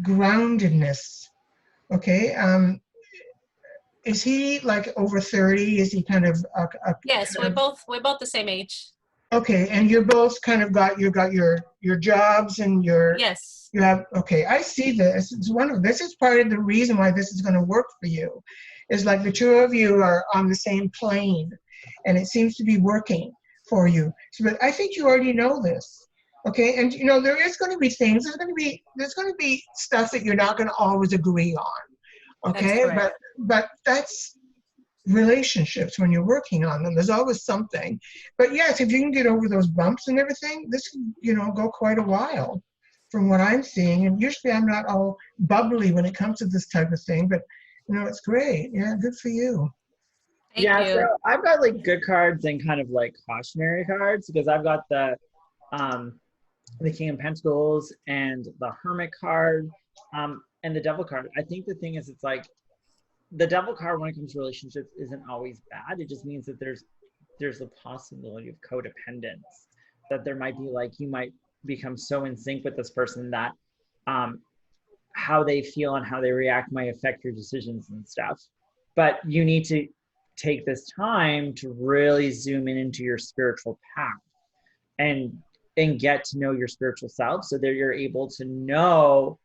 groundedness. Okay. Is he like over 30? Is he kind of Yes, we're both the same age. okay, and you're both kind of got your jobs and Yes. you have okay. I see this. This is part of the reason why this is going to work for you, is like the two of you are on the same plane, and it seems to be working for you. So, but I think you already know this, okay? And you know there is going to be things. There's going to be stuff that you're not going to always agree on, okay? But that's relationships when you're working on them. There's always something. But yes, if you can get over those bumps and everything, this can, you know, go quite a while from what I'm seeing. And usually I'm not all bubbly when it comes to this type of thing, but you know, it's great. Yeah, good for you. Thank you. So I've got like good cards and kind of like cautionary cards, because I've got the King of Pentacles and the Hermit card and the Devil card. I think the thing is, it's like, the Devil card when it comes to relationships isn't always bad. It just means that there's a possibility of codependence, that there might be like, you might become so in sync with this person that how they feel and how they react might affect your decisions and stuff. But you need to take this time to really zoom in into your spiritual path and get to know your spiritual self, so that you're able to know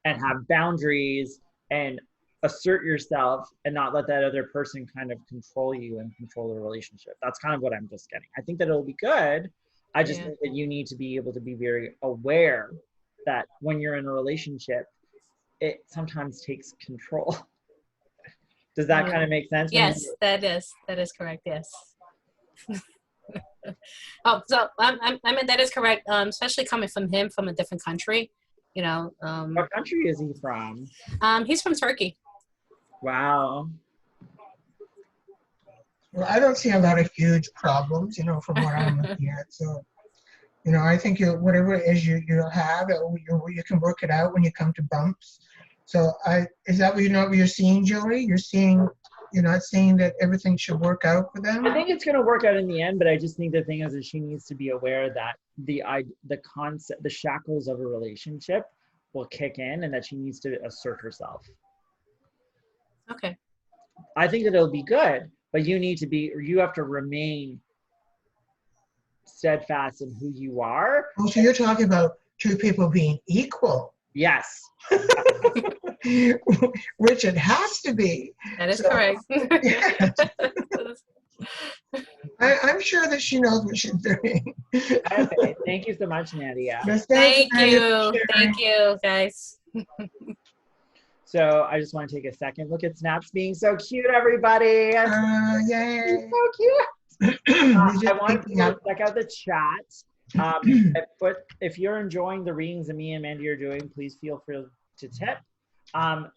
and have boundaries and assert yourself and not let that other person kind of control you and control the relationship. That's kind of what I'm just getting. I think that it'll be good. I just think that you need to be able to be very aware that when you're in a relationship, it sometimes takes control. Does that kind of make sense? Yes, that is correct. Yes. Oh, so I mean that is correct. Especially coming from him from a different country, you know. What country is he from? He's from Turkey. Wow. Well, I don't see a lot of huge problems, you know, from what I'm looking at. So, you know, I think whatever it is you'll have, you can work it out when you come to bumps. So is that what you're seeing, Joey? You're not seeing that everything should work out for them? I think it's going to work out in the end, but I just think the thing is that she needs to be aware that the concept, the shackles of a relationship will kick in, and that she needs to assert herself. Okay. I think that it'll be good, but you have to remain steadfast in who you are. Oh, so you're talking about two people being equal. Yes. Which it has to be. That is correct. I'm sure that she knows what she's doing. Okay. Thank you so much, Nadia. Thank you, guys. So I just want to take a second. Look at Snaps being so cute, everybody. Yay. She's so cute. I want to check out the chat. If you're enjoying the readings that me and Mandy are doing, please feel free to tip. I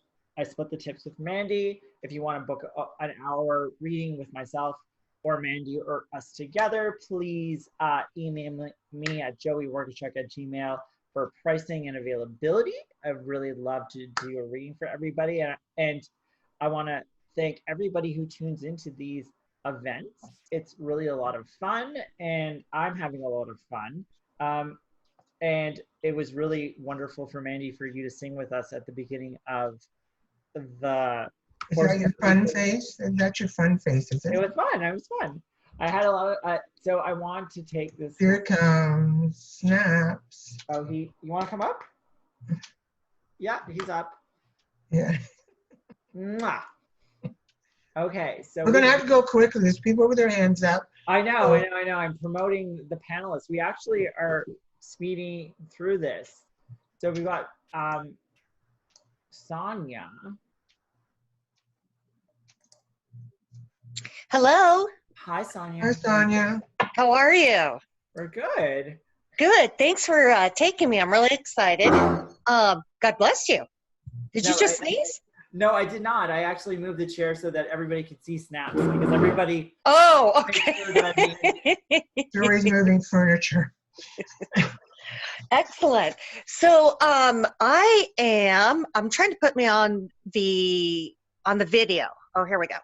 split the tips with Mandy. If you want to book an hour reading with myself or Mandy or us together, please email me at joeywargachuk@gmail.com for pricing and availability. I'd really love to do a reading for everybody. And I want to thank everybody who tunes into these events. It's really a lot of fun, and I'm having a lot of fun. And it was really wonderful for Mandy, for you to sing with us at the beginning of the... Is that your fun face? That's your fun face, is it? It was fun. It was fun. I had a lot of... so I want to take this... Here it comes. Snaps. Oh, you want to come up? Yeah, he's up. Yeah. Mwah. Okay, so... We're going to have to go quickly. There's people with their hands up. I know. I'm promoting the panelists. We actually are speeding through this. So we've got Sonia. Hello. Hi, Sonia. Hi, Sonia. How are you? We're good. Good. Thanks for taking me. I'm really excited. God bless you. Did you just sneeze? No, I did not. I actually moved the chair so that everybody could see snaps because everybody. Oh, okay. Joey's moving furniture. Excellent. So I'm trying to put me on the video. Oh, here we go.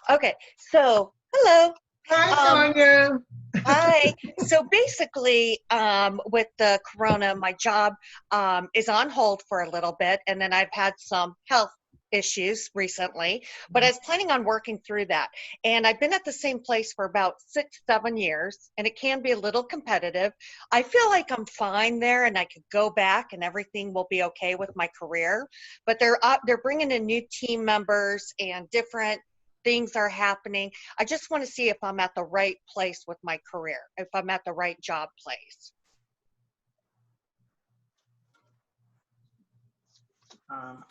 Okay. So hello. Hi, Sonia. Hi. So basically, with the corona, my job is on hold for a little bit, and then I've had some health issues recently, but I was planning on working through that. And I've been at the same place for about 6-7 years, and it can be a little competitive. I feel like I'm fine there, and I could go back, and everything will be okay with my career. But they're bringing in new team members, and different things are happening. I just want to see if I'm at the right place with my career, if I'm at the right job place.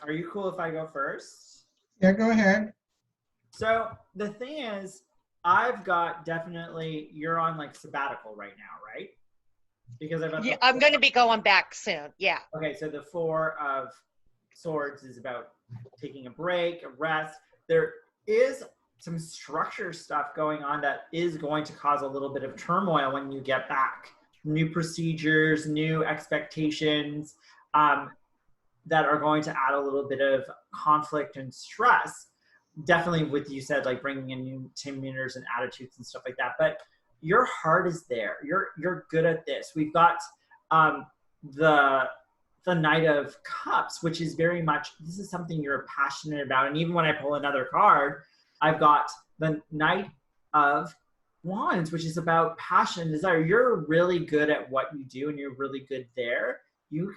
Are you cool if I go first? Yeah, go ahead. So the thing is, I've got definitely, you're on like sabbatical right now, right? Because I'm going to be going back soon. Yeah. Okay, so the Four of Swords is about taking a break, a rest. There is some structure stuff going on that is going to cause a little bit of turmoil when you get back. New procedures, new expectations, that are going to add a little bit of conflict and stress. Definitely with you said, like bringing in new team leaders and attitudes and stuff like that. But your heart is there. You're good at this. We've got the Knight of Cups, which is very much, this is something you're passionate about. And even when I pull another card, I've got the Knight of Wands, which is about passion and desire. You're really good at what you do, and you're really good there. You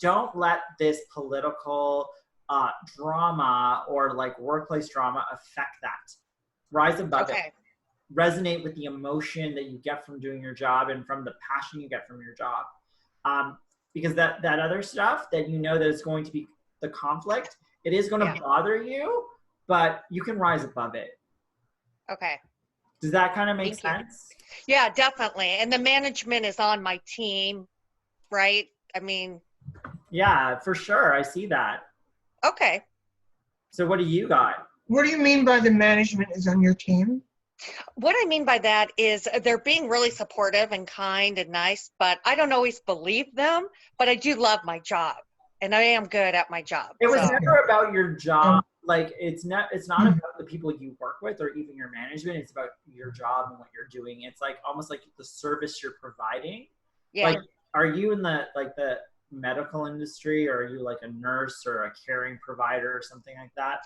don't let this political drama or like workplace drama affect that. Rise above it. Resonate with the emotion that you get from doing your job and from the passion you get from your job. Because that other stuff that you know that is going to be the conflict, it is going to bother you, but you can rise above it. Okay. Does that kind of make sense? Yeah, definitely. And the management is on my team, right? I mean, yeah, for sure. I see that. Okay. So what do you got? What do you mean by the management is on your team? What I mean by that is they're being really supportive and kind and nice, but I don't always believe them, but I do love my job, and I am good at my job. It was never about your job. Like it's not about the people you work with or even your management. It's about your job and what you're doing. It's like almost like the service you're providing. Yeah. Like, are you in the medical industry, or are you like a nurse or a caring provider or something like that?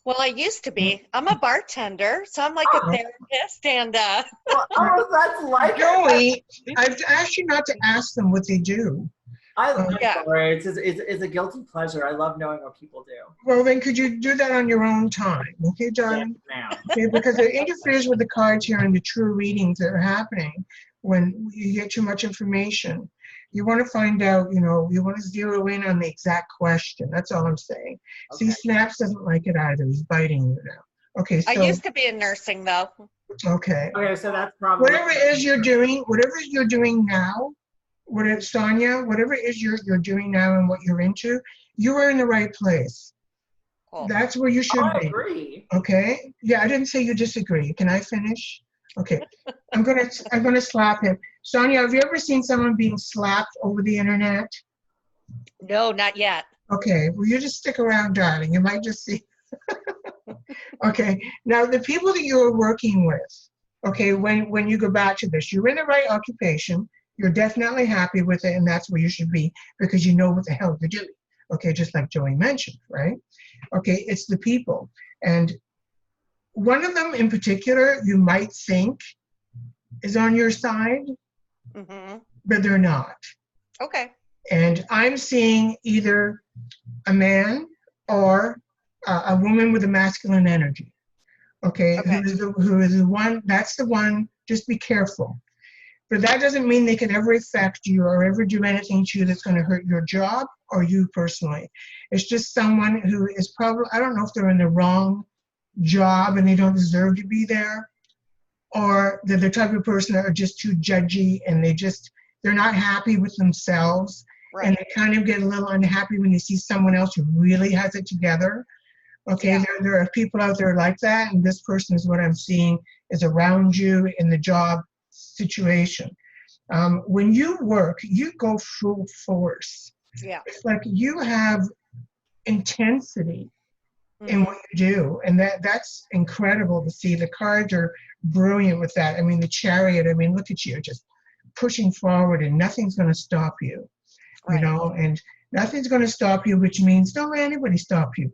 Well, I used to be. I'm a bartender, so I'm like a therapist and oh, that's like Joey, I've asked you not to ask them what they do. I'm sorry. It's a guilty pleasure. I love knowing what people do. Well, then could you do that on your own time? Okay, John? Yes, Okay, because it interferes with the cards here and the true readings that are happening when you get too much information. You want to find out, you want to zero in on the exact question. That's all I'm saying. Okay. See, Snaps doesn't like it either. He's biting you now. Okay, so. I used to be in nursing, though. Okay. Okay, so that's probably. Whatever it is you're doing now, Sonia, whatever it is you're doing now and what you're into, you are in the right place. Cool. That's where you should be. I agree. Okay? Yeah, I didn't say you disagree. Can I finish? Okay. I'm gonna slap him. Sonia, have you ever seen someone being slapped over the internet? No, not yet. Okay. Well, you just stick around, darling. You might just see. Okay. Now, the people that you're working with, okay, when you go back to this, you're in the right occupation. You're definitely happy with it, and that's where you should be because you know what the hell you're doing. Okay, just like Joey mentioned, right? Okay, it's the people. And one of them in particular, you might think is on your side, but they're not. Okay. And I'm seeing either a man or a woman with a masculine energy. Okay, who is the one, that's the one, just be careful. But that doesn't mean they can ever affect you or ever do anything to you that's going to hurt your job or you personally. It's just someone who is probably, I don't know if they're in the wrong job and they don't deserve to be there, or they're the type of person that are just too judgy and they're not happy with themselves. Right. And they kind of get a little unhappy when you see someone else who really has it together. Okay, Yeah. there are people out there like that, and this person is what I'm seeing is around you in the job situation. When you work, you go full force. Yeah. It's like you have intensity in Mhm. what you do, and that's incredible to see. The cards are brilliant with that. I mean, the Chariot, I mean, look at you, just pushing forward, and nothing's going to stop you, you Right. know, and nothing's going to stop you, which means don't let anybody stop you.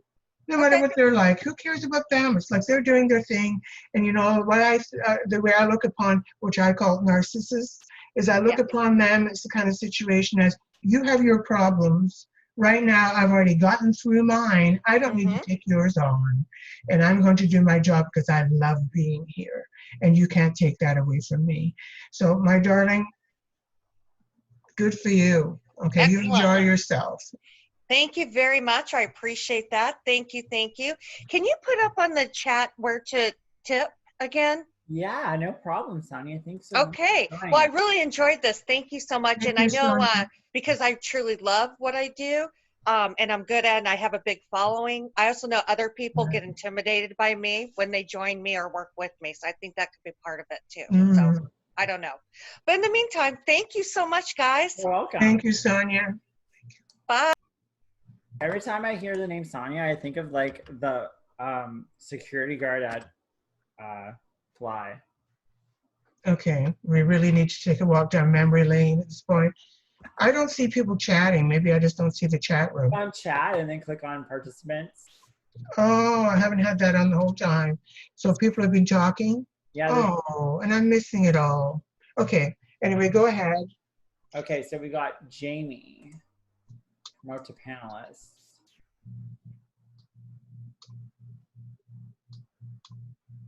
No matter Okay. what they're like, who cares about them? It's like they're doing their thing. And you know, the way I look upon, which I call narcissists, is I look Yeah. upon them as the kind of situation as you have your problems. Right now, I've already gotten through mine. I don't need to take yours on. And I'm going to do my job because I love being here. And you can't take that away from me. So, my darling, good for you. Okay, you Excellent. enjoy yourself. Thank you very much. I appreciate that. Thank you. Thank you. Can you put up on the chat where to tip again? Yeah, no problem, Sonia. Thanks so Okay. much. Well, I really enjoyed this. Thank you so much. Thank And I you, know Sonia. because I truly love what I do, and I'm good at it, and I have a big following. I also know other people get intimidated by me when they join me or work with me. So I think that could be part of it too. So I don't know. But in the meantime, thank you so much, guys. You're welcome. Thank you, Sonia. Bye. Every time I hear the name Sonia, I think of like the security guard at Fly. Okay, we really need to take a walk down memory lane at this point. I don't see people chatting. Maybe I just don't see the chat room. Click on chat and then click on participants. Oh, I haven't had that on the whole time. So people have been talking? Yeah. Oh, and I'm missing it all. Okay, anyway, go ahead. Okay, so we got Jamie. Promote to panelists.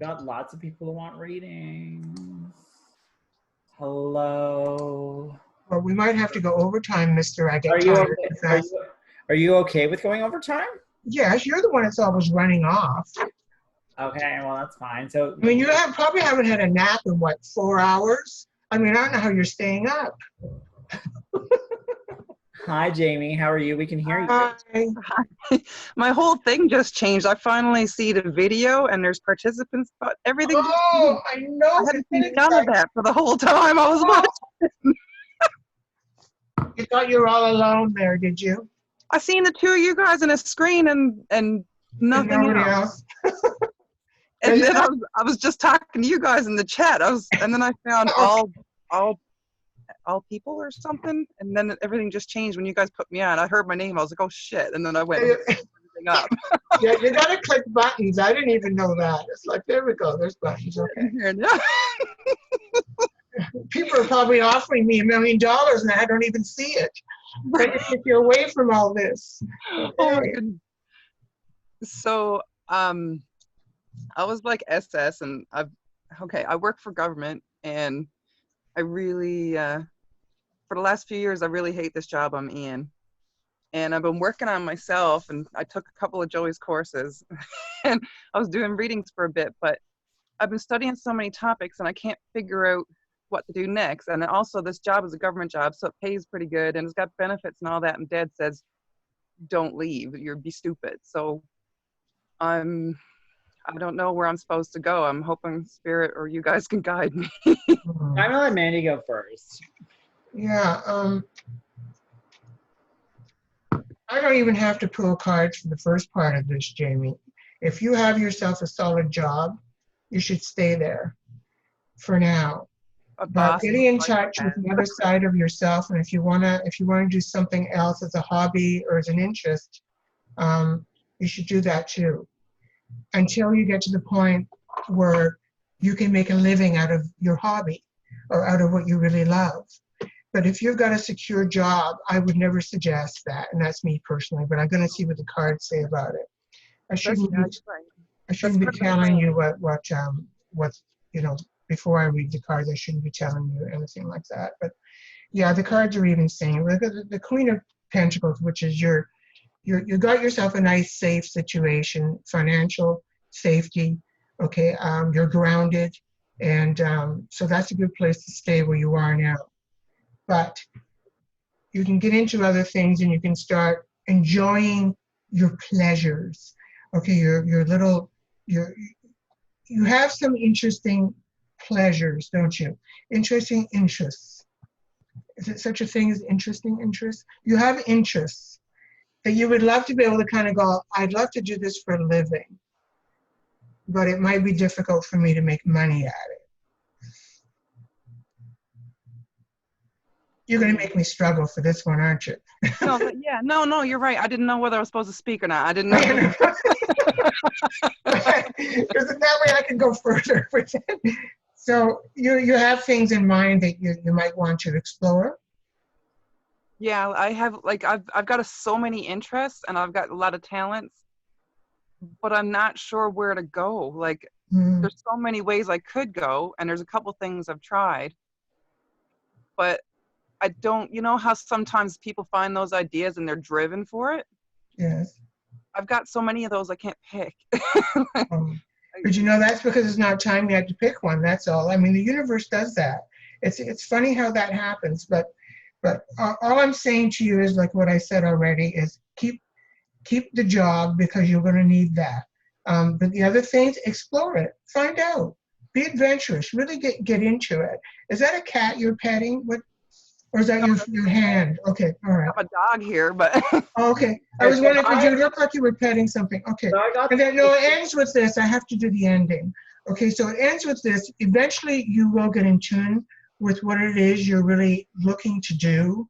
Got lots of people who want readings. Hello. Well, we might have to go overtime, mister. I get Are you tired. okay? Are you okay with going overtime? Yes, you're the one that's always running off. Okay, well that's fine. So I mean, you probably haven't had a nap in what, 4 hours? I mean, I don't know how you're staying up. Hi, Jamie. How are you? We can hear you. Hi. My whole thing just changed. I finally see the video and there's participants, but everything. Oh, I know. I haven't seen none of that for the whole time I was watching. You thought you were all alone there, did you? I seen the two of you guys on a screen and nothing nobody else. And then I was just talking to you guys in the chat. And then I found all people or something, and then everything just changed when you guys put me on. I heard my name. I was like, oh shit, and then I went and picked everything up. Yeah, you gotta click buttons. I didn't even know that. It's like, there we go. There's buttons. Okay. People are probably offering me $1 million, and I don't even see it. Trying to take you away from all this. Oh my goodness. So I was like SS, and I work for government, and I really for the last few years I really hate this job I'm in, and I've been working on myself, and I took a couple of Joey's courses and I was doing readings for a bit, but I've been studying so many topics and I can't figure out what to do next. And also this job is a government job, so it pays pretty good and it's got benefits and all that, and Dad says don't leave, you'll be stupid. So I don't know where I'm supposed to go. I'm hoping Spirit or you guys can guide me. I'm gonna let Mandy go first. Yeah, I don't even have to pull cards for the first part of this, Jamie. If you have yourself a solid job, you should stay there for now. But getting in touch with the other side of yourself, and if you wanna do something else as a hobby or as an interest, you should do that too. Until you get to the point where you can make a living out of your hobby or out of what you really love. But if you've got a secure job, I would never suggest that, and that's me personally, but I'm gonna see what the cards say about it. I shouldn't be telling you what's, you know, before I read the cards, I shouldn't be telling you anything like that. But yeah, the cards are even saying, the Queen of Pentacles, which is you got yourself a nice, safe situation, financial safety, okay, you're grounded, and so that's a good place to stay where you are now. But you can get into other things and you can start enjoying your pleasures, Okay, you have some interesting pleasures, don't you? Interesting interests. Is it such a thing as interesting interests? You have interests that you would love to be able to kind of go, I'd love to do this for a living, but it might be difficult for me to make money at it. You're going to make me struggle for this one, aren't you? No, but yeah, no, you're right. I didn't know whether I was supposed to speak or not. I didn't know. Because that way I can go further. So you have things in mind that you might want to explore? Yeah, I have, like, I've got so many interests and I've got a lot of talents, but I'm not sure where to go. Like, there's so many ways I could go, and there's a couple things I've tried, but I don't, you know how sometimes people find those ideas and they're driven for it? Yes. I've got so many of those I can't pick. But you know, that's because it's not time yet to pick one, that's all. I mean, the universe does that. It's funny how that happens, but all I'm saying to you is like what I said already is keep the job because you're going to need that. But the other things, explore it, find out, be adventurous, really get into it. Is that a cat you're petting? What, or is that your hand? Okay, all right. I have a dog here, but Oh, okay. I was wondering because you look like you were petting something. Okay. And then no, it ends with this. I have to do the ending. Okay, so it ends with this. Eventually, you will get in tune with what it is you're really looking to do.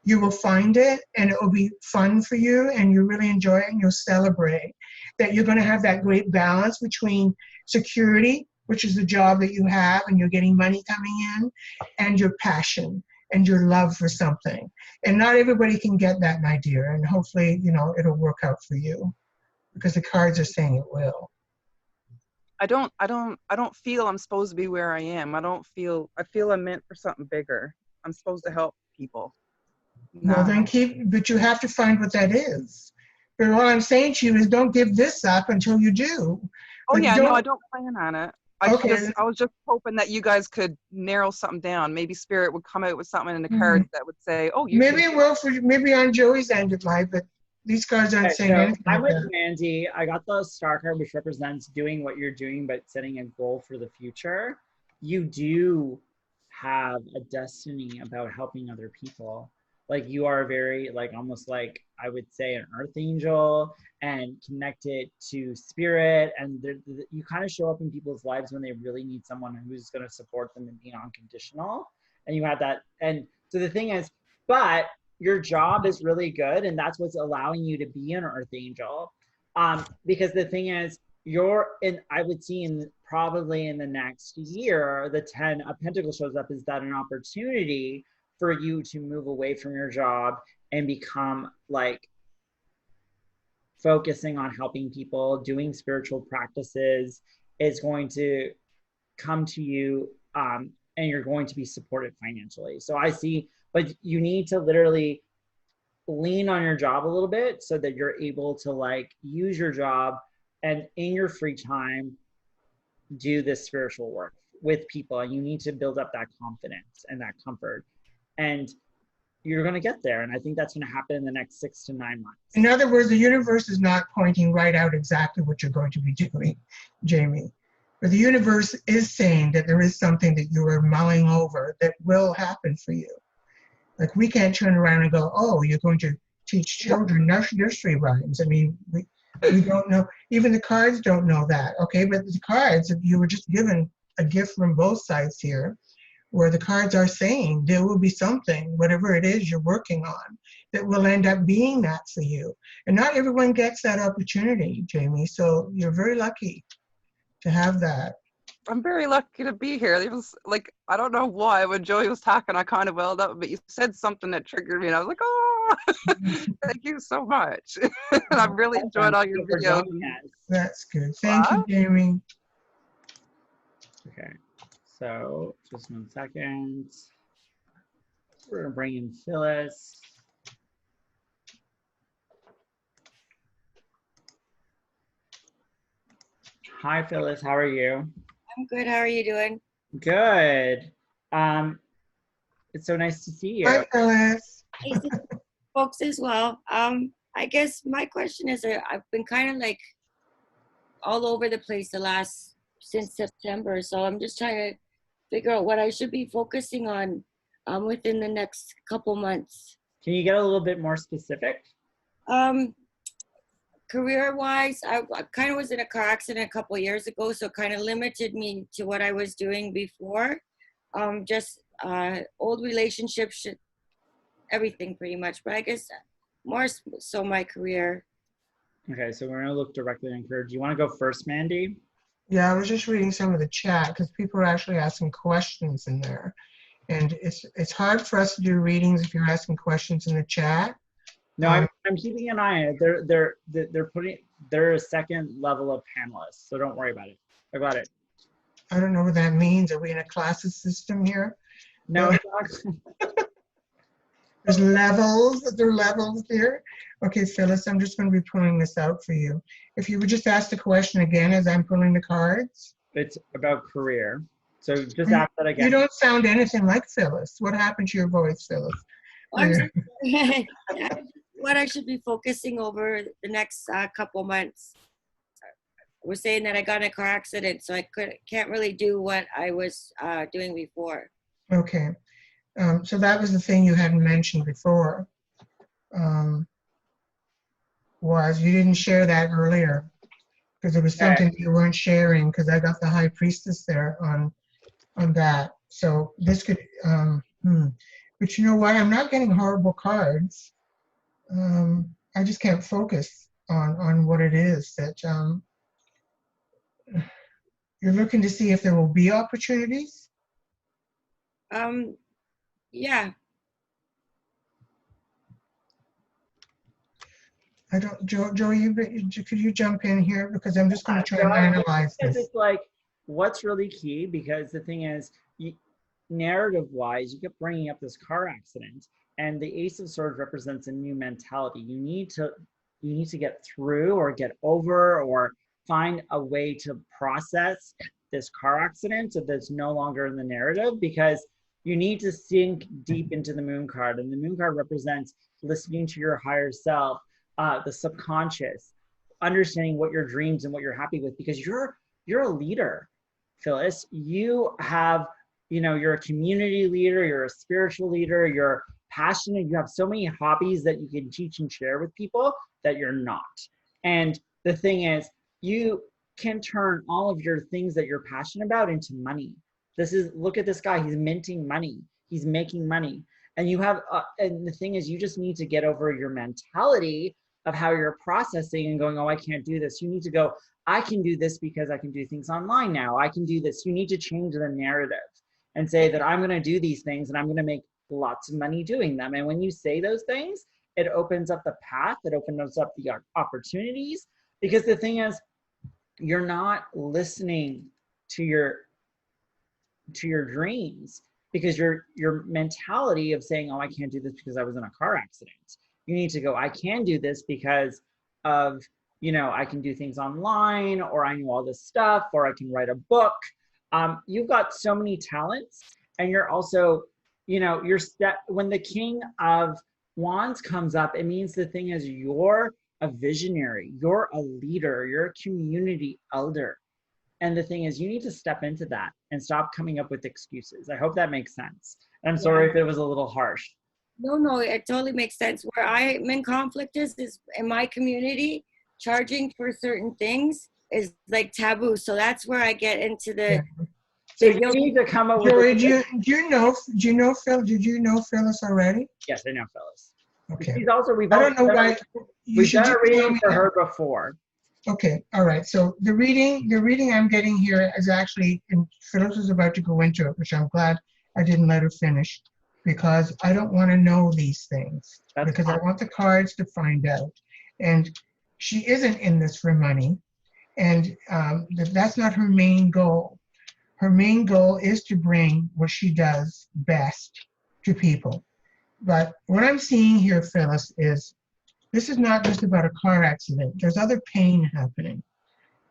You will find it, and it will be fun for you, and you really enjoy it, and you'll celebrate that you're going to have that great balance between security, which is the job that you have, and you're getting money coming in, and your passion and your love for something. And not everybody can get that, my dear, and hopefully, you know, it'll work out for you because the cards are saying it will. I don't feel I'm supposed to be where I am. I feel I'm meant for something bigger. I'm supposed to help people. Well, then but you have to find what that is. But what I'm saying to you is don't give this up until you do. Oh But yeah, no, I don't plan on it. I was just hoping that you guys could narrow something down. Maybe Spirit would come out with something in the cards that would say, "Oh, you." Maybe it will maybe on Joey's end it might, but these cards aren't saying anything. I'm like with that. Mandy. I got the star card, which represents doing what you're doing, but setting a goal for the future. You do have a destiny about helping other people. Like you are very, like almost like I would say an earth angel and connected to spirit. And you kind of show up in people's lives when they really need someone who's going to support them and be unconditional. And you have that. And so the thing is, but your job is really good, and that's what's allowing you to be an earth angel. Because the thing is, I would see probably in the next year, the 10 of Pentacles shows up. Is that an opportunity for you to move away from your job and become like focusing on helping people, doing spiritual practices is going to come to you, and you're going to be supported financially. So I see, but you need to literally lean on your job a little bit so that you're able to like use your job and in your free time do this spiritual work with people. And you need to build up that confidence and that comfort, and you're going to get there. And I think that's going to happen in the next 6 to 9 months. In other words, the universe is not pointing right out exactly what you're going to be doing, Jamie. But the universe is saying that there is something that you are mulling over that will happen for you. Like we can't turn around and go, oh, you're going to teach children nursery rhymes. I mean, we don't know. Even the cards don't know that. Okay, but the cards, you were just given a gift from both sides here, where the cards are saying there will be something, whatever it is you're working on, that will end up being that for you. And not everyone gets that opportunity, Jamie. So you're very lucky to have that. I'm very lucky to be here. It was like, I don't know why, when Joey was talking, I kind of welled up, but you said something that triggered me, and I was like, oh, thank you so much. And I've really enjoyed all your videos. That's good. Thank you, Jamie. Okay, so just 1 second. We're gonna bring in Phyllis. Hi, Phyllis. How are you? I'm good. How are you doing? Good. It's so nice to see you. Hi, Phyllis. Hey, folks as well. I guess my question is, I've been kind of like all over the place since September. So I'm just trying to figure out what I should be focusing on within the next couple months. Can you get a little bit more specific? Career-wise, I kind of was in a car accident a couple of years ago, so it kind of limited me to what I was doing before. Just old relationships, everything pretty much. But I guess more so my career. Okay, so we're gonna look directly in career. Do you want to go first, Mandy? Yeah, I was just reading some of the chat because people are actually asking questions in there. And it's hard for us to do readings if you're asking questions in the chat. No, I'm keeping an eye on it. They're a second level of panelists, so don't worry about it. I got it. I don't know what that means. Are we in a classes system here? No, there's levels. There are levels here. Okay, Phyllis, I'm just going to be pulling this out for you. If you would just ask the question again as I'm pulling the cards. It's about career. So just ask that again. You don't sound anything like Phyllis. What happened to your voice, Phyllis? What I should be focusing over the next couple months. We're saying that I got in a car accident, so I can't really do what I was doing before. Okay, so that was the thing you hadn't mentioned before. Was you didn't share that earlier because it was something you weren't sharing because I got the High Priestess there on that. So this could, but you know what? I'm not getting horrible cards. I just can't focus on what it is that you're looking to see if there will be opportunities. Yeah. I don't, Joey, could you jump in here because I'm just going to try and analyze this. It's like what's really key because the thing is, narrative-wise, you kept bringing up this car accident, and the Ace of Swords represents a new mentality. You need to get through or get over or find a way to process this car accident so that it's no longer in the narrative because you need to sink deep into the Moon card, and the Moon card represents listening to your higher self, the subconscious, understanding what your dreams and what you're happy with because you're a leader, Phyllis. You have, you're a community leader, you're a spiritual leader, you're passionate, you have so many hobbies that you can teach and share with people that you're not. And the thing is, you can turn all of your things that you're passionate about into money. Look at this guy, he's minting money, he's making money. And you have, and the thing is, you just need to get over your mentality of how you're processing and going, oh, I can't do this. You need to go, I can do this because I can do things online now. I can do this. You need to change the narrative and say that I'm going to do these things and I'm going to make lots of money doing them. And when you say those things, it opens up the path, it opens up the opportunities, because the thing is, you're not listening to your dreams because your mentality of saying, oh, I can't do this because I was in a car accident. You need to go, I can do this because of, I can do things online, or I know all this stuff, or I can write a book. You've got so many talents, and you're also, when the King of Wands comes up, it means the thing is you're a visionary, you're a leader, you're a community elder. And the thing is, you need to step into that and stop coming up with excuses. I hope that makes sense. I'm sorry if it was a little harsh. No, it totally makes sense. Where I'm in conflict is in my community, charging for certain things is like taboo. So that's where I get into the. So you need to come up with. Joey, did you know Phyllis already? Yes, I know Phyllis. Okay. She's also, I don't know why. We've done a reading for her before. Okay, all right. So the reading I'm getting here is actually, and Phyllis is about to go into it, which I'm glad I didn't let her finish, because I don't want to know these things. Because I want the cards to find out. And she isn't in this for money, and that's not her main goal. Her main goal is to bring what she does best to people. But what I'm seeing here, Phyllis, is this is not just about a car accident. There's other pain happening.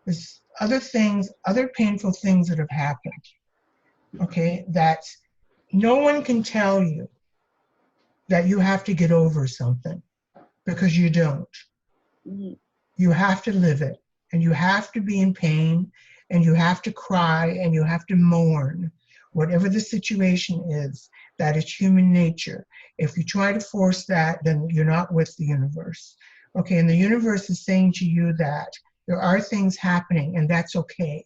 There's other things, other painful things that have happened, okay, that no one can tell you that you have to get over something, because you don't. You have to live it. And you have to be in pain, and you have to cry, and you have to mourn. Whatever the situation is, that is human nature. If you try to force that, then you're not with the universe. Okay, and the universe is saying to you that there are things happening, and that's okay.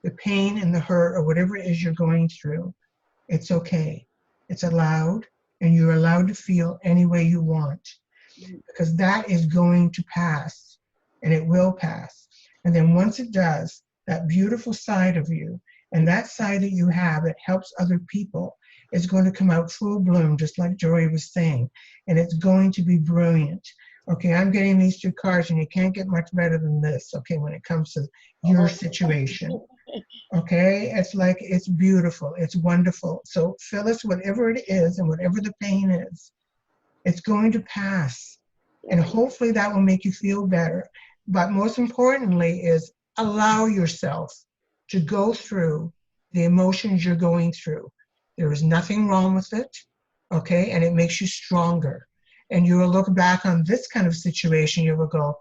The pain and the hurt, or whatever it is you're going through, it's okay. It's allowed, and you're allowed to feel any way you want, because that is going to pass, and it will pass. And then once it does, that beautiful side of you, and that side that you have that helps other people, is going to come out full bloom, just like Joey was saying, and it's going to be brilliant. Okay, I'm getting these 2 cards, and you can't get much better than this, okay, when it comes to your situation. Okay, it's like, it's beautiful, it's wonderful. So Phyllis, whatever it is and whatever the pain is, it's going to pass. And hopefully that will make you feel better. But most importantly is allow yourself to go through the emotions you're going through. There is nothing wrong with it, okay? And it makes you stronger. And you will look back on this kind of situation, you will go,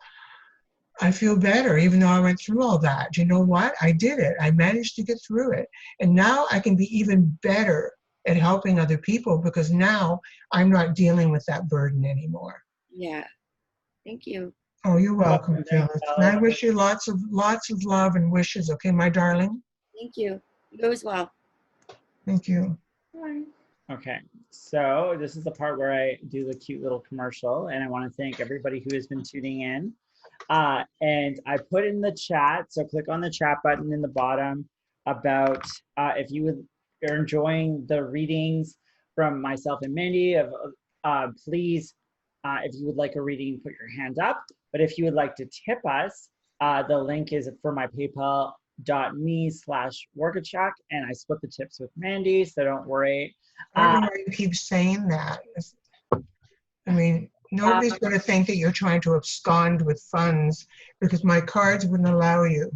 I feel better, even though I went through all that. You know what? I did it. I managed to get through it. And now I can be even better at helping other people, because now I'm not dealing with that burden anymore. Yeah. Thank you. Oh, you're welcome, Phyllis. And I wish you lots of love and wishes, okay, my darling? Thank you. You as well. Thank you. Okay, so this is the part where I do the cute little commercial, and I want to thank everybody who has been tuning in. And I put in the chat, so click on the chat button in the bottom about if you are enjoying the readings from myself and Mandy. Please, if you would like a reading, put your hand up. But if you would like to tip us, the link is for my paypal.me/Wargachuk, and I split the tips with Mandy, so don't worry. I don't know why you keep saying that. I mean, nobody's going to think that you're trying to abscond with funds, because my cards wouldn't allow you.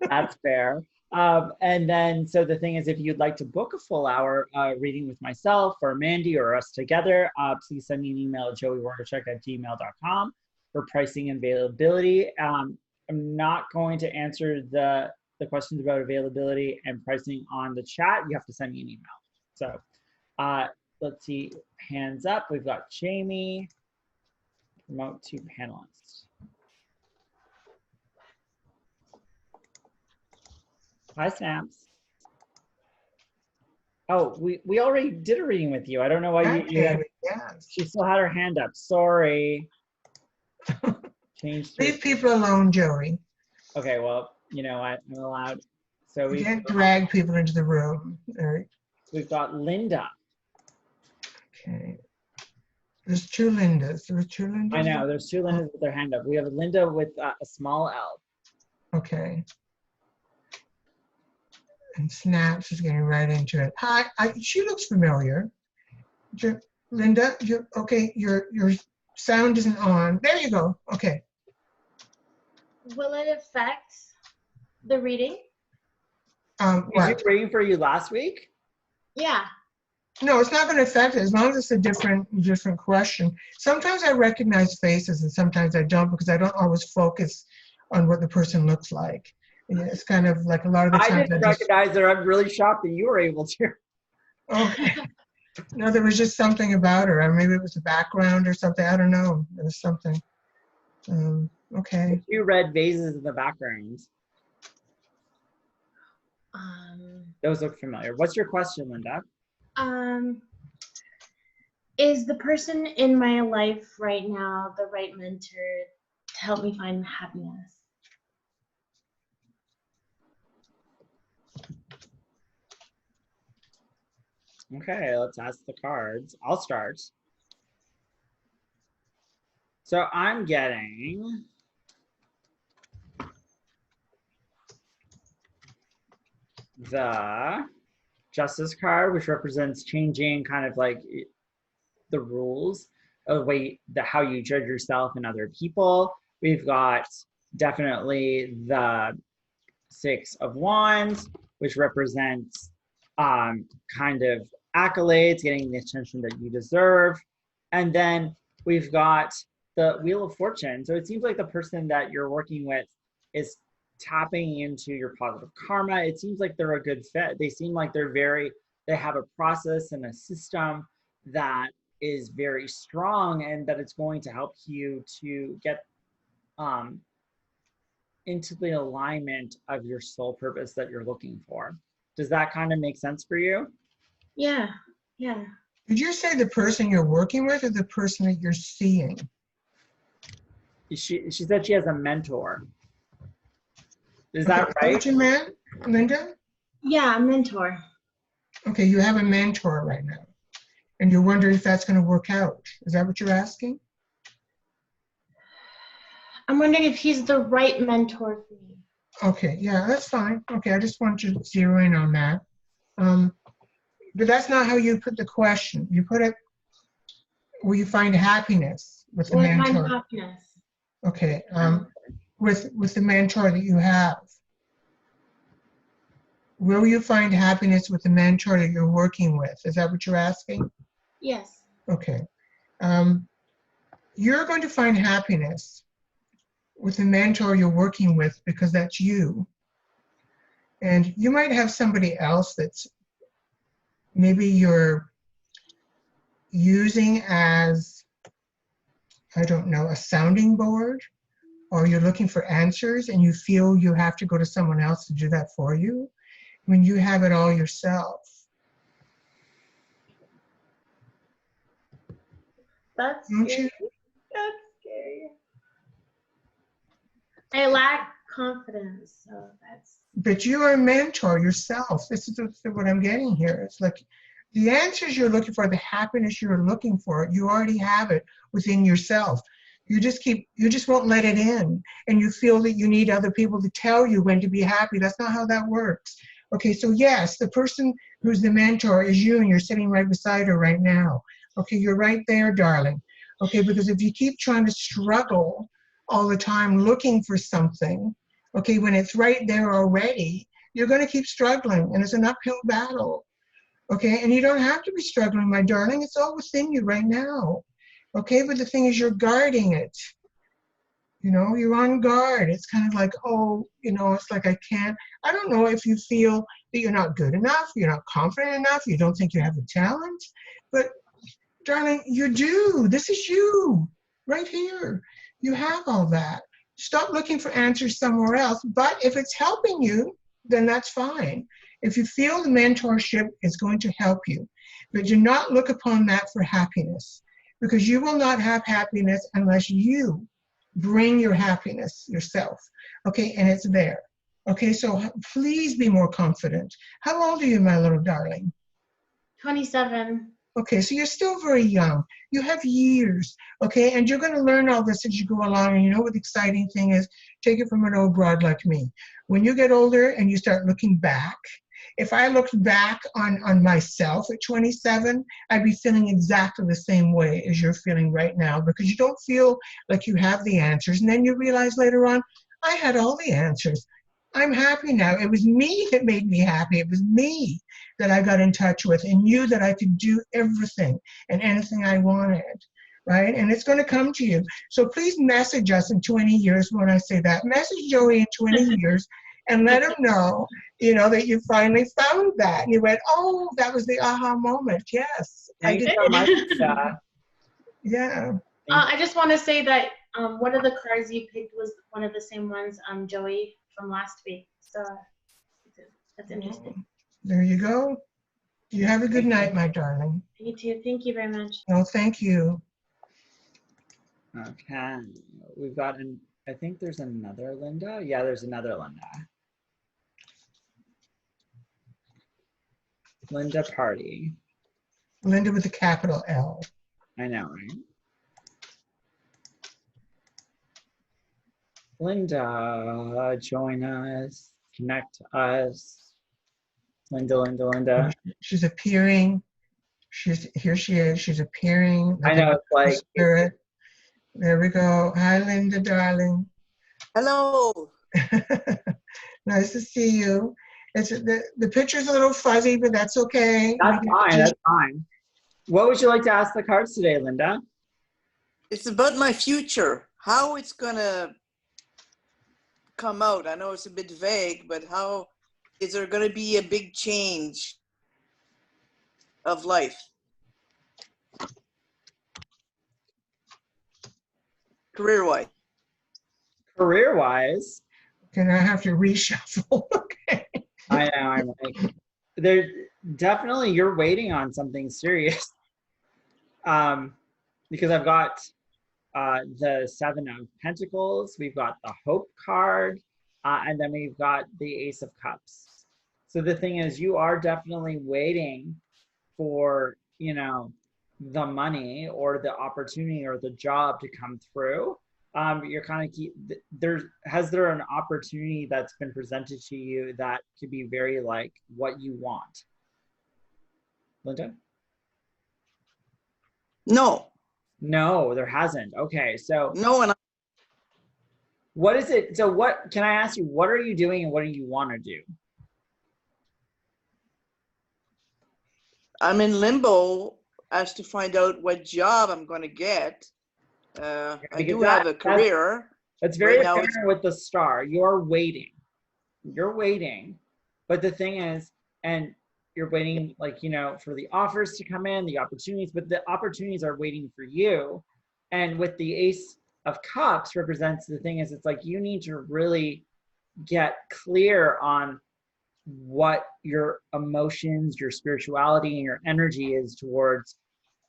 That's fair. And then, so the thing is, if you'd like to book a full hour reading with myself or Mandy or us together, please send me an email at joeywargachuk@gmail.com for pricing and availability. I'm not going to answer the questions about availability and pricing on the chat. You have to send me an email. So let's see, hands up. We've got Jamie. Promote to panelists. Hi, Snaps. Oh, we already did a reading with you. I don't know why you Yes. She still had her hand up. Sorry. Change. Leave people alone, Joey. Okay, well, you know what? I'm allowed. So You we can't drag people into the room. We've got Linda. Okay. There's 2 Lindas. There's 2 Lindas. I know, there's 2 Lindas with their hand up. We have a Linda with a small L. Okay. And Snaps is getting right into it. Hi, she looks familiar. Linda, okay, your sound isn't on. There you go. Okay. Will it affect the reading? Was it reading for you last week? Yeah. No, it's not going to affect it as long as it's a different question. Sometimes I recognize faces and sometimes I don't, because I don't always focus on what the person looks like. And it's kind of like a lot of the times I didn't recognize her. I'm really shocked that you were able to. Okay. No, there was just something about her. Or maybe it was the background or something. I don't know. There was something. Okay. You read vases in the background. Those look familiar. What's your question, Linda? Is the person in my life right now the right mentor to help me find happiness? Okay, let's ask the cards. I'll start. So I'm getting the Justice card, which represents changing kind of like the rules of the way how you judge yourself and other people. We've got definitely the 6 of Wands, which represents kind of accolades, getting the attention that you deserve. And then we've got the Wheel of Fortune. So it seems like the person that you're working with is tapping into your positive karma. It seems like they're a good fit. They seem like they have a process and a system that is very strong, and that it's going to help you to get into the alignment of your soul purpose that you're looking for. Does that kind of make sense for you? Yeah, yeah. Did you say the person you're working with or the person that you're seeing? She said she has a mentor. Is Okay, that right? what you meant, Linda? Yeah, a mentor. Okay, you have a mentor right now, and you're wondering if that's going to work out. Is that what you're asking? I'm wondering if he's the right mentor for me. Okay, yeah, that's fine. Okay, I just want you to zero in on that. But that's not how you put the question. You put it where you find happiness with the Will I find mentor. happiness? Okay, with the mentor that you have. Will you find happiness with the mentor that you're working with? Is that what you're asking? Yes. Okay. You're going to find happiness with the mentor you're working with because that's you. And you might have somebody else that's maybe you're using as, I don't know, a sounding board, or you're looking for answers and you feel you have to go to someone else to do that for you when you have it all yourself. That's Don't scary. you? That's scary. I lack confidence, so that's. But you are a mentor yourself. This is what I'm getting here. It's like the answers you're looking for, the happiness you're looking for, you already have it within yourself. You just won't let it in. And you feel that you need other people to tell you when to be happy. That's not how that works. Okay, so yes, the person who's the mentor is you, and you're sitting right beside her right now. Okay, you're right there, darling. Okay, because if you keep trying to struggle all the time looking for something, okay, when it's right there already, you're going to keep struggling, and it's an uphill battle. Okay, and you don't have to be struggling, my darling. It's all within you right now. Okay, but the thing is, you're guarding it. You know, you're on guard. It's kind of like, oh, you know, it's like I don't know if you feel that you're not good enough, you're not confident enough, you don't think you have the talent, but darling, you do. This is you right here. You have all that. Stop looking for answers somewhere else. But if it's helping you, then that's fine. If you feel the mentorship is going to help you, but do not look upon that for happiness, because you will not have happiness unless you bring your happiness yourself. Okay, and it's there. Okay, so please be more confident. How old are you, my little darling? 27. Okay, so you're still very young. You have years, okay? And you're going to learn all this as you go along. And you know what the exciting thing is? Take it from an old broad like me. When you get older and you start looking back, if I looked back on myself at 27, I'd be feeling exactly the same way as you're feeling right now, because you don't feel like you have the answers. And then you realize later on, I had all the answers. I'm happy now. It was me that made me happy. It was me that I got in touch with and knew that I could do everything and anything I wanted, right? And it's going to come to you. So please message us in 20 years when I say that. Message Joey in 20 years and let him know, you know, that you finally found that. And you went, oh, that was the aha moment. Yes. Thanks so much, Linda. Yeah. I just want to say that one of the cards you picked was one of the same ones Joey from last week. So that's interesting. There you go. You have a good night, my darling. You too. Thank you very much. No, thank you. Okay, we've got I think there's another Linda. Yeah, there's another Linda. Linda Party. Linda with a capital L. I know, right? Linda, join us, connect us. Linda. She's appearing. Here she is. She's appearing. I know, it's like spirit. There we go. Hi, Linda, darling. Hello. Nice to see you. It's the picture's a little fuzzy, but that's okay. That's fine. That's fine. What would you like to ask the cards today, Linda? It's about my future. How it's gonna come out? I know it's a bit vague, but how is there going to be a big change of life? Career-wise. Career-wise, Can I have to reshuffle? I know, I'm like, there definitely you're waiting on something serious. Because I've got the Seven of Pentacles, we've got the Hope card, and then we've got the Ace of Cups. So the thing is, you are definitely waiting for, you know, the money or the opportunity or the job to come through. You're kind of has there an opportunity that's been presented to you that could be very like what you want? Linda? No. No, there hasn't. Okay, so no, and what is it? So what can I ask you? What are you doing and what do you want to do? I'm in limbo as to find out what job I'm going to get. I do have a career. That's very right now apparent with the star. You're waiting. You're waiting. But the thing is, and you're waiting, like, you know, for the offers to come in, the opportunities, but the opportunities are waiting for you. And with the Ace of Cups represents, the thing is, it's like you need to really get clear on what your emotions, your spirituality, and your energy is towards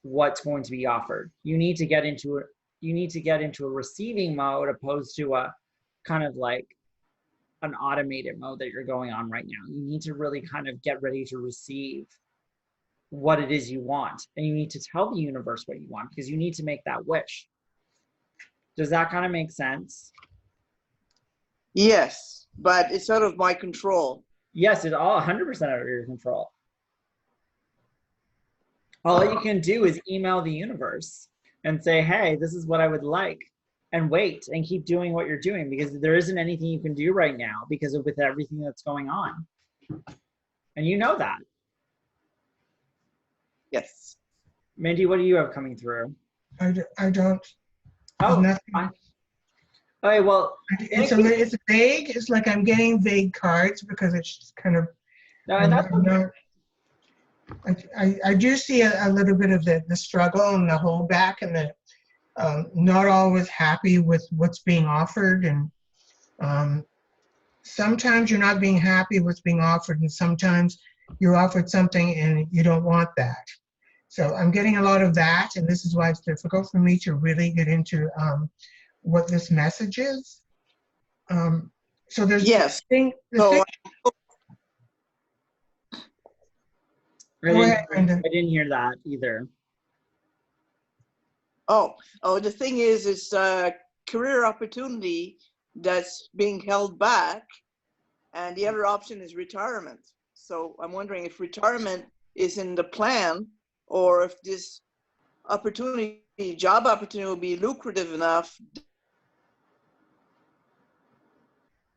what's going to be offered. You need to get into it. You need to get into a receiving mode opposed to a kind of like an automated mode that you're going on right now. You need to really kind of get ready to receive what it is you want. And you need to tell the universe what you want because you need to make that wish. Does that kind of make sense? Yes, but it's out of my control. Yes, it's all 100% out of your control. All you can do is email the universe and say, hey, this is what I would like, and wait and keep doing what you're doing because there isn't anything you can do right now because of with everything that's going on. And you know that. Yes. Mandy, what do you have coming through? I don't. Oh, nothing. Okay, well, it's vague. It's like I'm getting vague cards because it's just kind of. No, and that's okay. I do see a little bit of the struggle and the holdback and the not always happy with what's being offered, and sometimes you're not being happy with what's being offered, and sometimes you're offered something and you don't want that. So I'm getting a lot of that, and this is why it's difficult for me to really get into what this message is. So there's yes. I didn't hear that either. Oh, the thing is, it's a career opportunity that's being held back, and the other option is retirement. So I'm wondering if retirement is in the plan, or if this opportunity, job opportunity, will be lucrative enough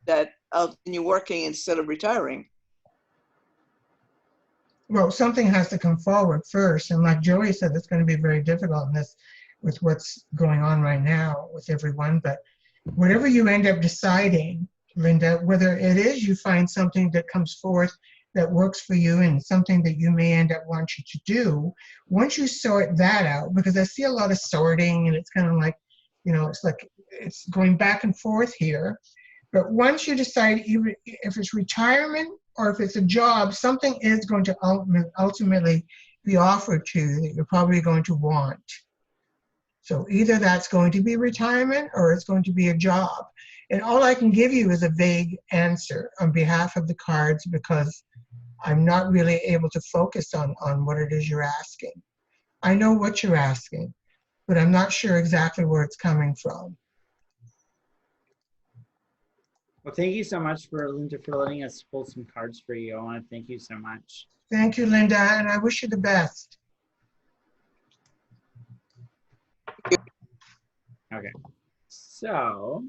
that I'll continue working instead of retiring. Well, something has to come forward first, and like Joey said, it's going to be very difficult in this with what's going on right now with everyone. But whatever you end up deciding, Linda, whether it is you find something that comes forth that works for you and something that you may end up wanting to do, once you sort that out, because I see a lot of sorting and it's kind of like, you know, it's like it's going back and forth here. But once you decide, even if it's retirement or if it's a job, something is going to ultimately be offered to you that you're probably going to want. So either that's going to be retirement or it's going to be a job. And all I can give you is a vague answer on behalf of the cards because I'm not really able to focus on what it is you're asking. I know what you're asking, but I'm not sure exactly where it's coming from. Well, thank you so much for Linda for letting us pull some cards for you. I want to thank you so much. Thank you, Linda, and I wish you the best. Okay, so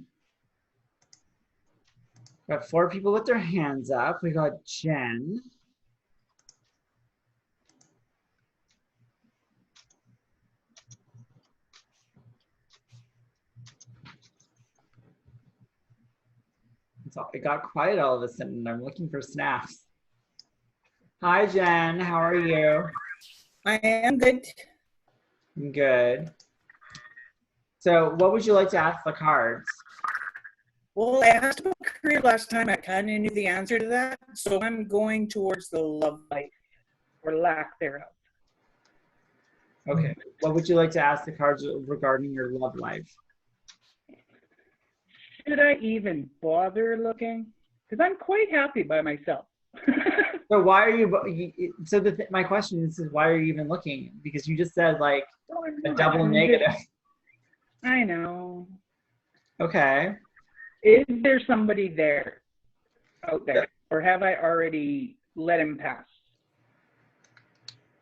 got 4 people with their hands up. We got Jen. It got quiet all of a sudden. I'm looking for snaps. Hi, Jen. How are you? I am good. Good. So what would you like to ask the cards? Well, I asked about career last time. I kind of knew the answer to that. So I'm going towards the love life or lack thereof. Okay. What would you like to ask the cards regarding your love life? Should I even bother looking? Because I'm quite happy by myself. So why are you, so my question is why are you even looking? Because you just said like a double negative. I know. Okay. Is there somebody there out there? Or have I already let him pass?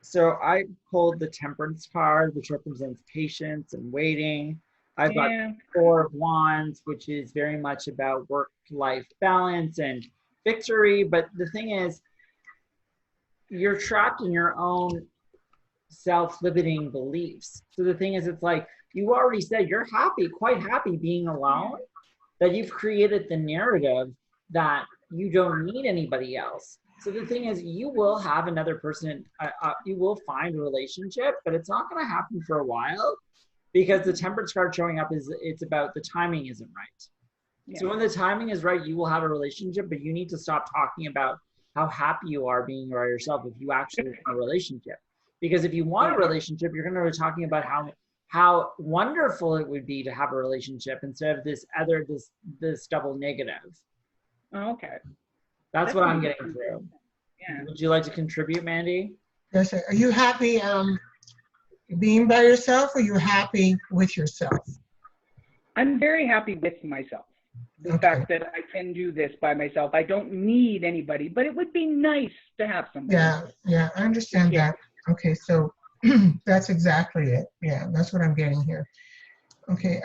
So I pulled the Temperance card, which represents patience and waiting. I've got Four of Wands, which is very much about work-life balance and victory. But the thing is, you're trapped in your own self-limiting beliefs. So the thing is, it's like, you already said you're happy, quite happy being alone, that you've created the narrative that you don't need anybody else. So the thing is, you will have another person, you will find a relationship, but it's not going to happen for a while because the Temperance card showing up it's about the timing isn't right. Yeah. So when the timing is right, you will have a relationship, but you need to stop talking about how happy you are being by yourself if you actually want a relationship. Because if you want a relationship, you're going to be talking about how wonderful it would be to have a relationship instead of this double negative. Oh, okay. That's what I'm getting through. Yeah. Would you like to contribute, Mandy? Yes. Are you happy being by yourself, or are you happy with yourself? I'm very happy with myself. The fact that I can do this by myself. I don't need anybody, but it would be nice to have somebody. Yeah, I understand that. Okay, so that's exactly it. Yeah, that's what I'm getting here. Okay,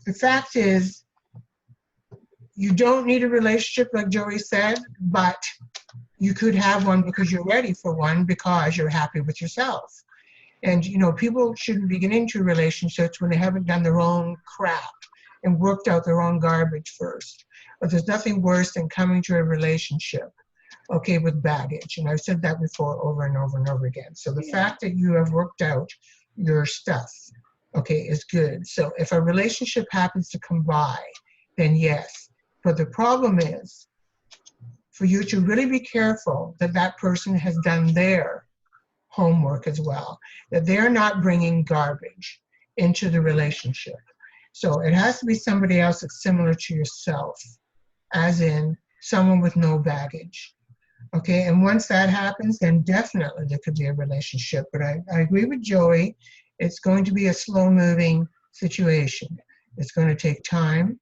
the fact is, you don't need a relationship like Joey said, but you could have one because you're ready for one because you're happy with yourself. And, you know, people shouldn't be getting into relationships when they haven't done their own crap and worked out their own garbage first. But there's nothing worse than coming to a relationship, okay, with baggage. And I've said that before over and over and over again. So the fact that you have worked out your stuff, okay, is good. So if a relationship happens to come by, then yes. But the problem is for you to really be careful that that person has done their homework as well, that they're not bringing garbage into the relationship. So it has to be somebody else that's similar to yourself, as in someone with no baggage. Okay, and once that happens, then definitely there could be a relationship. But I agree with Joey, it's going to be a slow-moving situation. It's going to take time,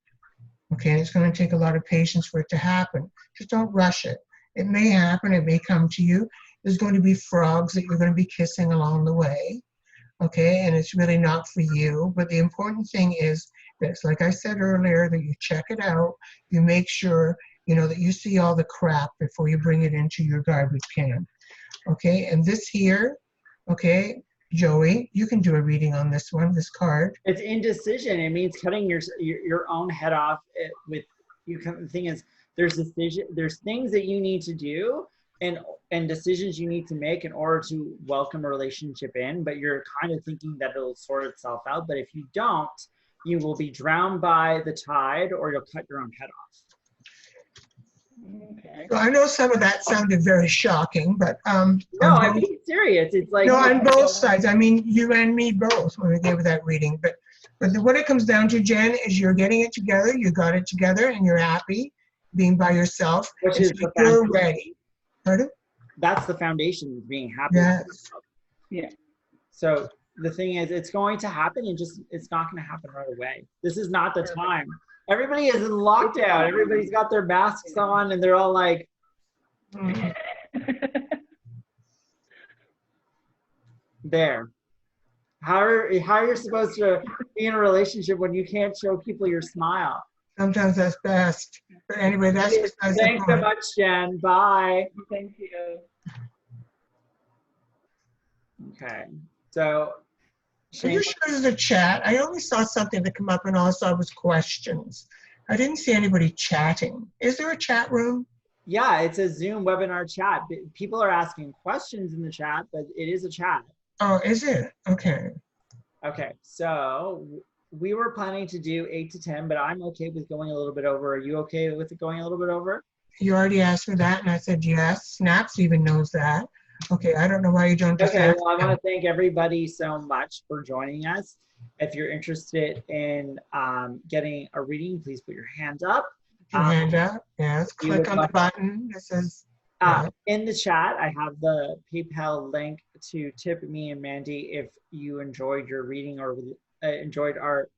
okay, and it's going to take a lot of patience for it to happen. Just don't rush it. It may happen, it may come to you. There's going to be frogs that you're going to be kissing along the way, okay, and it's really not for you. But the important thing is that, like I said earlier, that you check it out, you make sure, you know, that you see all the crap before you bring it into your garbage can, okay? And this here, okay, Joey, you can do a reading on this one, this card. It's indecision. It means cutting your own head off with you. The thing is, there's things that you need to do and decisions you need to make in order to welcome a relationship in, but you're kind of thinking that it'll sort itself out. But if you don't, you will be drowned by the tide or you'll cut your own head off. Okay. Well, I know some of that sounded very shocking, but no, I'm being serious. It's like no, on both sides. I mean, you and me both when we gave that reading. But what it comes down to, Jen, is you're getting it together. You got it together, and you're happy being by yourself. Which is so you're ready. Pardon? That's the foundation of being happy. Yes. Yeah. So the thing is, it's going to happen, and it's not going to happen right away. This is not the time. Everybody is in lockdown. Everybody's got their masks on, and they're all like, there. How are you supposed to be in a relationship when you can't show people your smile? Sometimes that's best. But anyway, that's besides the Thanks so point. much, Jen. Bye. Thank you. Okay. So Are you sure there's a chat? I only saw something that come up and all I saw was questions. I didn't see anybody chatting. Is there a chat room? Yeah, it's a Zoom webinar chat. People are asking questions in the chat, but it is a chat. Oh, is it? Okay. Okay, so we were planning to do 8 to 10, but I'm okay with going a little bit over. Are you okay with it going a little bit over? You already asked me that, and I said yes. Snaps even knows that. Okay, I don't know why you don't just Okay, ask well, I them. want to thank everybody so much for joining us. If you're interested in getting a reading, please put your hand up. Your hand up. Yes, we click would on the love- button. It says, yeah. In the chat, I have the PayPal link to tip me and Mandy if you enjoyed your reading or enjoyed our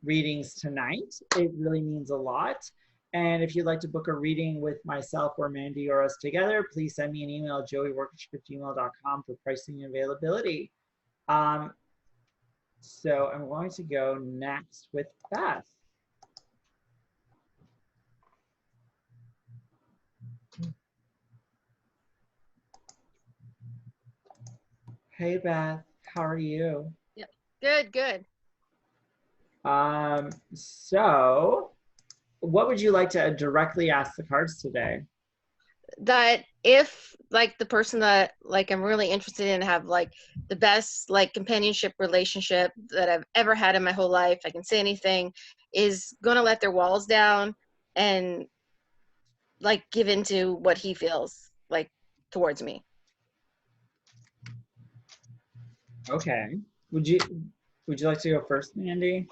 readings tonight. It really means a lot. And if you'd like to book a reading with myself or Mandy or us together, please send me an email at joeywargachuk@gmail.com for pricing and availability. So I'm going to go next with Beth. Hey Beth, how are you? Yep. Good, good. So what would you like to directly ask the cards today? That if like the person that like I'm really interested in have like the best like companionship relationship that I've ever had in my whole life, I can say anything, is gonna let their walls down and like give into what he feels like towards me. Okay. Would you like to go first, Mandy?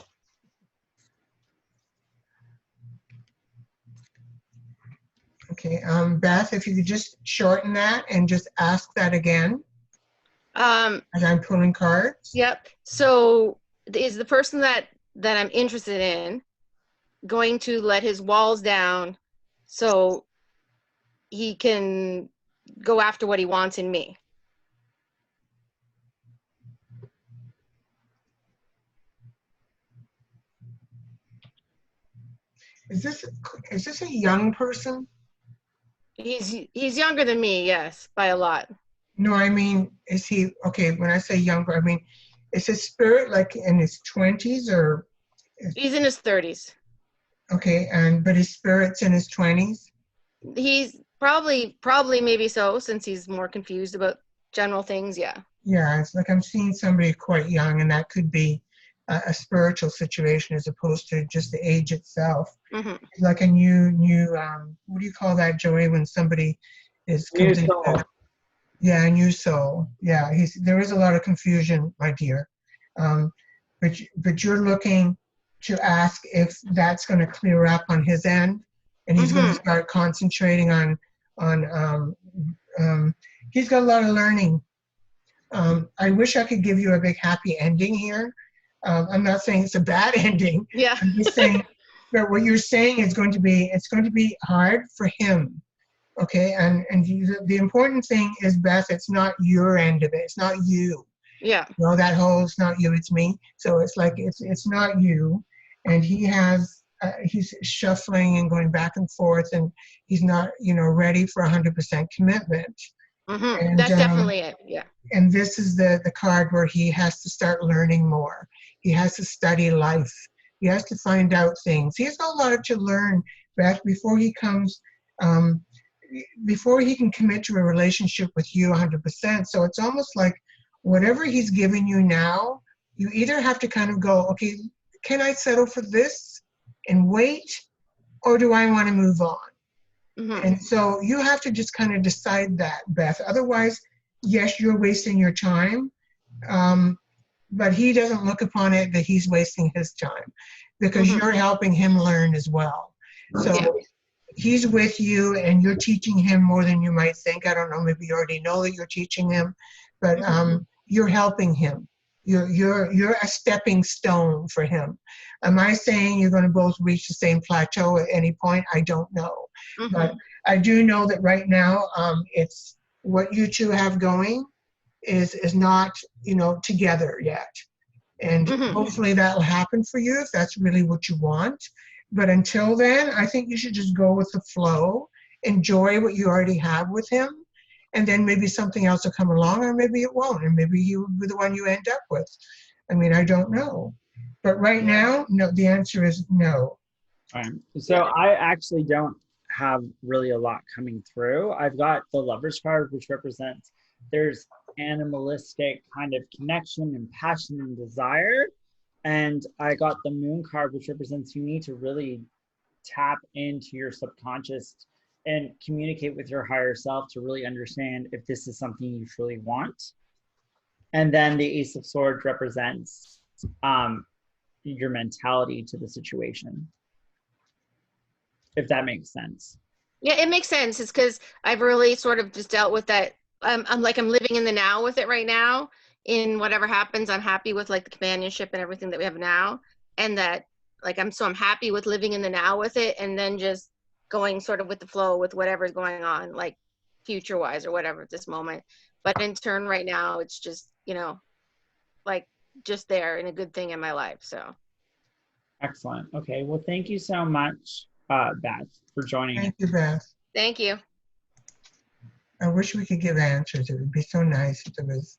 Okay, Beth, if you could just shorten that and just ask that again. As I'm pulling cards. Yep. So is the person that I'm interested in going to let his walls down so he can go after what he wants in me? Is this a young person? He's younger than me, yes, by a lot. No, I mean, is he, okay, when I say younger, I mean, is his spirit like in his 20s or? He's in his 30s. Okay, but his spirit's in his 20s? He's probably maybe so, since he's more confused about general things, yeah. Yeah, it's like I'm seeing somebody quite young, and that could be a spiritual situation as opposed to just the age itself. Mm-hmm. Like a new, what do you call that, Joey, when somebody is new soul? Yeah, a new soul. Yeah, there is a lot of confusion, my dear. But you're looking to ask if that's going to clear up on his end, and he's going to start concentrating on he's got a lot of learning. I wish I could give you a big happy ending here. I'm not saying it's a bad ending. Yeah. I'm just saying that what you're saying is going to be hard for him. Okay, and the important thing is, Beth, it's not your end of it. It's not you. Yeah. You know, that whole, it's not you, it's me. So it's like, it's not you. And he's shuffling and going back and forth, and he's not, ready for 100% commitment. Mm-hmm. And, that's definitely it, yeah. And this is the card where he has to start learning more. He has to study life. He has to find out things. He has a lot to learn, Beth, before he comes, before he can commit to a relationship with you 100%. So it's almost like whatever he's giving you now, you either have to kind of go, okay, can I settle for this and wait, or do I want to move on? Mm-hmm. And so you have to just kind of decide that, Beth. Otherwise, yes, you're wasting your time, but he doesn't look upon it that he's wasting his time, because you're helping him learn as well. So he's with you, and you're teaching him more than you might think. I don't know, maybe you already know that you're teaching him, but you're helping him. You're a stepping stone for him. Am I saying you're going to both reach the same plateau at any point? I don't know. But I do know that right now, it's what you two have going is not, together yet. And hopefully that'll happen for you if that's really what you want. But until then, I think you should just go with the flow, enjoy what you already have with him, and then maybe something else will come along, or maybe it won't, and maybe you will be the one you end up with. I mean, I don't know. But right now, no, the answer is no. So I actually don't have really a lot coming through. I've got the Lover's card, which represents there's animalistic kind of connection and passion and desire. And I got the Moon card, which represents you need to really tap into your subconscious and communicate with your higher self to really understand if this is something you truly want. And then the Ace of Swords represents your mentality to the situation, if that makes sense. Yeah, it makes sense. It's because I've really sort of just dealt with that. I'm living in the now with it right now. In whatever happens, I'm happy with like the companionship and everything that we have now, and that like I'm happy with living in the now with it, and then just going sort of with the flow with whatever's going on, like future wise or whatever at this moment. But in turn, right now, it's just like just there and a good thing in my life. So excellent. Okay, well, thank you so much, Beth, for joining. Thank you, Beth. Thank you. I wish we could give answers. It would be so nice if there was,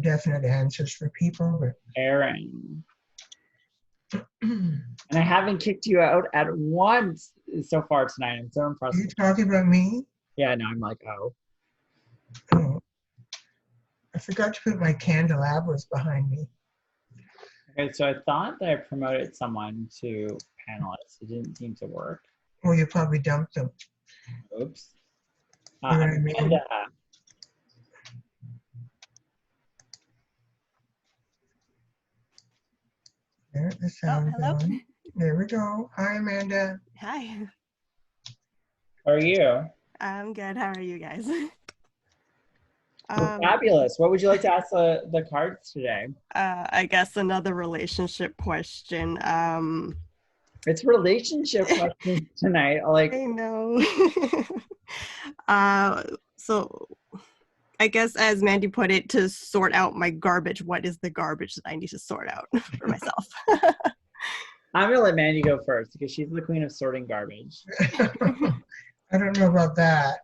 definite answers for people. But Erin. And I haven't kicked you out at once so far tonight. I'm so impressed. Are you talking about me? Yeah, no, I'm like, oh. Oh. I forgot to put my candelabras behind me. Okay, so I thought that I promoted someone to panelists. It didn't seem to work. Well, you probably dumped them. Oops. You know what I mean? Amanda. There, the sound hello. going. There we go. Hi, Amanda. Hi. How are you? I'm good. How are you guys? Well, fabulous. What would you like to ask the cards today? I guess another relationship question. It's relationship questions tonight. Like I know. So I guess as Mandy put it, to sort out my garbage, what is the garbage that I need to sort out for myself? I'm gonna let Mandy go first because she's the queen of sorting garbage. I don't know about that.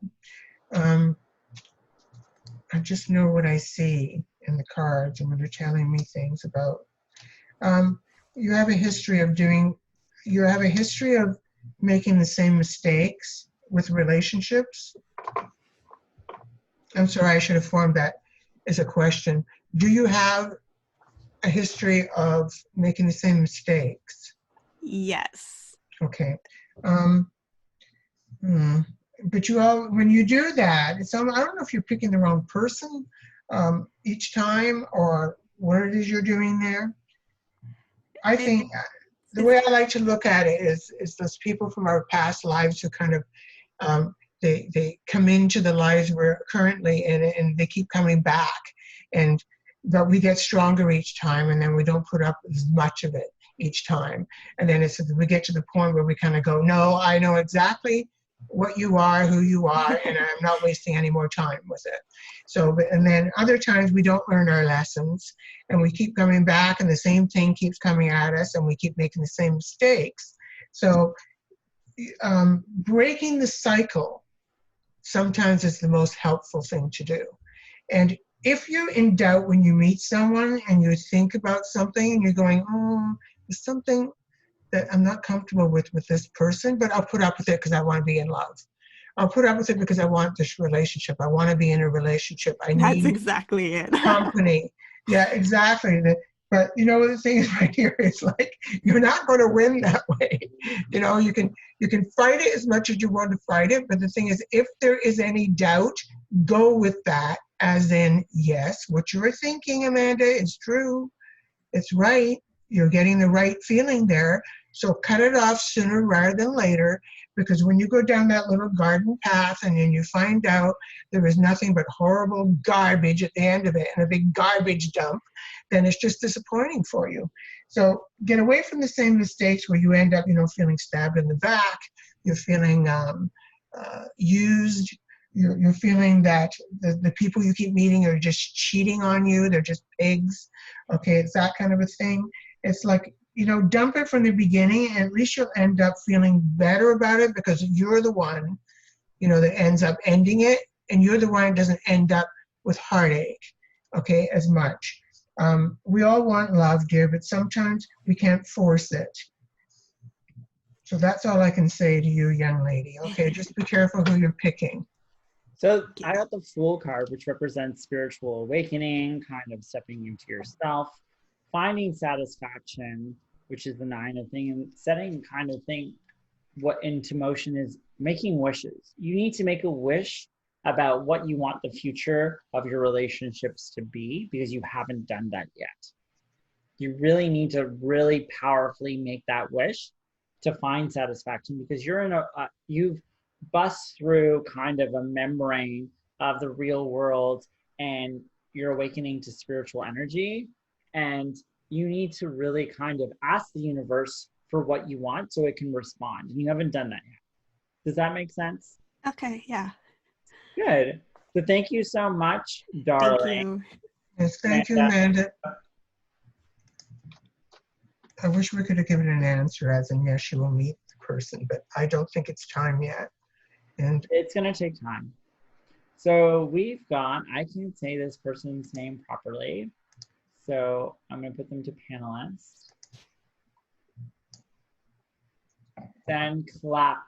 I just know what I see in the cards and when they're telling me things about. You have a history of making the same mistakes with relationships. I'm sorry, I should have formed that as a question. Do you have a history of making the same mistakes? Yes. Okay. But when you do that, I don't know if you're picking the wrong person each time or what it is you're doing there. I think the way I like to look at it is those people from our past lives who kind of, they come into the lives we're currently in, and they keep coming back, but we get stronger each time, and then we don't put up as much of it each time. And then we get to the point where we kind of go, no, I know exactly what you are, who you are, and I'm not wasting any more time with it. So, and then other times we don't learn our lessons, and we keep coming back, and the same thing keeps coming at us, and we keep making the same mistakes. So breaking the cycle sometimes is the most helpful thing to do. And if you're in doubt when you meet someone and you think about something and you're going, oh, there's something that I'm not comfortable with this person, but I'll put up with it because I want to be in love. I'll put up with it because I want this relationship. I want to be in a relationship. That's exactly it. Company. Yeah, exactly. But the thing is right here, it's like, you're not going to win that way. You can fight it as much as you want to fight it. But the thing is, if there is any doubt, go with that as in, yes, what you're thinking, Amanda, is true. It's right. You're getting the right feeling there. So cut it off sooner rather than later, because when you go down that little garden path and then you find out there is nothing but horrible garbage at the end of it and a big garbage dump, then it's just disappointing for you. So get away from the same mistakes where you end up, feeling stabbed in the back, you're feeling used, you're feeling that the people you keep meeting are just cheating on you, they're just pigs. Okay, it's that kind of a thing. It's like, dump it from the beginning, and at least you'll end up feeling better about it because you're the one, that ends up ending it, and you're the one that doesn't end up with heartache, okay, as much. We all want love, dear, but sometimes we can't force it. So that's all I can say to you, young lady. Okay, just be careful who you're picking. So I got the Fool card, which represents spiritual awakening, kind of stepping into yourself, finding satisfaction, which is the 9 of thing, and setting kind of thing what into motion is making wishes. You need to make a wish about what you want the future of your relationships to be, because you haven't done that yet. You really need to really powerfully make that wish to find satisfaction, because you're in you've bust through kind of a membrane of the real world and you're awakening to spiritual energy, and you need to really kind of ask the universe for what you want so it can respond, and you haven't done that yet. Does that make sense? Okay, yeah. Good. So thank you so much, darling. Thank you. Yes, thank you, Amanda. I wish we could have given an answer as in yes, you will meet the person, but I don't think it's time yet. And it's going to take time. So we've got, I can't say this person's name properly, so I'm going to put them to panelists. Then clap.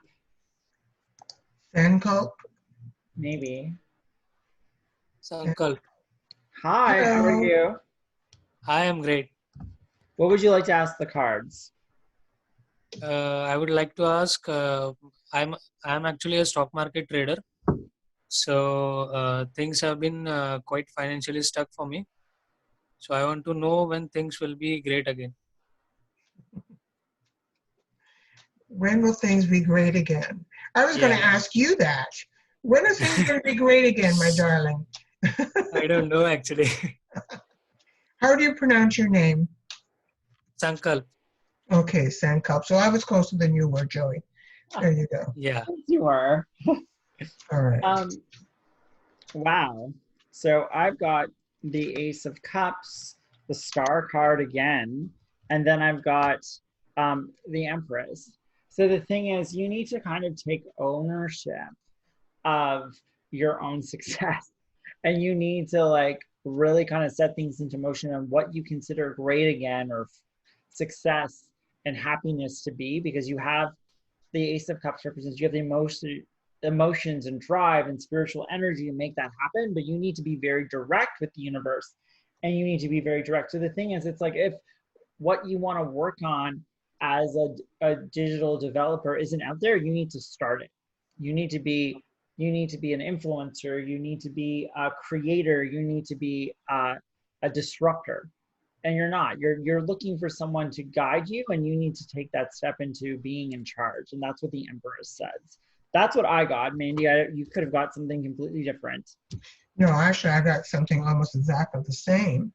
Sankalp? Maybe. Sankalp. Hi, how are you? I am great. What would you like to ask the cards? I would like to ask, I'm actually a stock market trader. So things have been quite financially stuck for me. So I want to know when things will be great again. When will things be great again? I was going to ask you that. When are things going to be great again, my darling? I don't know actually. How do you pronounce your name? Sankalp. Okay, Sankalp. So I was closer than you were, Joey. There you go. Yeah. You were. All right. Wow. So I've got the Ace of Cups, the Star card again, and then I've got the Empress. So the thing is, you need to kind of take ownership of your own success, and you need to like really kind of set things into motion on what you consider great again, or success and happiness to be, because you have the Ace of Cups represents, you have the emotions and drive and spiritual energy to make that happen, but you need to be very direct with the universe, and you need to be very direct. So the thing is, it's like, if what you want to work on as a digital developer isn't out there, you need to start it. You need to be an influencer, you need to be a creator, you need to be a disruptor. And you're not. You're looking for someone to guide you, and you need to take that step into being in charge. And that's what the Empress says. That's what I got, Mandy. You could have got something completely different. No, actually, I got something almost exactly the same.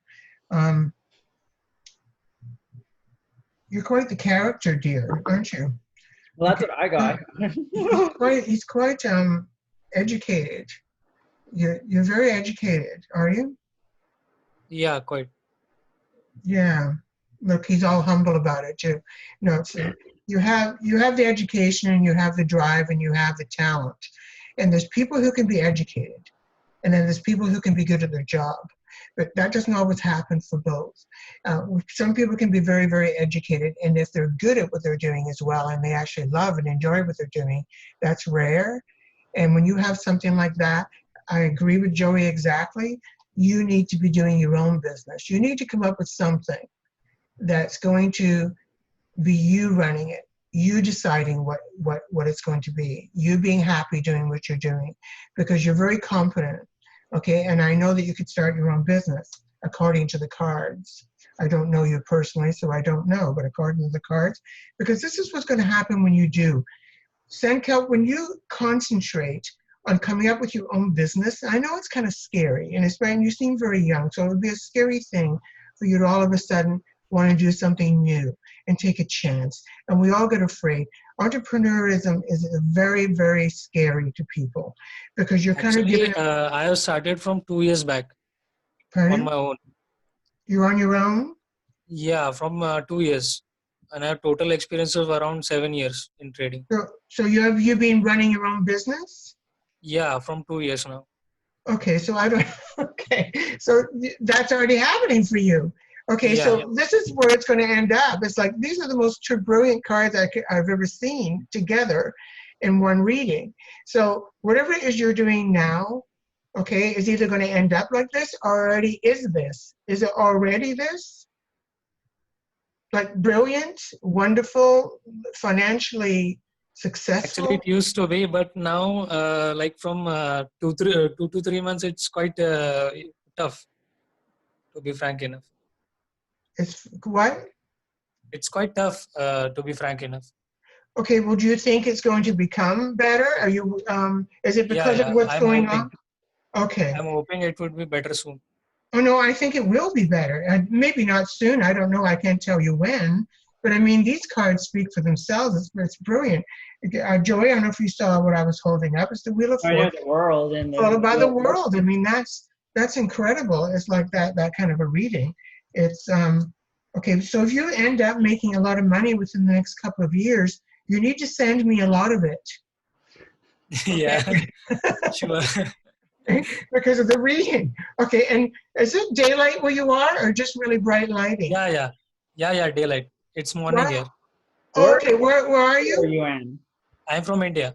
You're quite the character, dear, aren't you? Well, that's what I got. He's quite educated. You're very educated, are you? Yeah, quite. Yeah. Look, he's all humble about it too. No, so you have the education, and you have the drive, and you have the talent. And there's people who can be educated, and then there's people who can be good at their job. But that doesn't always happen for both. Some people can be very, very educated, and if they're good at what they're doing as well, and they actually love and enjoy what they're doing, that's rare. And when you have something like that, I agree with Joey exactly. You need to be doing your own business. You need to come up with something that's going to be you running it, you deciding what it's going to be, you being happy doing what you're doing, because you're very competent, okay? And I know that you could start your own business according to the cards. I don't know you personally, so I don't know, but according to the cards, because this is what's going to happen when you do. Sankalp, when you concentrate on coming up with your own business, I know it's kind of scary, and you seem very young, so it would be a scary thing for you to all of a sudden want to do something new and take a chance. And we all get afraid. Entrepreneurism is very, very scary to people, because you're kind of giving. I have started from 2 years back. Pardon? On my own. You're on your own? Yeah, from 2 years. And I have total experience of around 7 years in trading. So you've been running your own business? Yeah, from 2 years now. Okay, so I don't, okay, so that's already happening for you. Okay, Yeah. so this is where it's going to end up. It's like these are the most brilliant cards I've ever seen together in one reading. So whatever it is you're doing now, okay, is either going to end up like this or already is this. Is it already this? Like brilliant, wonderful, financially successful? Actually, it used to be, but now, like from 2 to 3 months, it's quite tough, to be frank enough. It's what? It's quite tough, to be frank enough. Okay, well, do you think it's going to become better? Are you, is it because of Yeah, what's I'm going hoping. on? Okay. I'm hoping it would be better soon. Oh, no, I think it will be better. Maybe not soon. I don't know. I can't tell you when. But I mean, these cards speak for themselves. It's brilliant. Joey, I don't know if you saw what I was holding up. It's the Wheel of I know Fortune, the world and followed by the the world. I mean, that's incredible. It's like that kind of a reading. It's okay. So if you end up making a lot of money within the next couple of years, you need to send me a lot of it. Yeah, sure. Because of the reading. Okay, and is it daylight where you are or just really bright lighting? Yeah, daylight. It's morning Wow. here. Oh, okay, where are Are you? you in? I'm from India.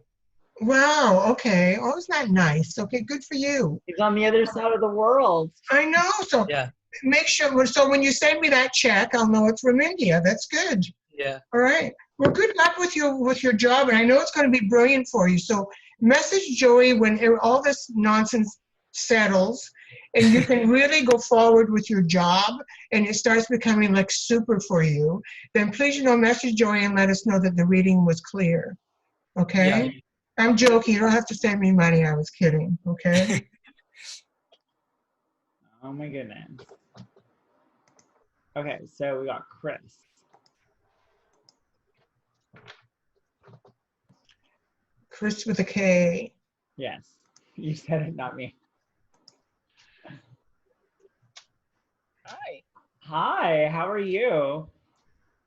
Wow, okay. Oh, isn't that nice? Okay, good for you. He's on the other side of the world. I know, so Yeah, make sure, so when you send me that check, I'll know it's from India. That's good. yeah. All right. Well, good luck with your job, and I know it's going to be brilliant for you. So message Joey when all this nonsense settles, and you can really go forward with your job, and it starts becoming like super for you. Then please, message Joey and let us know that the reading was clear. Okay. Yeah. I'm joking. You don't have to send me money. I was kidding. Okay. Oh my goodness. Okay, so we got Chris. Chris with a K. Yes, you said it, not me. Hi. Hi, how are you?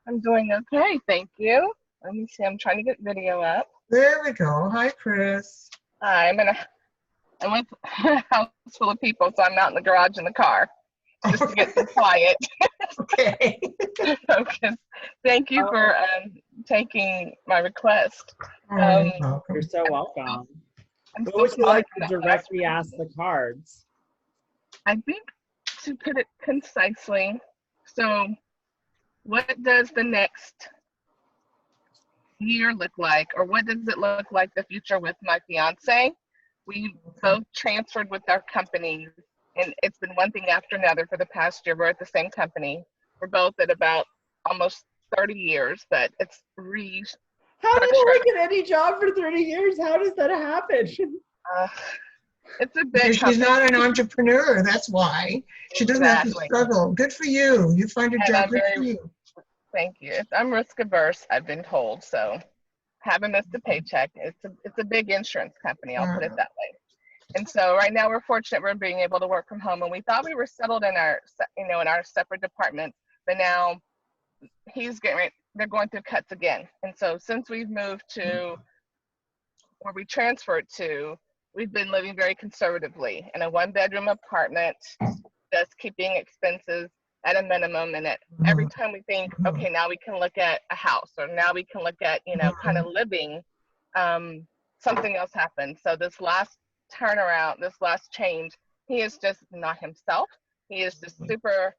I'm doing okay, thank you. Let me see, I'm trying to get video up. There we go. Hi, Chris. Hi, I'm with a house full of people, so I'm out in the garage in the car just to get some quiet. Okay. Okay. Thank you for taking my request. You're welcome. You're so welcome. I'm What so would you like to sorry. directly ask the cards? I think to put it concisely, so what does the next year look like, or what does it look like the future with my fiance? We both transferred with our companies, and it's been one thing after another for the past year. We're at the same company. We're both at about almost 30 years, but it's How do you work at any job for 30 years? How does that happen? It's a big Because she's company. not an entrepreneur. That's why. She doesn't have to Exactly. struggle. Good for you. You find a And job. I'm Good for very, you. thank you. I'm risk averse, I've been told, so haven't missed a paycheck. It's a big insurance company, I'll put it that way. And so right now we're fortunate we're being able to work from home, and we thought we were settled in our, in our separate departments, but now they're going through cuts again. And so since we've moved to where we transferred to, we've been living very conservatively in a 1-bedroom apartment, just keeping expenses at a minimum. And every time we think, okay, now we can look at a house, or now we can look at, kind of living, something else happened. So this last turnaround, this last change, he is just not himself. He is just super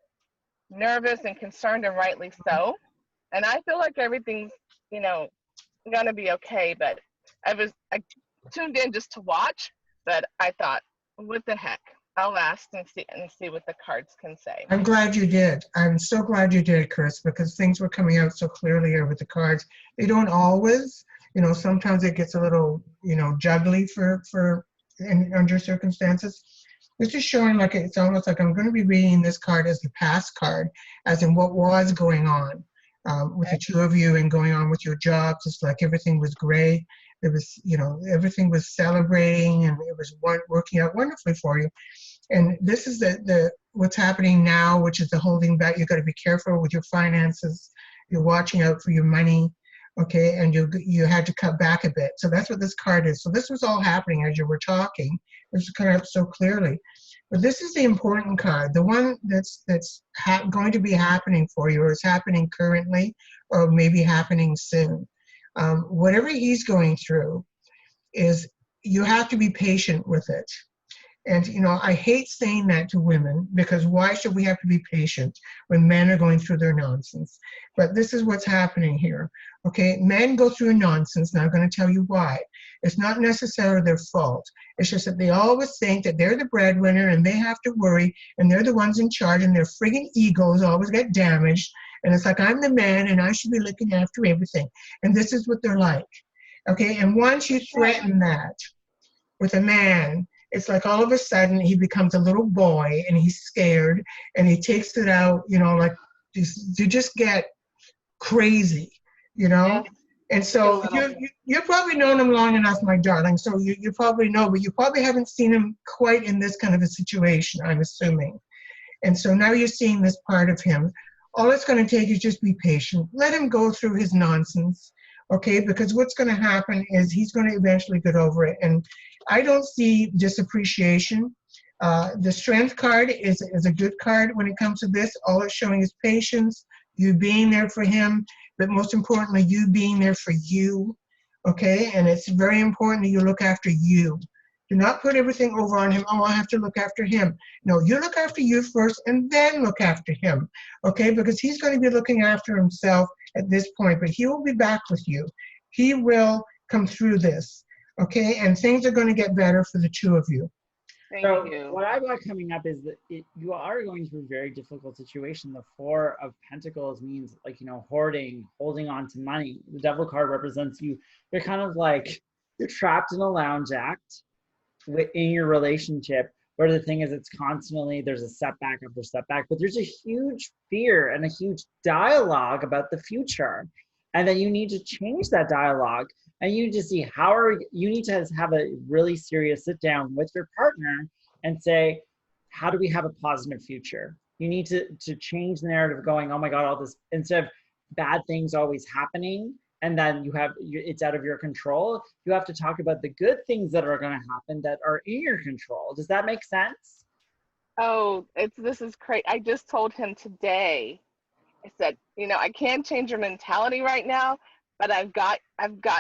nervous and concerned, and rightly so. And I feel like everything's, gonna be okay. But I tuned in just to watch, but I thought, what the heck? I'll ask and see what the cards can say. I'm glad you did. I'm so glad you did, Chris, because things were coming out so clearly here with the cards. They don't always, sometimes it gets a little, juggly under circumstances. This is showing like it's almost like I'm going to be reading this card as the past card, as in what was going on with the two of you and going on with your jobs. It's like everything was great. It was, everything was celebrating, and it was working out wonderfully for you. And this is the what's happening now, which is the holding back. You've got to be careful with your finances. You're watching out for your money. okay, and you had to cut back a bit. So that's what this card is. So this was all happening as you were talking. It was coming up so clearly. But this is the important card, the one that's going to be happening for you, or is happening currently, or maybe happening soon. Whatever he's going through, is you have to be patient with it. And, you know, I hate saying that to women, because why should we have to be patient when men are going through their nonsense? But this is what's happening here. Okay, men go through nonsense, and I'm going to tell you why. It's not necessarily their fault. It's just that they always think that they're the breadwinner and they have to worry, and they're the ones in charge, and their friggin' egos always get damaged. And it's like, I'm the man and I should be looking after everything. And this is what they're like. Okay, and once you threaten that with a man, it's like all of a sudden he becomes a little boy and he's scared and he takes it out, you know, like you just get crazy, you know? Yeah. And so you've probably known him long enough, my darling, so you probably know, but you probably haven't seen him quite in this kind of a situation, I'm assuming. And so now you're seeing this part of him. All it's going to take is just be patient. Let him go through his nonsense, okay? Because what's going to happen is he's going to eventually get over it. And I don't see disappreciation. The Strength card is a good card when it comes to this. All it's showing is patience, you being there for him, but most importantly, you being there for you, okay? And it's very important that you look after you. Do not put everything over on him. Oh, I have to look after him. No, you look after you first and then look after him, okay? Because he's going to be looking after himself at this point, but he will be back with you. He will come through this, okay? And things are going to get better for the two of you. So what I've got coming up is that you are going through a very difficult situation. The Four of Pentacles means, like, you know, hoarding, holding on to money. The Devil card represents you. You're kind of like, you're trapped in a lounge act in your relationship, where the thing is, it's constantly, there's a setback after setback, but there's a huge fear and a huge dialogue about the future. And then you need to change that dialogue. And you just see you need to have a really serious sit down with your partner and say, how do we have a positive future? You need to change the narrative going, oh my God, all this, instead of bad things always happening, and then it's out of your control. You have to talk about the good things that are going to happen that are in your control. Does that make sense? Oh, this is great. I just told him today, I said, you know, I can't change your mentality right now, but I've got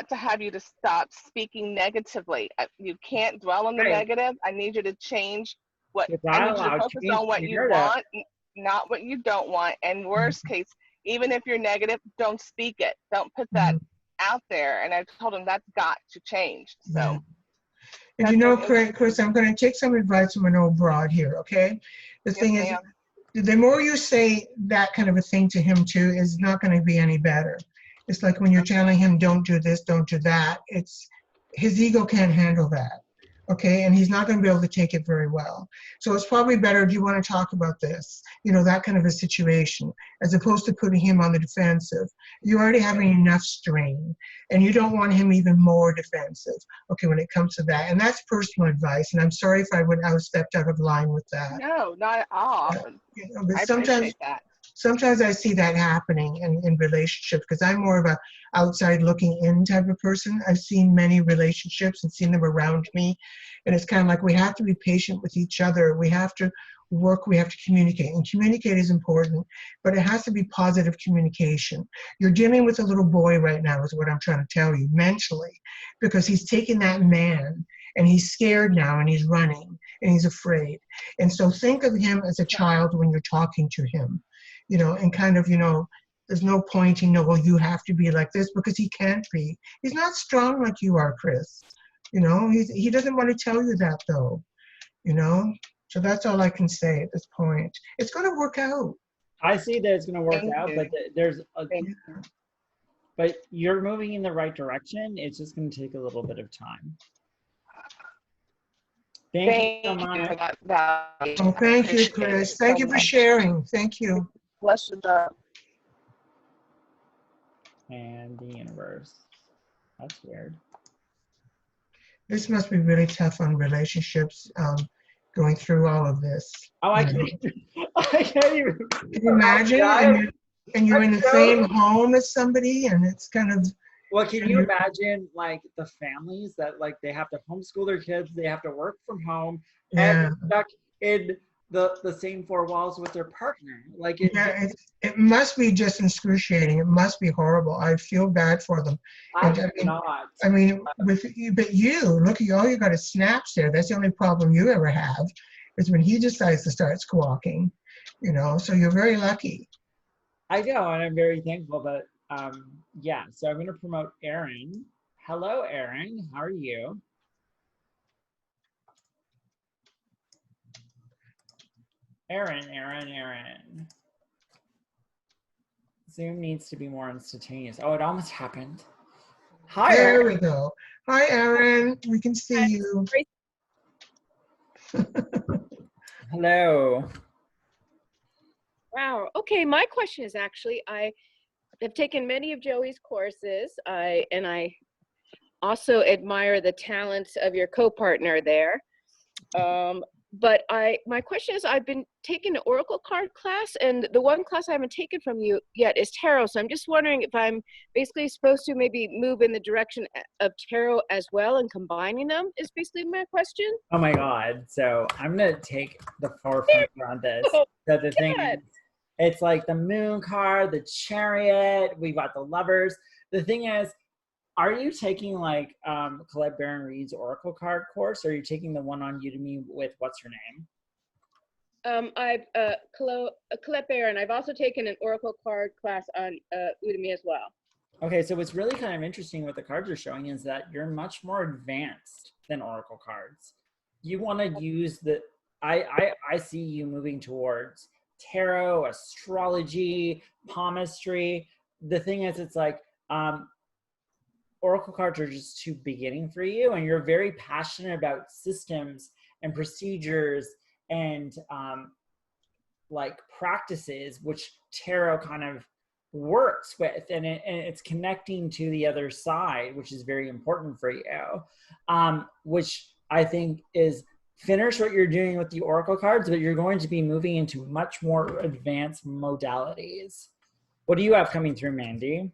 to have you to stop speaking negatively. You can't dwell on the negative. I need you to change I need you to focus on what you want, not what you don't want. And worst case, even if you're negative, don't speak it. Don't put that out there. And I told him that's got to change. So. And you know, Chris, I'm going to take some advice from an old broad here, okay? The thing is, the more you say that kind of a thing to him too, is not going to be any better. It's like when you're telling him, don't do this, don't do that. His ego can't handle that, okay? And he's not going to be able to take it very well. So it's probably better, do you want to talk about this? You know, that kind of a situation, as opposed to putting him on the defensive. You're already having enough strain, and you don't want him even more defensive, okay, when it comes to that. And that's personal advice, and I'm sorry if I was stepped out of line with that. No, not at all. You know, but I appreciate that. Sometimes I see that happening in relationships, because I'm more of an outside looking in type of person. I've seen many relationships and seen them around me. And it's kind of like, we have to be patient with each other. We have to work, we have to communicate. And communicate is important, but it has to be positive communication. You're dealing with a little boy right now, is what I'm trying to tell you, mentally, because he's taken that man and he's scared now and he's running and he's afraid. And so think of him as a child when you're talking to him. You know, and kind of, you know, there's no point in, well, you have to be like this, because he can't be. He's not strong like you are, Chris. You know, he doesn't want to tell you that, though. You know, so that's all I can say at this point. It's going to work out. I see that it's going to work out, but but you're moving in the right direction. It's just going to take a little bit of time. Thank you so much. Oh, thank you, Chris. Thank you for sharing. Thank you. Bless you, God. And the universe. That's weird. This must be really tough on relationships, going through all of this. Oh, I can't even. Can you imagine? and you're in the same home as somebody, and it's kind of. Well, can you imagine like the families that like they have to homeschool their kids, they have to work from home, and Yeah. they're stuck in the same four walls with their partner? Like It must be just excruciating. It must be horrible. I feel bad for them. I cannot. I mean, with you, but you look at all you got is snaps there. That's the only problem you ever have, is when he decides to start squawking. You know, so you're very lucky. I know, and I'm very thankful. But yeah, so I'm going to promote Erin. Hello, Erin. How are you? Erin. Zoom needs to be more instantaneous. Oh, it almost happened. Hi, There Erin. we go. Hi, Erin. We can see you. Hello. Wow. Okay. My question is actually, I have taken many of Joey's courses, and I also admire the talents of your co-partner there. But my question is, I've been taking an Oracle card class, and the one class I haven't taken from you yet is Tarot. So I'm just wondering if I'm basically supposed to maybe move in the direction of Tarot as well and combining them is basically my question. Oh my God. So I'm going to take the forefront on this. So the thing is, it's like the Moon card, the Chariot, we've got the Lovers. The thing is, are you taking like Colette Baron Reed's Oracle card course, or are you taking the one on Udemy with what's her name? I've Colette Baron. I've also taken an Oracle card class on Udemy as well. Okay, so what's really kind of interesting what the cards are showing is that you're much more advanced than Oracle cards. You want to use the I see you moving towards tarot, astrology, palmistry. The thing is, it's like Oracle cards are just too beginning for you, and you're very passionate about systems and procedures and like practices, which tarot kind of works with, and it's connecting to the other side, which is very important for you, which I think is finish what you're doing with the Oracle cards, but you're going to be moving into much more advanced modalities. What do you have coming through, Mandy?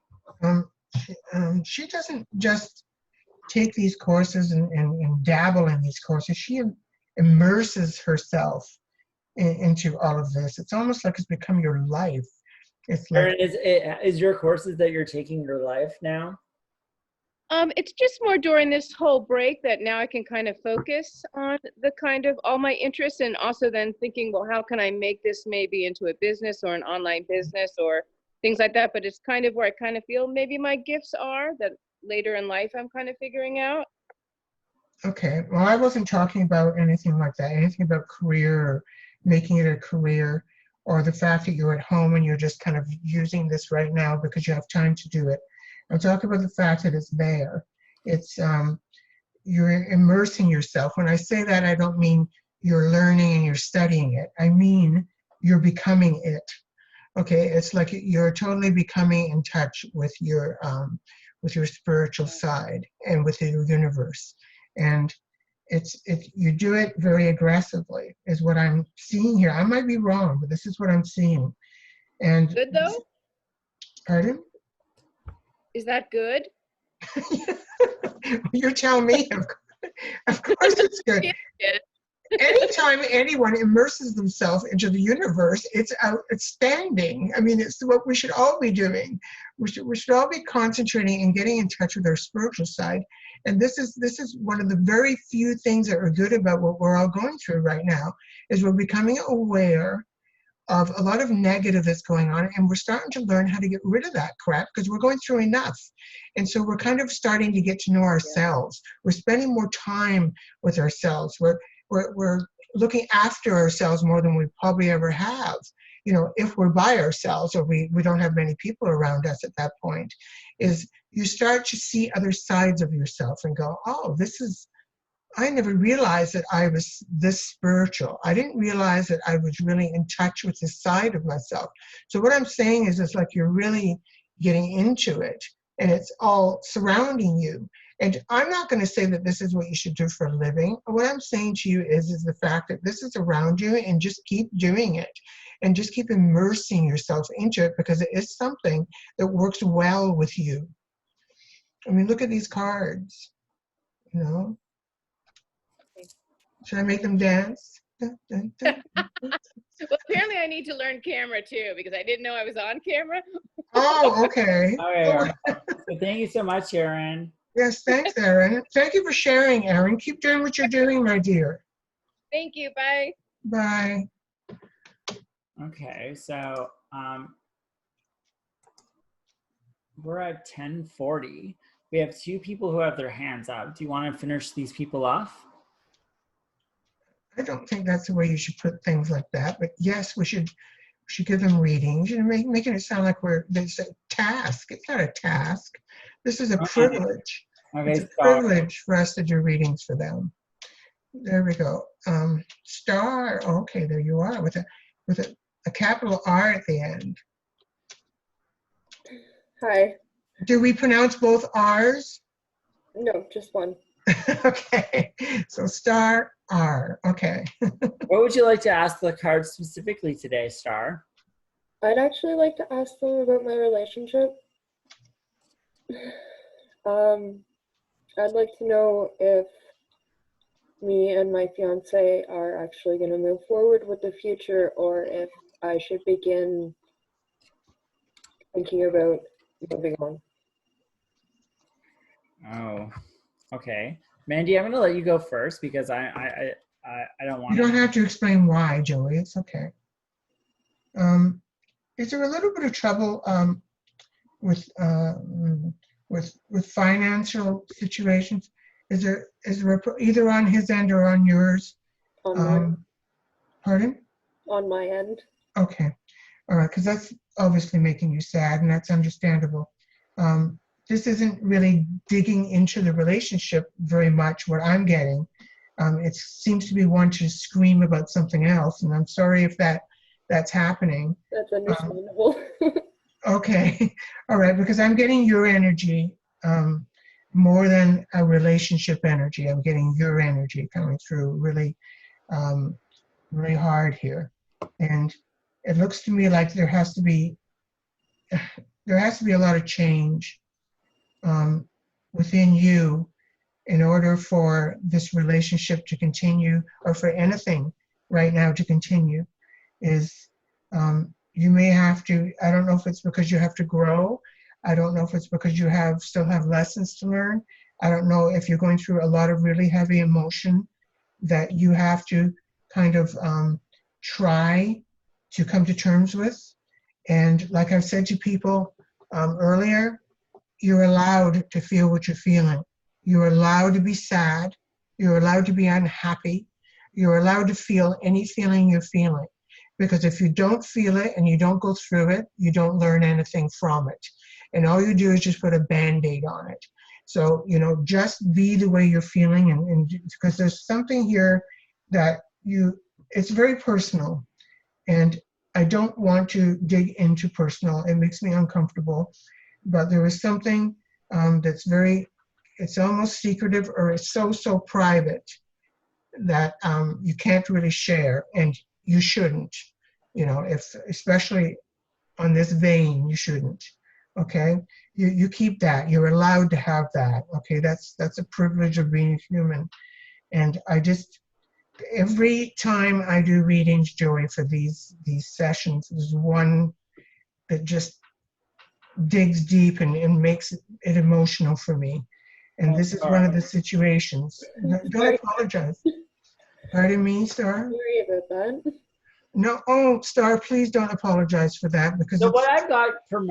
She doesn't just take these courses and dabble in these courses. She immerses herself into all of this. It's almost like it's become your life. It's like, is your courses that you're taking your life now? It's just more during this whole break that now I can kind of focus on the kind of all my interests, and also then thinking, well, how can I make this maybe into a business or an online business or things like that. But it's kind of where I kind of feel maybe my gifts are that later in life I'm kind of figuring out. Okay, well, I wasn't talking about anything like that, anything about career or making it a career, or the fact that you're at home and you're just kind of using this right now because you have time to do it. I'm talking about the fact that it's there. It's, you're immersing yourself. When I say that, I don't mean you're learning and you're studying it. I mean, you're becoming it. Okay, it's like you're totally becoming in touch with your spiritual side and with your universe. And you do it very aggressively, is what I'm seeing here. I might be wrong, but this is what I'm seeing. And good though? Pardon? Is that good? You're telling me, of course it's good. Anytime anyone immerses themselves into the universe, it's outstanding. I mean, it's what we should all be doing. We should all be concentrating and getting in touch with our spiritual side. And this is one of the very few things that are good about what we're all going through right now, is we're becoming aware of a lot of negative that's going on, and we're starting to learn how to get rid of that crap because we're going through enough. And so we're kind of starting to get to know ourselves. We're spending more time with ourselves. We're looking after ourselves more than we probably ever have, you know, if we're by ourselves or we don't have many people around us at that point. Is you start to see other sides of yourself and go, oh, I never realized that I was this spiritual. I didn't realize that I was really in touch with this side of myself. So what I'm saying is, it's like you're really getting into it, and it's all surrounding you. And I'm not going to say that this is what you should do for a living. What I'm saying to you is the fact that this is around you, and just keep doing it and just keep immersing yourself into it, because it is something that works well with you. I mean, look at these cards, you know. Should I make them dance? Dun, dun, dun. Well, apparently I need to learn camera too, because I didn't know I was on camera. Oh, okay. All right. So thank you so much, Erin. Yes, thanks, Erin. Thank you for sharing, Erin. Keep doing what you're doing, my dear. Thank you. Bye. Bye. Okay, so we're at 10:40. We have 2 people who have their hands up. Do you want to finish these people off? I don't think that's the way you should put things like that, but yes, we should give them readings. You're making it sound like it's a task. It's not a task. This is a privilege. Okay, it's a privilege for us to do readings for them. There we go. Star. Okay, there you are with a capital R at the end. Hi. Do we pronounce both R's? No, just one. Okay, so Star R. Okay. What would you like to ask the cards specifically today, Star? I'd actually like to ask them about my relationship. I'd like to know if me and my fiance are actually going to move forward with the future, or if I should begin thinking about moving on. Oh, okay. Mandy, I'm going to let you go first because I don't want You don't have to explain why, Joey. It's okay. Is there a little bit of trouble with financial situations? Is there either on his end or on yours? Pardon? On my end. Okay. All right, because that's obviously making you sad, and that's understandable. This isn't really digging into the relationship very much, what I'm getting. It seems to be wanting to scream about something else, and I'm sorry if that's happening. That's understandable. Okay. All right, because I'm getting your energy more than a relationship energy. I'm getting your energy coming through really, really hard here. And it looks to me like there has to be a lot of change within you in order for this relationship to continue, or for anything right now to continue. You may have to, I don't know if it's because you have to grow. I don't know if it's because you still have lessons to learn. I don't know if you're going through a lot of really heavy emotion that you have to kind of try to come to terms with. And like I've said to people earlier, you're allowed to feel what you're feeling. You're allowed to be sad. You're allowed to be unhappy. You're allowed to feel any feeling you're feeling. Because if you don't feel it and you don't go through it, you don't learn anything from it. And all you do is just put a Band-Aid on it. So, just be the way you're feeling, and because there's something here that it's very personal. And I don't want to dig into personal. It makes me uncomfortable. But there is something that's it's almost secretive, or it's so private that you can't really share, and you shouldn't, especially on this vein, you shouldn't, okay? You keep that. You're allowed to have that, okay? That's a privilege of being human. And every time I do readings, Joey, for these sessions, there's one that just digs deep and makes it emotional for me. And this is one of the situations. Don't apologize. Pardon me, Star? Sorry about that. No, Star, please don't apologize for that, because So what I've got from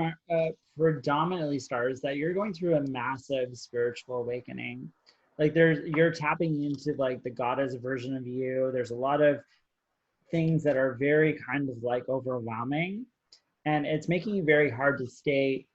predominantly, Star, is that you're going through a massive spiritual awakening. Like you're tapping into like the goddess version of you. There's a lot of things that are very kind of like overwhelming, and it's making it very hard to stay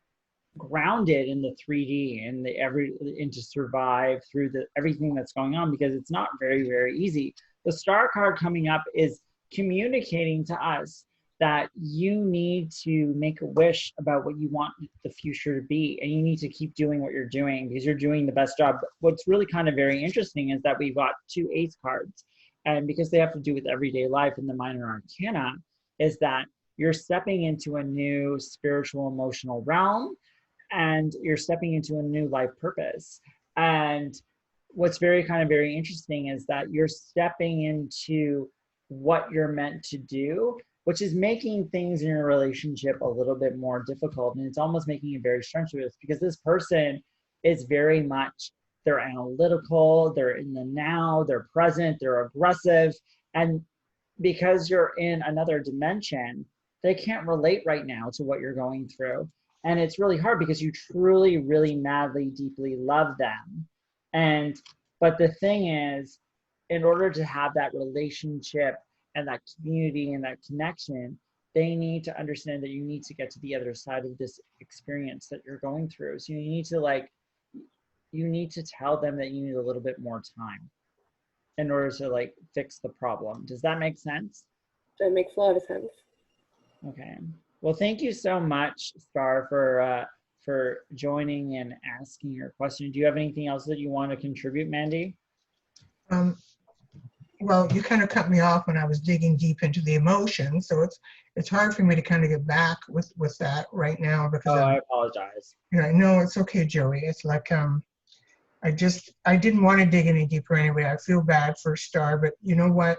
grounded in the 3D and to survive through everything that's going on, because it's not very, very easy. The Star card coming up is communicating to us that you need to make a wish about what you want the future to be, and you need to keep doing what you're doing because you're doing the best job. What's really kind of very interesting is that we've got 2 ace cards, and because they have to do with everyday life in the minor arcana, is that you're stepping into a new spiritual emotional realm, and you're stepping into a new life purpose. And what's very interesting is that you're stepping into what you're meant to do, which is making things in your relationship a little bit more difficult. And it's almost making it very strenuous because this person is very much, they're analytical, they're in the now, they're present, they're aggressive. And because you're in another dimension, they can't relate right now to what you're going through. And it's really hard because you truly, really madly, deeply love them. But the thing is, in order to have that relationship and that community and that connection, they need to understand that you need to get to the other side of this experience that you're going through. So you need to tell them that you need a little bit more time in order to fix the problem. Does that make sense? That makes a lot of sense. Okay. Well, thank you so much, Star, for joining and asking your question. Do you have anything else that you want to contribute, Mandy? Well, you kind of cut me off when I was digging deep into the emotions, so it's hard for me to kind of get back with that right now because I apologize. Yeah, no, it's okay, Joey. It's like I didn't want to dig any deeper anyway. I feel bad for Star, but you know what,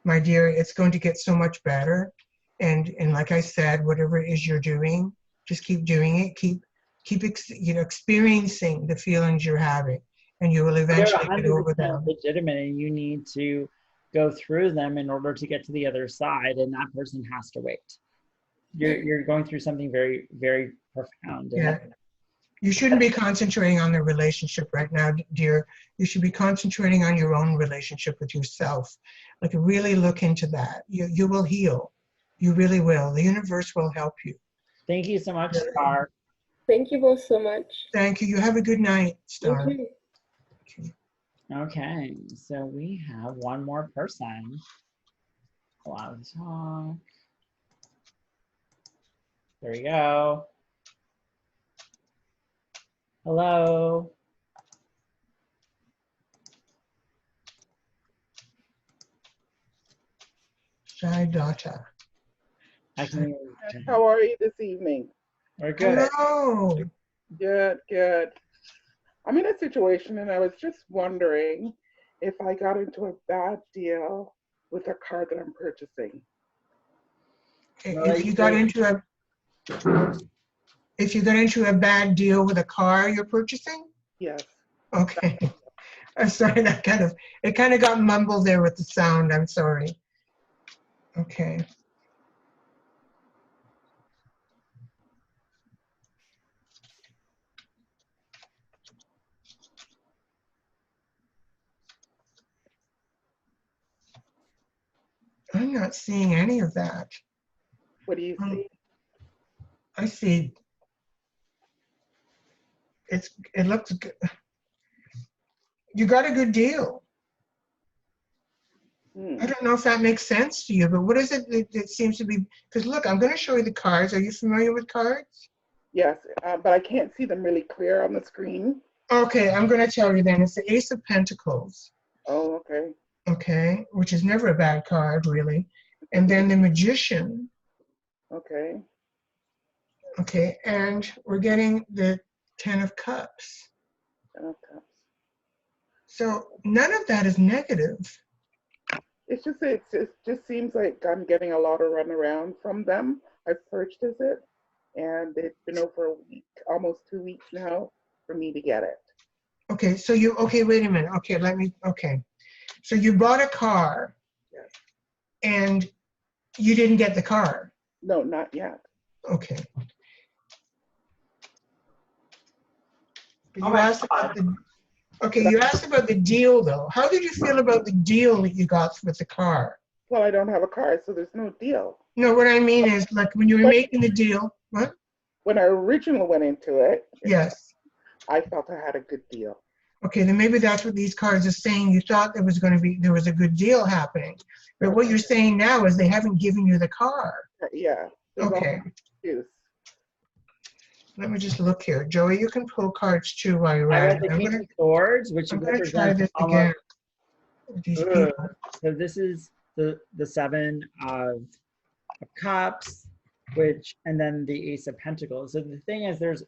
my dear, it's going to get so much better. And like I said, whatever it is you're doing, just keep doing it. Keep experiencing the feelings you're having, and you will eventually get over them. Legitimate, and you need to go through them in order to get to the other side, and that person has to wait. You're going through something very, very profound. Yeah. You shouldn't be concentrating on the relationship right now, dear. You should be concentrating on your own relationship with yourself. Like, really look into that. You will heal. You really will. The universe will help you. Thank you so much, Star. Thank you both so much. Thank you. You have a good night, Star. You too. Okay, so we have one more person. Allow to talk. There we go. Hello. Shy daughter. How are you this evening? We're good. Hello. Good, good. I'm in a situation and I was just wondering if I got into a bad deal with a car that I'm purchasing. If you got into a bad deal with a car you're purchasing? Yes. Okay. I'm sorry, it kind of got mumbled there with the sound. I'm sorry. Okay. I'm not seeing any of that. What do you see? I see. It looks good. You got a good deal. I don't know if that makes sense to you, but what is it that seems to be? Because look, I'm going to show you the cards. Are you familiar with cards? Yes, but I can't see them really clear on the screen. Okay, I'm going to tell you then. It's the Ace of Pentacles. Oh, okay. Okay, which is never a bad card, really. And then the Magician. Okay. Okay, and we're getting the Ten of Cups. Ten of Cups. So none of that is negative. It's just it just seems like I'm getting a lot of runaround from them. I've purchased it, and it's been over a week, almost 2 weeks now, for me to get it. Okay, so wait a minute. Okay. So you bought a car. Yes. And you didn't get the car. No, not yet. Okay. You asked about the deal, though. How did you feel about the deal that you got with the car? Well, I don't have a car, so there's no deal. No, what I mean is, like, when you were making the deal, what? When I originally went into it, yes, I felt I had a good deal. Okay, then maybe that's what these cards are saying. You thought there was a good deal happening. But what you're saying now is they haven't given you the car. Yeah. there's all Okay. excuse. Let me just look here. Joey, you can pull cards too while you're I at read it. the King of Swords, which I'm gonna try represents this almost. again with these people. So this is the Seven of Cups, and then the Ace of Pentacles. So the thing is, there's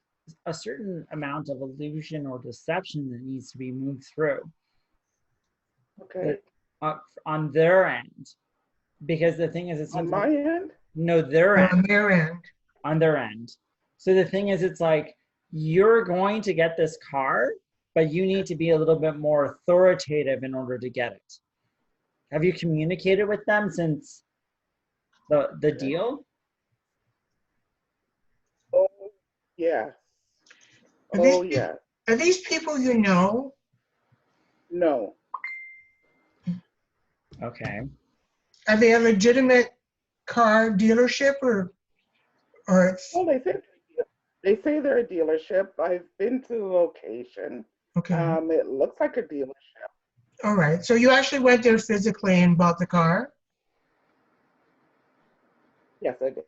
a certain amount of illusion or deception that needs to be moved through. Okay. On their end, because the thing is, it's on my end. No, their end. On their end. On their end. So the thing is, it's like you're going to get this card, but you need to be a little bit more authoritative in order to get it. Have you communicated with them since the deal? Oh, yeah. Yeah. Are these people you know? No. Okay. Are they a legitimate car dealership or it's? Well, they say they're a dealership. I've been to the location. Okay. It looks like a dealership. All right. So you actually went there physically and bought the car? Yes, I did.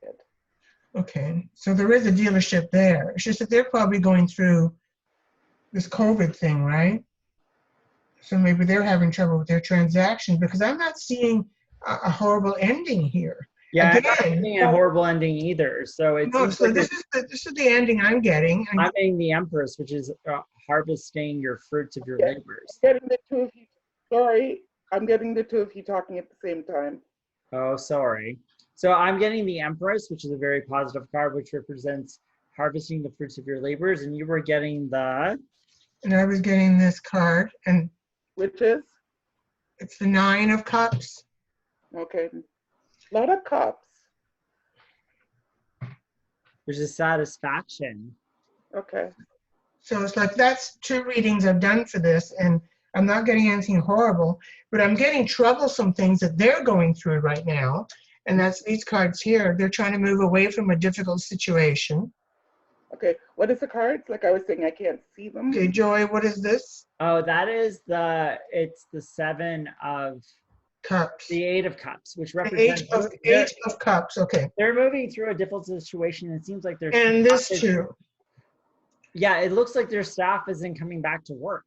Okay. So there is a dealership there. It's just that they're probably going through this COVID thing, right? So maybe they're having trouble with their transaction because I'm not seeing a horrible ending here. Yeah, Again, I'm not seeing a horrible ending either. So it's no, so this is the ending I'm getting. I'm getting the Empress, which is harvesting your fruits of your labors. Getting the two of you. Sorry, I'm getting the two of you talking at the same time. Oh, sorry. So I'm getting the Empress, which is a very positive card, which represents harvesting the fruits of your labors, and you were getting the. And I was getting this card, and which is? It's the Nine of Cups. Okay. A lot of cups. There's a satisfaction. Okay. So it's like that's 2 readings I've done for this, and I'm not getting anything horrible, but I'm getting troublesome things that they're going through right now, and that's these cards here. They're trying to move away from a difficult situation. Okay, what is the cards? Like I was saying, I can't see them. Okay, Joy, what is this? Oh, that is it's the Seven of Cups. The Eight of Cups, which represents Eight of Cups. Okay. They're moving through a difficult situation. It seems like their and this too. Yeah, it looks like their staff isn't coming back to work.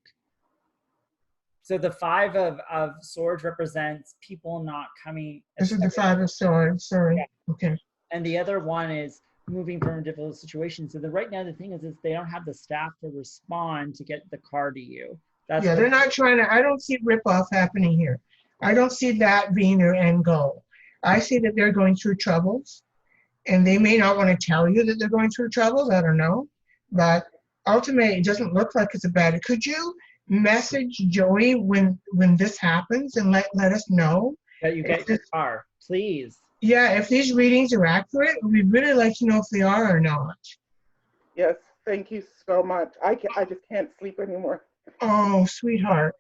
So the Five of Swords represents people not coming. This is the Five of Swords. Sorry. Yeah. Okay. And the other one is moving from a difficult situation. So right now the thing is they don't have the staff to respond to get the car to you. That's they're not trying to. I don't see rip-off happening here. I don't see that being their end goal. I see that they're going through troubles, and they may not want to tell you that they're going through troubles. I don't know, but ultimately, it doesn't look like it's a bad. Could you message Joey when this happens and let us know that you get your car, please? Yeah, if these readings are accurate, we'd really like to know if they are or not. Yes, thank you so much. I just can't sleep anymore. Oh, sweetheart.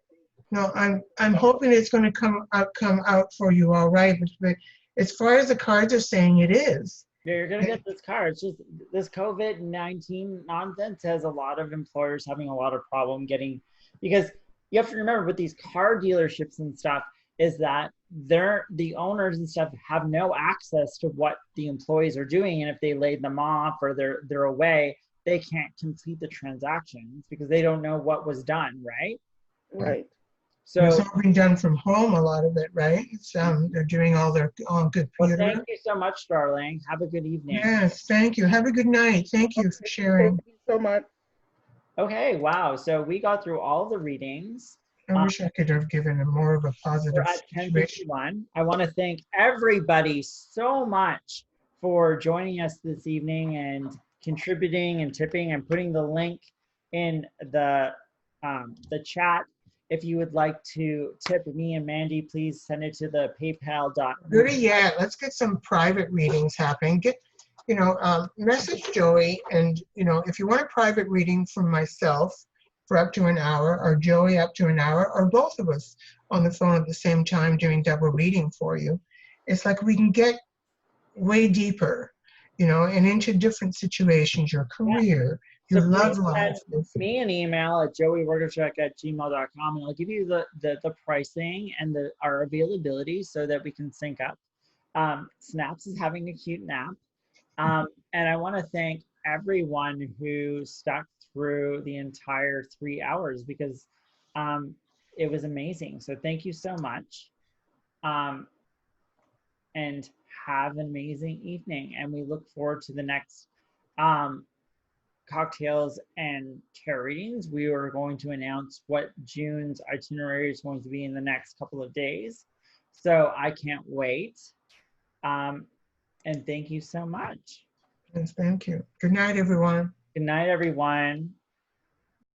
No, I'm hoping it's going to come out for you all right. But as far as the cards are saying, it is. Yeah, you're gonna get this card. It's just this COVID-19 nonsense has a lot of employers having a lot of problem getting, because you have to remember with these car dealerships and stuff is that the owners and stuff have no access to what the employees are doing, and if they laid them off or they're away, they can't complete the transactions because they don't know what was done, right? Right. So it's all being done from home, a lot of it, right? It's, they're doing all their own computer. Well, thank you so much, darling. Have a good evening. Yes, thank you. Have a good night. Thank you for sharing. Thank you so much. Okay, wow. So we got through all the readings. I wish I could have given a more of a positive. We're at 10:51. I want to thank everybody so much for joining us this evening and contributing and tipping and putting the link in the chat. If you would like to tip me and Mandy, please send it to the PayPal. Good, yeah. Let's get some private readings happening. Message Joey, and if you want a private reading from myself for up to an hour, or Joey up to an hour, or both of us on the phone at the same time doing double reading for you, it's like we can get way deeper, and into different situations, your career, You So love please life. send me an email at joeywargachuk@gmail.com, and I'll give you the pricing and our availability so that we can sync up. Snaps is having a cute nap. And I want to thank everyone who stuck through the entire 3 hours because it was amazing. So thank you so much. And have an amazing evening. And we look forward to the next cocktails and tarot readings. We are going to announce what June's itinerary is going to be in the next couple of days. So I can't wait. And thank you so much. Yes, thank you. Good night, everyone. Good night, everyone.